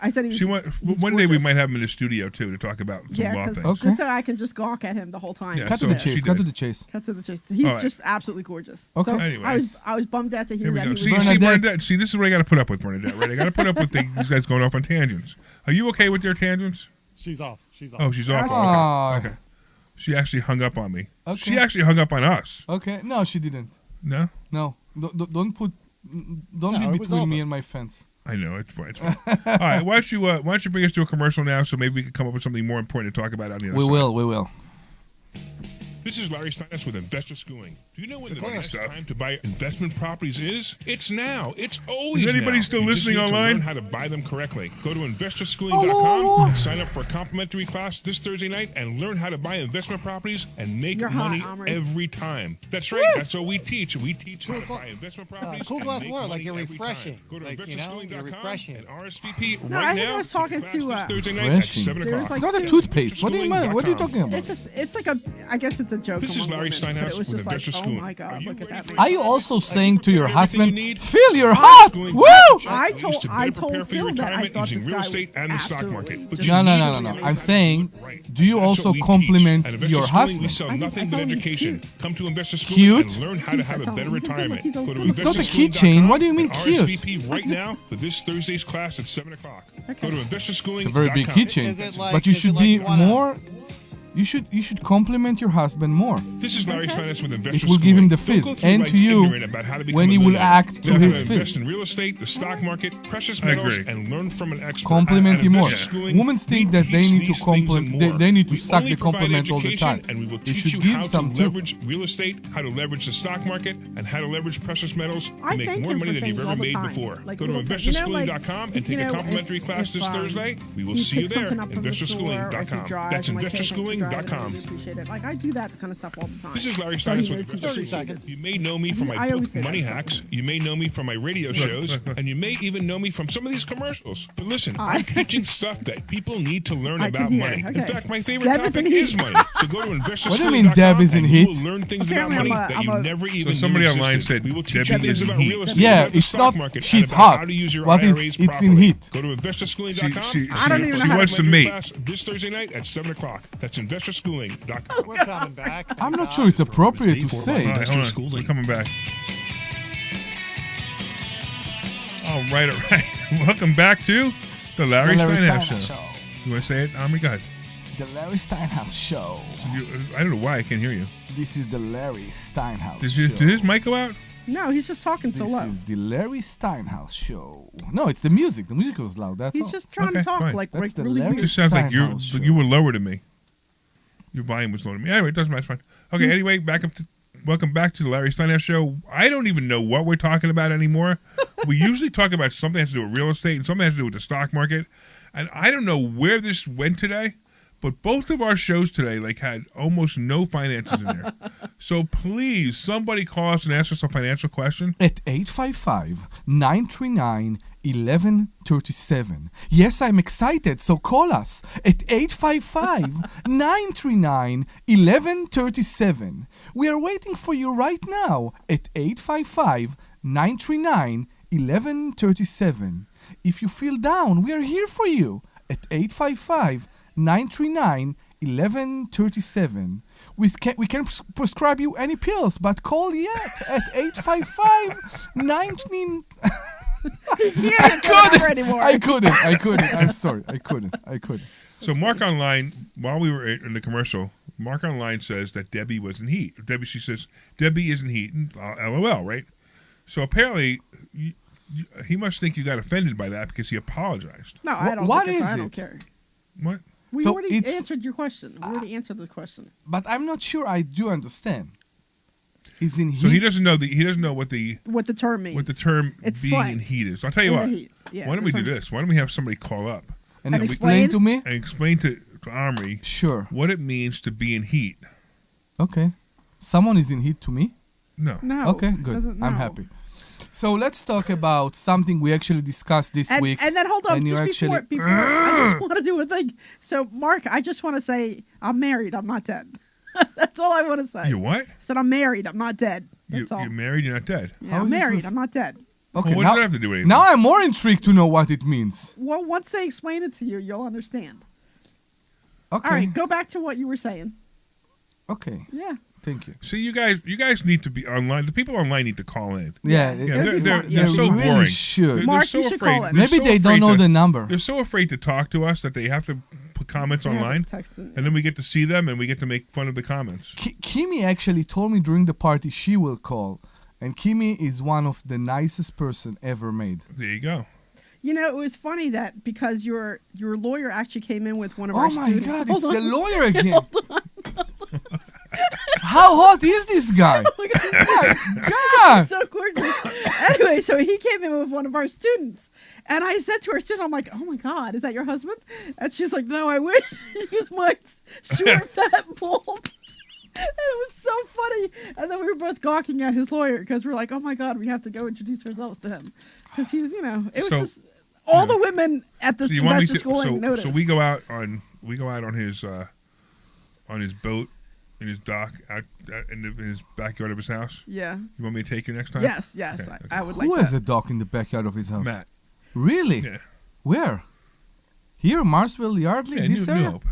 One day we might have him in the studio too to talk about some law things. Just so I can just gawk at him the whole time. Yeah, Cut to the chase. Cut to the chase. Cut to the chase. He's just absolutely gorgeous. Okay. So anyway. I was bummed out to hear Here we that. go. He was Bernadette. See, this is what I got to put up with, Bernadette. Right? I got to put up with these guys going off on tangents. Are you okay with your tangents? She's off. She's off. Oh, she's off. Okay. She actually hung up on me. Okay. She actually hung up on us. Okay. No, she didn't. No? No. Don't be between me and my fence. I know, it's fine. It's fine. All right, why don't you bring us to a commercial now, so maybe we can come up with something more important to talk about on the other side. We will. This is Larry Steinhouse with Investor Schooling. Do you know when the best time to buy investment properties is? It's now. It's always now. Is anybody still listening online? To learn how to buy them correctly. Go to investorschooling.com and sign up for a complimentary class this Thursday night and learn how to buy investment properties and make money every time. That's right. That's what we teach. We teach how to buy investment properties. Cool glass and water, make like you're money every refreshing. time. Go to Like, investorschooling.com and RSVP No, right I think now. I was talking to this Thursday night at 7 o'clock. It's not a toothpaste. What do you mean? What are you talking about? It's like I guess it's a joke. This is Larry Steinhouse it was with just like, Investor oh Schooling. my God, look at that. Are you also saying to your husband, Phil, you're hot? Woo! I told Phil that I thought using this real guy estate was and the stock market. But No. I'm saying, do you also compliment your husband? We sell nothing but education. Come to Investor Schooling Cute? and learn how to have a better retirement. Go to It's not a keychain. What do you mean and cute? RSVP right now for this Thursday's class at 7 o'clock. Go to investorschooling.com. It's a very big keychain. But you should be more. You should compliment your husband more. This is Larry Steinhouse with Investor It will give him the Schooling. fizz, Don't go and through to you life ignorant about how to become when a he will millionaire. act to Learn how his invest fizz. in real estate, the stock market, precious I metals, agree. and learn from an expert. Compliment At him more. Investor Schooling, Women think that they teach need to these things and more. they need to We suck only the provide compliment all the education, time. And we will They teach should you give how some to too. leverage real estate, how to leverage the stock market, and how to leverage precious metals to I make thank more him money for than you've things ever all the made time. before. Like Go to little things. investorschooling.com and take a complimentary class this Thursday. We will see you there. Investorschooling.com. That's investorschooling.com. investorsschooling.com. I really appreciate it. Like I do that kind of stuff all the time. This is Larry So he Steinhouse with knows he's Investor 30 Schooling. seconds. You may know me from I my book, always say Money that. Hacks. You may know me from my radio shows, and you may even know me from some of these commercials. But listen, I'm teaching stuff that people need to learn I can about hear. money. Okay. In fact, my favorite Deb is topic in is heat. money. So go to investorsschooling.com. What do you mean Deb is in and heat? You will learn things Apparently about money I'm that a- you never even somebody knew online existed. said We will teach Debbie you is things in about heat. real estate, Yeah, about the it's stock not- market, she's and about hot. how to use your What is- IRAs it's in properly. heat. Go to investorsschooling.com. I don't even know how to- wants to mate. This Thursday night at 7 o'clock. That's investorsschooling.com. We're coming back. I'm not sure it's appropriate to All say. right. All right, hold on. Schooling. We're coming back. All right. Welcome back to the Larry, The Larry Steinhouse Steinhouse Show. Show. You want to say it, Omri? Go ahead. The Larry Steinhouse Show. I don't know why I can't hear you. This is the Larry Steinhouse Did Show. his mic go out? No, he's just talking so This low. is the Larry Steinhouse Show. No, it's the music. The music was loud. That's He's all. just trying Okay, to talk fine. like That's the really Larry It weird. just sounds like Steinhouse Show. you were lower than me. Your volume was lower than me. Anyway, it doesn't matter. It's fine. Okay, anyway, welcome back to the Larry Steinhouse Show. I don't even know what we're talking about anymore. We usually talk about something that has to do with real estate and something that has to do with the stock market. And I don't know where this went today, but both of our shows today had almost no finances in there. So please, somebody call us and ask us a financial question. At 855-939-1137. Yes, I'm excited, so call us at 855-939-1137. We are waiting for you right now at 855-939-1137. If you feel down, we are here for you at 855-939-1137. We can prescribe you any pills, but call yet at 855-19... I couldn't. I'm sorry. I couldn't. So Mark Online, while we were in the commercial, Mark Online says that Debbie was in heat. She says, Debbie is in heat. LOL, right? So apparently, he must think you got offended by that because he apologized. No, I don't. What think is I don't it? care. What? We So already it's- answered your question. We already answered the question. But I'm not sure I do understand. Is in heat? So he doesn't know what the term means. What the term It's being slang. in heat is. I'll tell you In what. the heat. Yeah, Why don't we that's do what- this? Why don't we have somebody call up and explain to me? and explain to Omri Sure. what it means to be in heat? Okay. Someone is in heat to me? No. No. Okay, good. doesn't I'm know. happy. So let's talk about something we actually discussed this week. And then hold on, and you just actually before I just want to do a thing. So, Mark, I just want to say I'm married. I'm not dead. That's all I want to say. You what? I said I'm married. I'm not dead. That's all. You're married. You're not dead. Yeah, I'm married. I'm not dead. Okay, Well, what now, does that have to do with anything? now I'm more intrigued to know what it means. Well, once they explain it to you, you'll understand. Okay. All right, go back to what you were saying. Okay. Yeah. Thank you. See, you guys need to be online. The people online need to call in. Yeah, they're so really boring. should. They're Mark, so you should afraid. call in. they're Maybe so they don't afraid know to- the number. They're so afraid to talk to us that they have to put comments Yeah, online, text it. and then we get to see them and we get to make fun of the comments. Kimi actually told me during the party she will call. And Kimi is one of the nicest person ever made. There you go. You know, it was funny that because your lawyer actually came in with one of our Oh my students. God, Hold it's the on. lawyer again. How hot is this guy? Oh my God. God. So gorgeous. Anyway, so he came in with one of our students. And I said to our student, I'm like, oh my God, is that your husband? And she's like, no, I wish. He was my short, fat, bald. And it was so funny. And then we were both gawking at his lawyer because we're like, oh my God, we have to go introduce ourselves to him. Because he's, it was So, just all the women at the So you want me investor to? schooling noticed. So we go out on his boat in his dock out in his backyard of his house. Yeah. You want me to take you next time? Yes, Okay, okay. I would like Who that. has a dog in the backyard of his house? Matt. Really? Yeah. Where? Here, Marsville, Yardley, Yeah, this New area? Hope.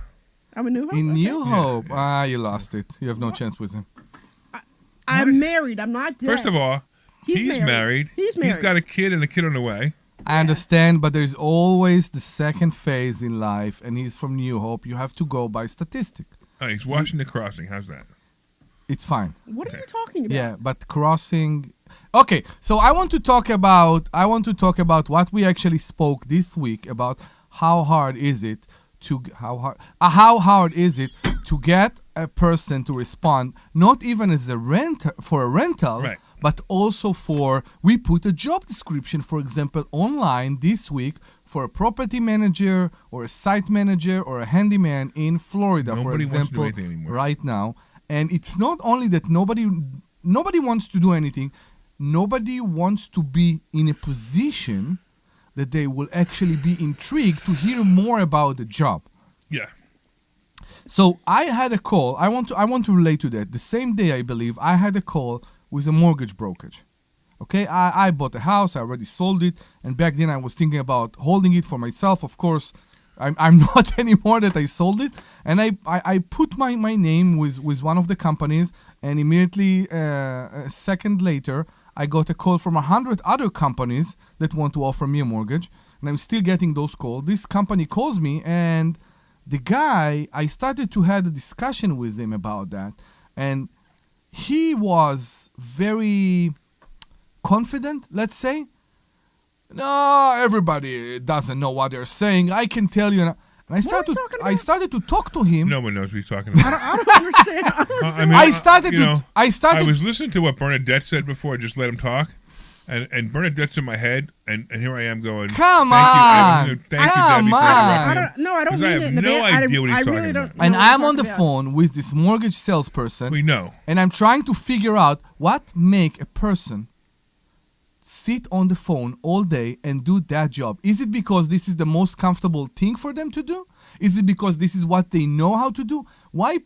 I'm a New Hope. In Okay. New Hope. Ah, you lost it. You have no chance with him. I'm married. I'm not dead. First of all, he's married. He's married. He's got a kid and a kid on the way. I understand, but there's always the second phase in life, and he's from New Hope. You have to go by statistic. Oh, he's watching the crossing. How's that? It's fine. What are you talking about? Yeah, but crossing. Okay, so I want to talk about what we actually spoke this week about how hard is it to get a person to respond, not even as a rental, but also we put a job description, for example, online this week for a property manager or a site manager or a handyman in Florida, for Nobody wants to do example, anything anymore. right now. And it's not only that nobody wants to do anything, nobody wants to be in a position that they will actually be intrigued to hear more about the job. Yeah. So I had a call. I want to relate to that. The same day, I believe, I had a call with a mortgage brokerage. Okay, I bought a house. I already sold it, and back then I was thinking about holding it for myself. Of course, I'm not anymore that I sold it, and I put my name with one of the companies, and immediately a second later, I got a call from 100 other companies that want to offer me a mortgage, and I'm still getting those calls. This company calls me, and the guy, I started to have a discussion with him about that, and he was very confident, let's say. No, everybody doesn't know what they're saying. I can tell you. And I started to talk to him. No one knows what he's talking about. I don't understand. I was listening to what Bernadette said before. I just let him talk. And Bernadette's in my head, and here I am going, Come on! on! Thank you, Debbie, for interrupting him. I don't 'Cause mean I it have in the no bad- idea what he's talking about. And I'm on the phone with this mortgage salesperson. We know. And I'm trying to figure out what make a person sit on the phone all day and do that job. Is it because this is the most comfortable thing for them to do? Is it because this is what they know how to do? Why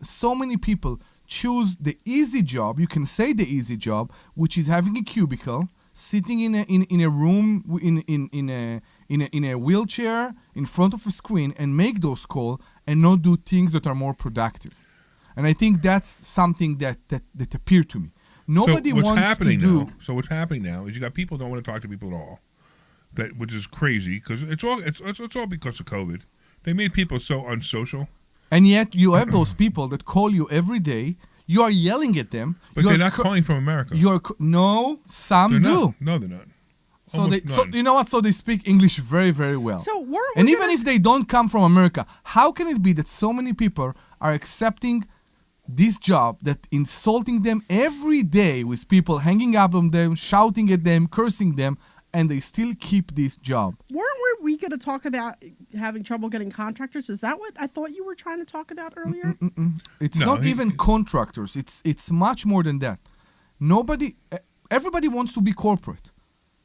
so many people choose the easy job, you can say the easy job, which is having a cubicle, sitting in a room in a wheelchair in front of a screen and make those calls and not do things that are more productive. And I think that's something that appeared to me. Nobody wants to do. So what's happening now is you got people who don't want to talk to people at all, which is crazy because it's all because of COVID. They made people so unsocial. And yet you have those people that call you every day. You are yelling at them. But they're not calling from America. No, some do. No, they're not. So you know what? So they speak English very, very well. So and even if they don't come from America, how can it be that so many people are accepting this job that insulting them every day with people hanging up on them, shouting at them, cursing them, and they still keep this job? Weren't we going to talk about having trouble getting contractors? Is that what I thought you were trying to talk about earlier? It's not even contractors. It's much more than that. Everybody wants to be corporate.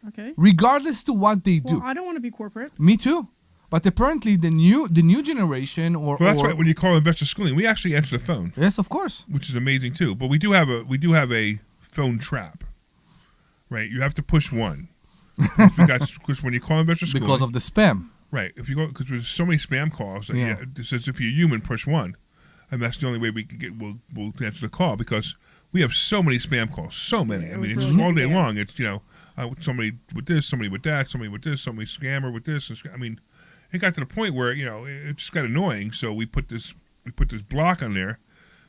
Okay. Regardless to what they do. Well, I don't want to be corporate. Me too. But apparently the new generation Well, that's why when you call Investor Schooling, we actually answer the phone. Yes, of course. Which is amazing too. But we do have a phone trap. Right? You have to push one. Because when you call Investor Schooling, because of the spam. Right. If you go because there's so many spam calls that it says if you're human, push one. And that's the only way we can we'll answer the call because we have so many spam calls. So many. Yeah, I mean, it's really all day long. It's somebody with this, somebody with that, somebody with this, somebody scammer with this. I mean, it got to the point where it just got annoying. So we put this block on there,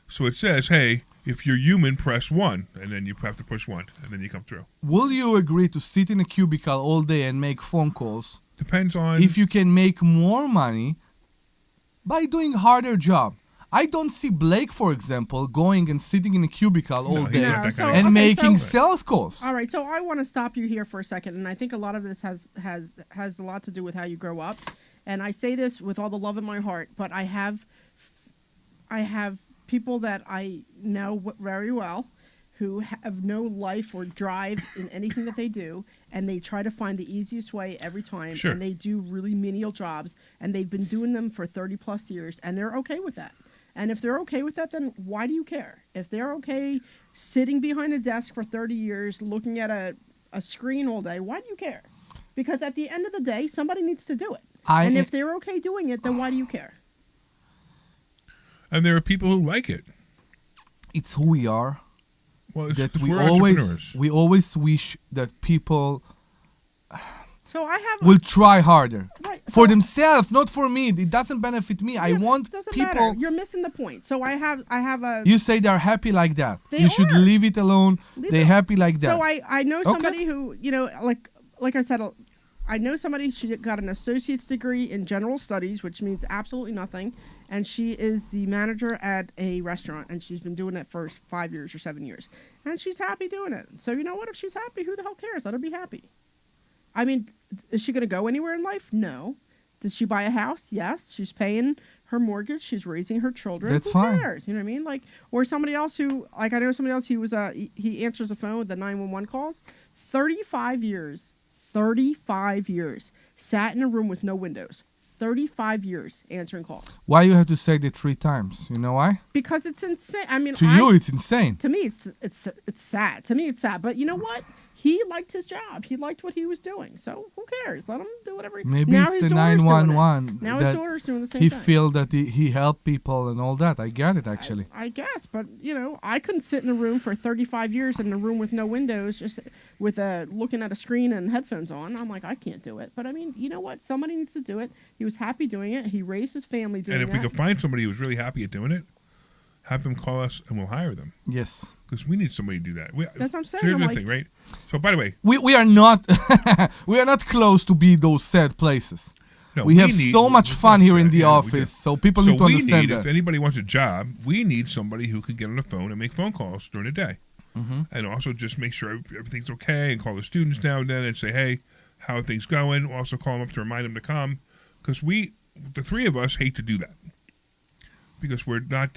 so it says, "Hey, if you're human, press 1," and then you have to push 1, and then you come through. Will you agree to sit in a cubicle all day and make phone calls? Depends on if you can make more money by doing harder job. I don't see Blake, for example, going and sitting in a cubicle all day and making sales calls. All right, so I want to stop you here for a second, and I think a lot of this has a lot to do with how you grow up. And I say this with all the love in my heart, but I have people that I know very well who have no life or drive in anything that they do, and they try to find the easiest way every time, and they do really menial jobs, and they've been doing them for 30 plus years, and they're okay with that. And if they're okay with that, then why do you care? If they're okay sitting behind a desk for 30 years, looking at a screen all day, why do you care? Because at the end of the day, somebody needs to do it. And if they're okay doing it, then why do you care? And there are people who like it. It's who we are. Well, that we always wish that people will try harder for themselves, not for me. It doesn't benefit me. I want people. Matter. You're missing the point. So I have a. You say they're happy like that. You should leave it alone. They're happy like that. So I know somebody who like I said. I know somebody, she got an associate's degree in general studies, which means absolutely nothing, and she is the manager at a restaurant, and she's been doing it for 5 years or 7 years, and she's happy doing it. So you know what? If she's happy, who the hell cares? Let her be happy. I mean, is she going to go anywhere in life? No. Does she buy a house? Yes. She's paying her mortgage. She's raising her children. That's Who fine. cares? You know what I mean? Like, or somebody else who, like, I know somebody else. He answers the phone with the 911 calls. 35 years. 35 years. Sat in a room with no windows. 35 years answering calls. Why you have to say that 3 times? You know why? Because it's insane. I mean, To you, it's insane. To me, it's sad. To me, it's sad. But you know what? He liked his job. He liked what he was doing. So who cares? Let him do whatever. Maybe now it's his the daughter's doing it. 911 Now that his daughter's doing the same he thing. feel that he helped people and all that. I get it, actually. I guess, but you know, I couldn't sit in a room for 35 years in a room with no windows, just with looking at a screen and headphones on. I'm like, I can't do it. But I mean, you know what? Somebody needs to do it. He was happy doing it. He raised his family doing it. And if we could find somebody who was really happy at doing it, have them call us and we'll hire them. Yes. Because we need somebody to do that. That's what I'm saying. Here's I'm the like, thing, right? So, by the way, We are not we are not close to be those sad places. no, we have need- so much fun here in the yeah, we office, do. so people So need to we understand need, that. if anybody wants a job, we need somebody who can get on the phone and make phone calls during the day. Mhm. And also just make sure everything's okay and call the students now and then and say, hey, how are things going? Also call them up to remind them to come. Because the 3 of us hate to do that. Because we're not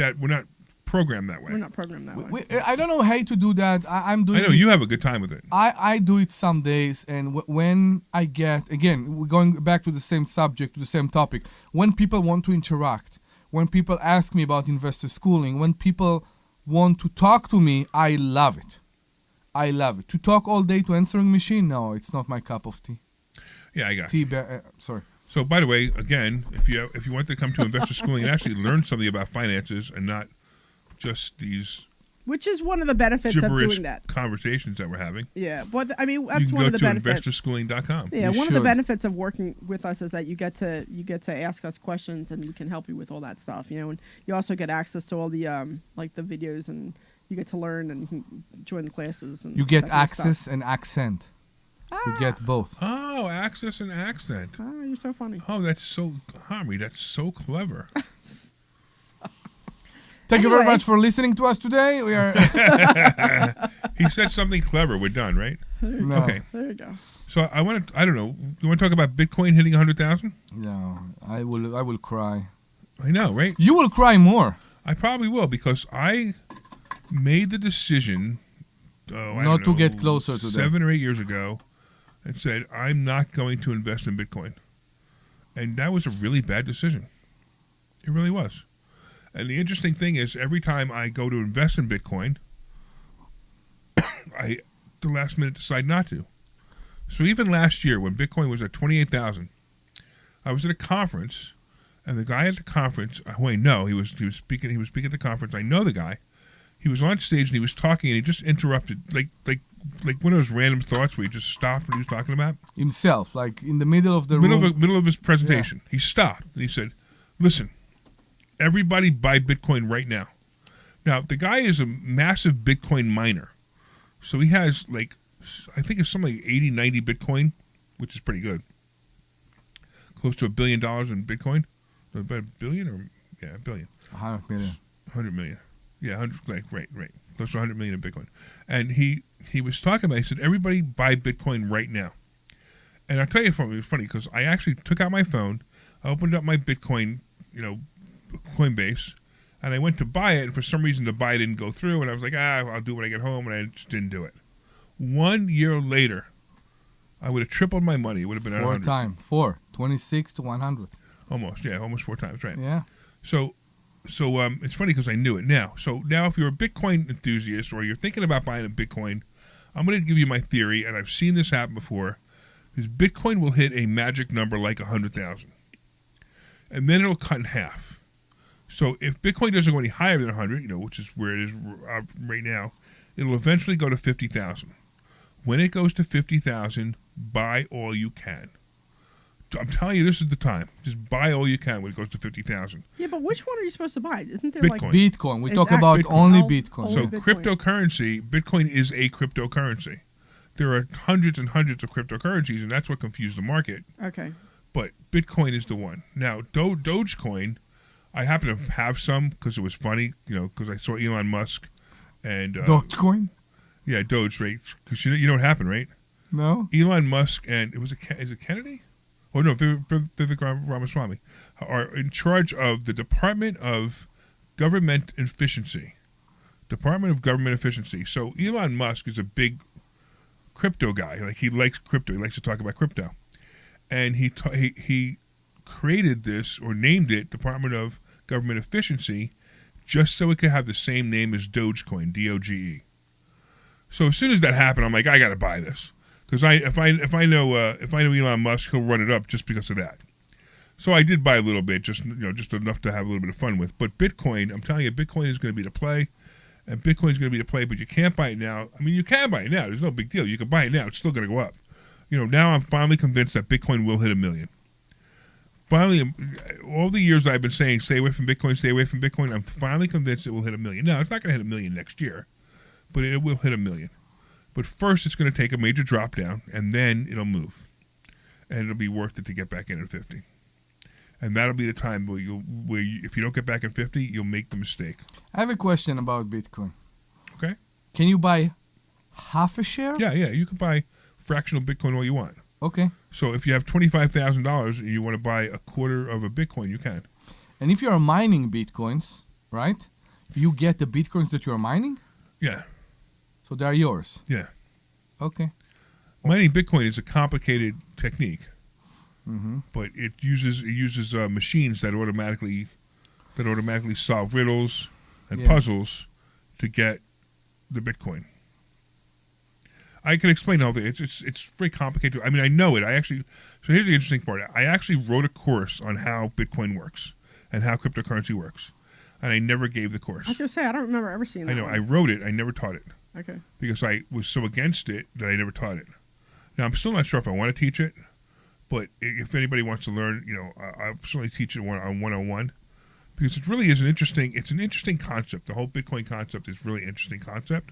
programmed that way. we're not programmed that way. I don't know how to do that. I'm doing I know it. you have a good time with it. I do it some days, and when I get, again, we're going back to the same subject, to the same topic, when people want to interact, when people ask me about investor schooling, when people want to talk to me, I love it. I love it. To talk all day to answering machine, no, it's not my cup of tea. Yeah, I got Tea, you. sorry. So, by the way, again, if you want to come to investor schooling and actually learn something about finances and not just these Which is one of the benefits of gibberish doing that. conversations that we're having, Yeah, but I mean, you that's can one go of the to benefits. investorschooling.com. Yeah, You one of the should. benefits of working with us is that you get to ask us questions, and we can help you with all that stuff. You know, and you also get access to all the like the videos, and you get to learn, and you can join the classes. And You get that kind of access stuff. and accent. You get both. Oh, access and accent. Oh, you're so funny. Oh, that's so, Omri, that's so clever. Thank you very Anyway. much for listening to us today. We are He said something clever. We're done, right? no, Okay. There you go. So I don't know. You want to talk about Bitcoin hitting 100,000? no. I will cry. I know, right? You will cry more. I probably will because I made the decision Not to get closer to that. 7 or 8 years ago and said, I'm not going to invest in Bitcoin. And that was a really bad decision. It really was. And the interesting thing is, every time I go to invest in Bitcoin, I, the last minute, decide not to. So even last year, when Bitcoin was at 28,000, I was at a conference, and the guy at the conference, who I know, he was speaking at the conference. I know the guy. He was on stage and he was talking, and he just interrupted, like one of those random thoughts where he just stopped what he was talking about. Himself, like in the middle of the room. Middle of his presentation, he stopped and he said, "Listen, everybody buy Bitcoin right now." Now the guy is a massive Bitcoin miner, so he has I think it's something like 80, 90 Bitcoin, which is pretty good. Close to $1 billion in Bitcoin. About a billion a billion. 100 million. 100 million. Yeah, 100, right. Close to 100 million in Bitcoin. And he was talking about, he said, everybody buy Bitcoin right now. And I'll tell you something, it was funny because I actually took out my phone, I opened up my Bitcoin, Coinbase, and I went to buy it, and for some reason the buy didn't go through, and I was like, I'll do it when I get home, and I just didn't do it. 1 year later, I would have tripled my money. It would have been 100. 26 to 100. Almost 4 times, right? Yeah. So it's funny because I knew it now. So now if you're a Bitcoin enthusiast or you're thinking about buying a Bitcoin, I'm going to give you my theory, and I've seen this happen before, is Bitcoin will hit a magic number like 100,000. And then it'll cut in half. So if Bitcoin doesn't go any higher than 100, which is where it is right now, it'll eventually go to 50,000. When it goes to 50,000, buy all you can. I'm telling you, this is the time. Just buy all you can when it goes to 50,000. Yeah, but which one are you supposed to buy? Isn't there Bitcoin. Bitcoin. We It's talk about actually only Bitcoin. Bitcoin. Only So Bitcoin. cryptocurrency, Bitcoin is a cryptocurrency. There are hundreds and hundreds of cryptocurrencies, and that's what confused the market. Okay. But Bitcoin is the one. Now, Dogecoin, I happen to have some because it was funny, because I saw Elon Musk and Dogecoin? Yeah, Doge, right? Because you know what happened, right? No. Elon Musk and is it Kennedy? Oh no, Vivek Ramaswamy are in charge of the Department of Government Efficiency. Department of Government Efficiency. So Elon Musk is a big crypto guy. Like, he likes crypto. He likes to talk about crypto, and he created this, or named it, Department of Government Efficiency, just so it could have the same name as Dogecoin, DOGE. So as soon as that happened, I'm like, I got to buy this, because if I know Elon Musk, he'll run it up just because of that. So I did buy a little bit, just enough to have a little bit of fun with. But Bitcoin, I'm telling you, Bitcoin is going to be the play, and Bitcoin is going to be the play. But you can't buy it now. I mean, you can buy it now. There's no big deal. You can buy it now. It's still going to go up. Now I'm finally convinced that Bitcoin will hit 1 million. Finally, all the years I've been saying, stay away from Bitcoin, stay away from Bitcoin, I'm finally convinced it will hit 1 million. Now, it's not going to hit 1 million next year, but it will hit 1 million. But first, it's going to take a major drop down, and then it'll move. And it'll be worth it to get back in at 50. And that'll be the time where if you don't get back in 50, you'll make the mistake. I have a question about Bitcoin. Okay. Can you buy half a share? Yeah. You can buy fractional Bitcoin all you want. Okay. So if you have $25,000 and you want to buy a quarter of a Bitcoin, you can. And if you are mining Bitcoins, right, you get the Bitcoins that you are mining? Yeah. So they're yours? Yeah. Okay. Mining Bitcoin is a complicated technique. Mm-hmm. But it uses machines that automatically solve riddles and puzzles to get the Bitcoin. I can explain all the it's very complicated. I mean, I know it. So here's the interesting part. I actually wrote a course on how Bitcoin works and how cryptocurrency works, and I never gave the course. I was just say I don't remember ever seeing that. I know. one. I wrote it. I never taught it. Okay. Because I was so against it that I never taught it. Now I'm still not sure if I want to teach it. But if anybody wants to learn, I'll certainly teach it on 101, because it really is an interesting concept. The whole Bitcoin concept is really an interesting concept.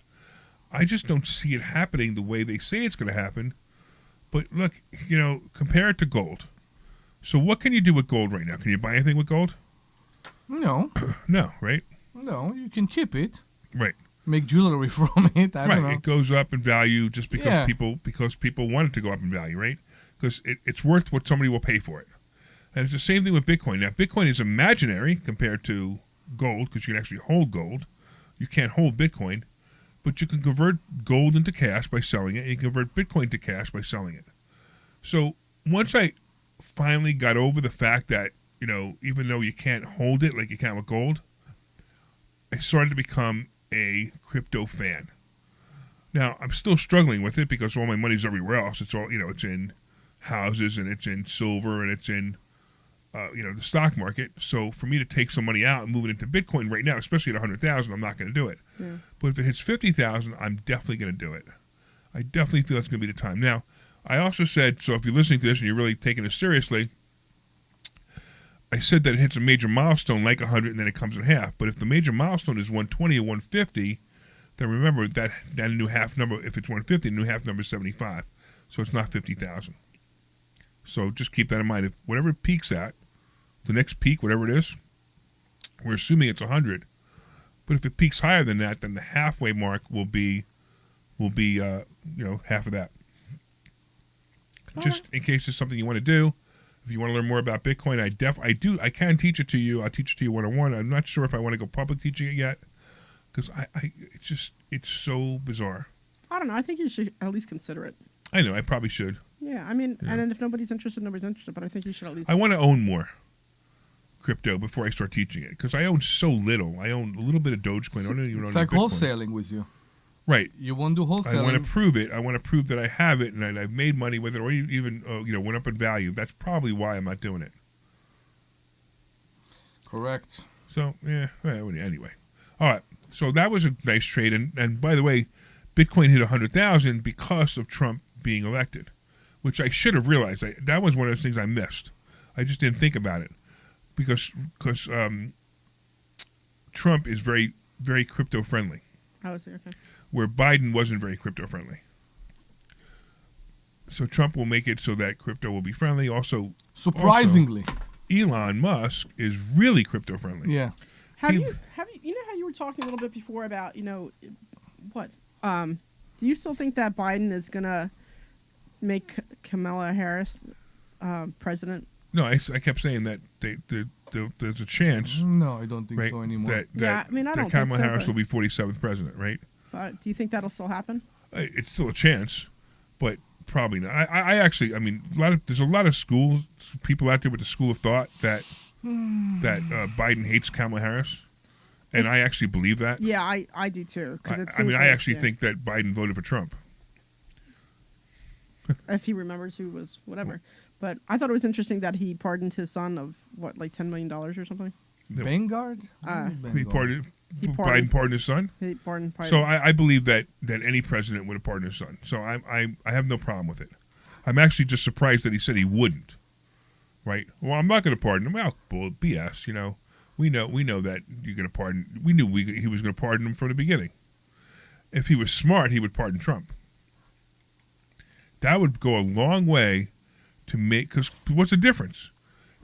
I just don't see it happening the way they say it's going to happen. But look, compare it to gold. So what can you do with gold right now? Can you buy anything with gold? No. No, right? No, you can keep it. Right. Make jewelry from it. I don't know. It goes up in value just because people want it to go up in value, right? Because it's worth what somebody will pay for it. And it's the same thing with Bitcoin. Now, Bitcoin is imaginary compared to gold, because you can actually hold gold. You can't hold Bitcoin, but you can convert gold into cash by selling it, and you can convert Bitcoin to cash by selling it. So once I finally got over the fact that, even though you can't hold it like you can with gold, I started to become a crypto fan. Now, I'm still struggling with it because all my money's everywhere else. It's all, it's in houses, and it's in silver, and it's in the stock market. So for me to take some money out and move it into Bitcoin right now, especially at 100,000, I'm not going to do it. Yeah. But if it hits 50,000, I'm definitely going to do it. I definitely feel that's going to be the time. Now, I also said, so if you're listening to this and you're really taking this seriously, I said that it hits a major milestone like 100, and then it comes in half. But if the major milestone is 120 or 150, then remember that new half number, if it's 150, the new half number is 75. So it's not 50,000. So just keep that in mind. If whatever it peaks at, the next peak, whatever it is, we're assuming it's 100. But if it peaks higher than that, then the halfway mark will be half of that. Just in case it's something you want to do. If you want to learn more about Bitcoin, I can teach it to you. I'll teach it to you 101. I'm not sure if I want to go public teaching it yet, because it's so bizarre. I don't know. I think you should at least consider it. I know. I probably should. Yeah, I mean, and then if nobody's interested, nobody's interested. But I think you should at least. I want to own more crypto before I start teaching it, because I own so little. I own a little bit of Dogecoin. I don't even it's own like Bitcoin. wholesaling with you. Right. You won't do wholesaling. I want to prove it. I want to prove that I have it and I've made money with it, or even went up in value. That's probably why I'm not doing it. Correct. So anyway, all right. So that was a nice trade, and by the way, Bitcoin hit 100,000 because of Trump being elected, which I should have realized. That was one of those things I missed. I just didn't think about it because Trump is very, very crypto friendly. Oh, is it? Okay. Where Biden wasn't very crypto friendly. So Trump will make it so that crypto will be friendly. Also, surprisingly. Elon Musk is really crypto friendly. Yeah. Have you you know how you were talking a little bit before about, what? Do you still think that Biden is gonna make Kamala Harris president? No, I kept saying that there's a chance. No, I don't think so anymore. I don't that think Kamala so, Harris but- will be 47th president, right? Do you think that'll still happen? It's still a chance, but probably not. I actually, there's a lot of people out there with the school of thought that Biden hates Kamala Harris, and I actually believe that. Yeah, I do too. I actually think that Biden voted for Trump. If he remembers who was whatever. But I thought it was interesting that he pardoned his son of what, like $10 million or something. Vanguard? Biden pardoned his son. He pardoned. So I believe that any president would have pardoned his son. So I have no problem with it. I'm actually just surprised that he said he wouldn't. Right? Well, I'm not going to pardon him. Well, BS. We know that you're going to pardon. We knew he was going to pardon him from the beginning. If he was smart, he would pardon Trump. That would go a long way to make. Because what's the difference?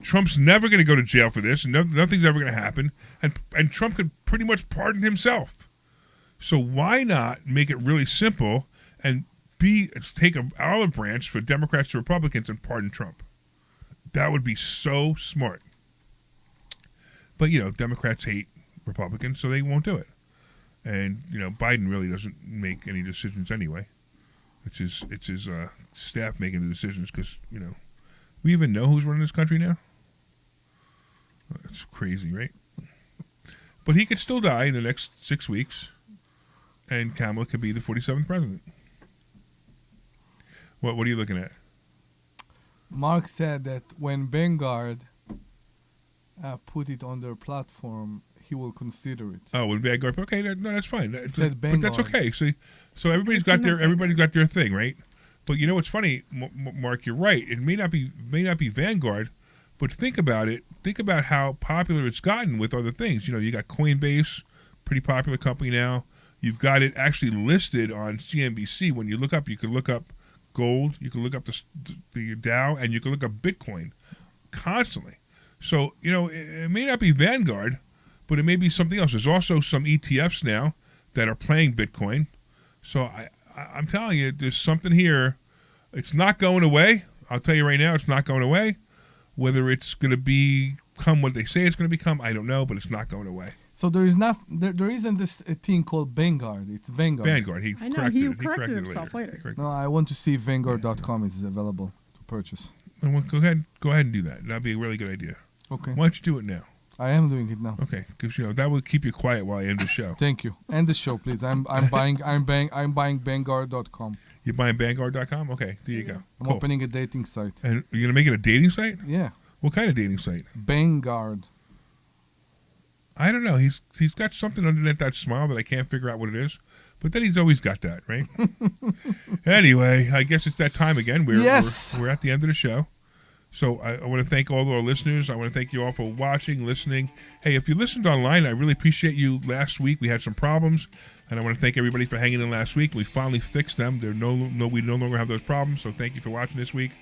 Trump's never going to go to jail for this, and nothing's ever going to happen. And Trump could pretty much pardon himself. So why not make it really simple and take an olive branch for Democrats to Republicans and pardon Trump? That would be so smart. But, Democrats hate Republicans, so they won't do it. And, Biden really doesn't make any decisions anyway. It's his staff making the decisions because, we even know who's running this country now. It's crazy, right? But he could still die in the next 6 weeks, and Kamala could be the 47th president. What are you looking at? Mark said that when Vanguard put it on their platform, he will consider it. Oh, when Vanguard? Okay, that's fine. He said Vanguard. But that's okay. So everybody's got their thing, right? But you know what's funny, Mark? You're right. It may not be Vanguard, but think about it. Think about how popular it's gotten with other things. You got Coinbase, pretty popular company now. You've got it actually listed on CNBC. When you can look up gold, you can look up the Dow, and you can look up Bitcoin constantly. So, it may not be Vanguard, but it may be something else. There's also some ETFs now that are playing Bitcoin. So I'm telling you, there's something here. It's not going away. I'll tell you right now, it's not going away. Whether it's going to become what they say it's going to become, I don't know, but it's not going away. So there isn't this thing called Vanguard. It's Vanguard. Vanguard. He corrected himself later. No, I want to see if Vanguard.com is available to purchase. Well, go ahead and do that. That'd be a really good idea. Okay. Why don't you do it now? I am doing it now. Okay, because that will keep you quiet while I end the show. Thank you. End the show, please. I'm buying Vanguard.com. You're buying Vanguard.com? Okay, there you go. I'm opening a dating site. And you're gonna make it a dating site? Yeah. What kind of dating site? Vanguard. I don't know. He's got something underneath that smile that I can't figure out what it is. But then he's always got that, right? Anyway, I guess it's that time again. We're at the end of the show. So I want to thank all of our listeners. I want to thank you all for watching, listening. Hey, if you listened online, I really appreciate you. Last week we had some problems, and I want to thank everybody for hanging in last week. We finally fixed them. We no longer have those problems, so thank you for watching this week.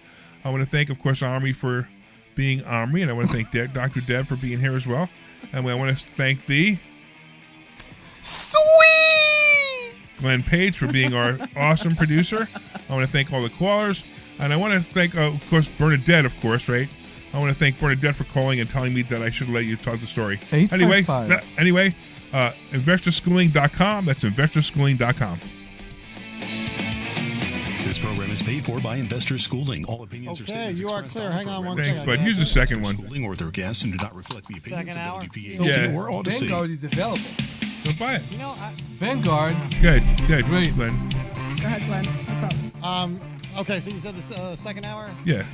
I want to thank, of course, Omri for being Omri, and I want to thank Dr. Deb for being here as well. And I want to thank the Glenn Page for being our awesome producer. I want to thank all the callers. And I want to thank, of course, Bernadette, of course, right? I want to thank Bernadette for calling and telling me that I should let you tell the story. 855. Anyway, investorschooling.com. That's investorschooling.com. This program is paid for by Investor Schooling. All opinions are statements you are expressed clear. on the Hang on one program. second. Thanks, bud. Use the second one. Schooling or their guests and do not reflect the opinions Second hour? of WPHT or Odyssey. Vanguard is available. Go buy it. Vanguard. Good. Great. Glenn. Go ahead, Glenn. What's up? Okay, so you said the second hour? Yeah.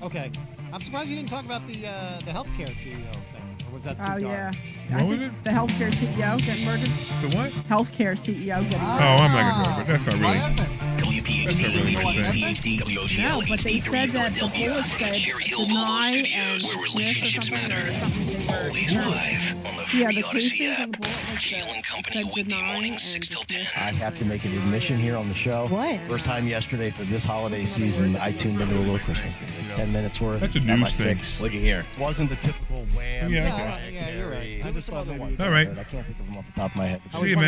Okay. I'm surprised you didn't talk about the healthcare CEO thing. Or was that too Oh, dark? yeah. What was it? The healthcare CEO getting murdered. The what? Healthcare CEO getting murdered. Oh, I'm not going to talk about that. That's not really. No, but they said that the bullet said deny and where Smith or relationships something. matter. Always live on the Yeah, Free the Odyssey cases app. on the bullet like Keel and Company said weekday deny mornings and 6 till 10. I have to make an admission here on the show. What? First time yesterday for this holiday season, I tuned into a little Christmas music. 10 minutes worth. That's a Got my news thing. fix. What'd you hear? Wasn't the typical wham. Yeah, okay. Yeah, you're right. I just saw the ones. All right. I can't think of them off the top of my head. See you, man.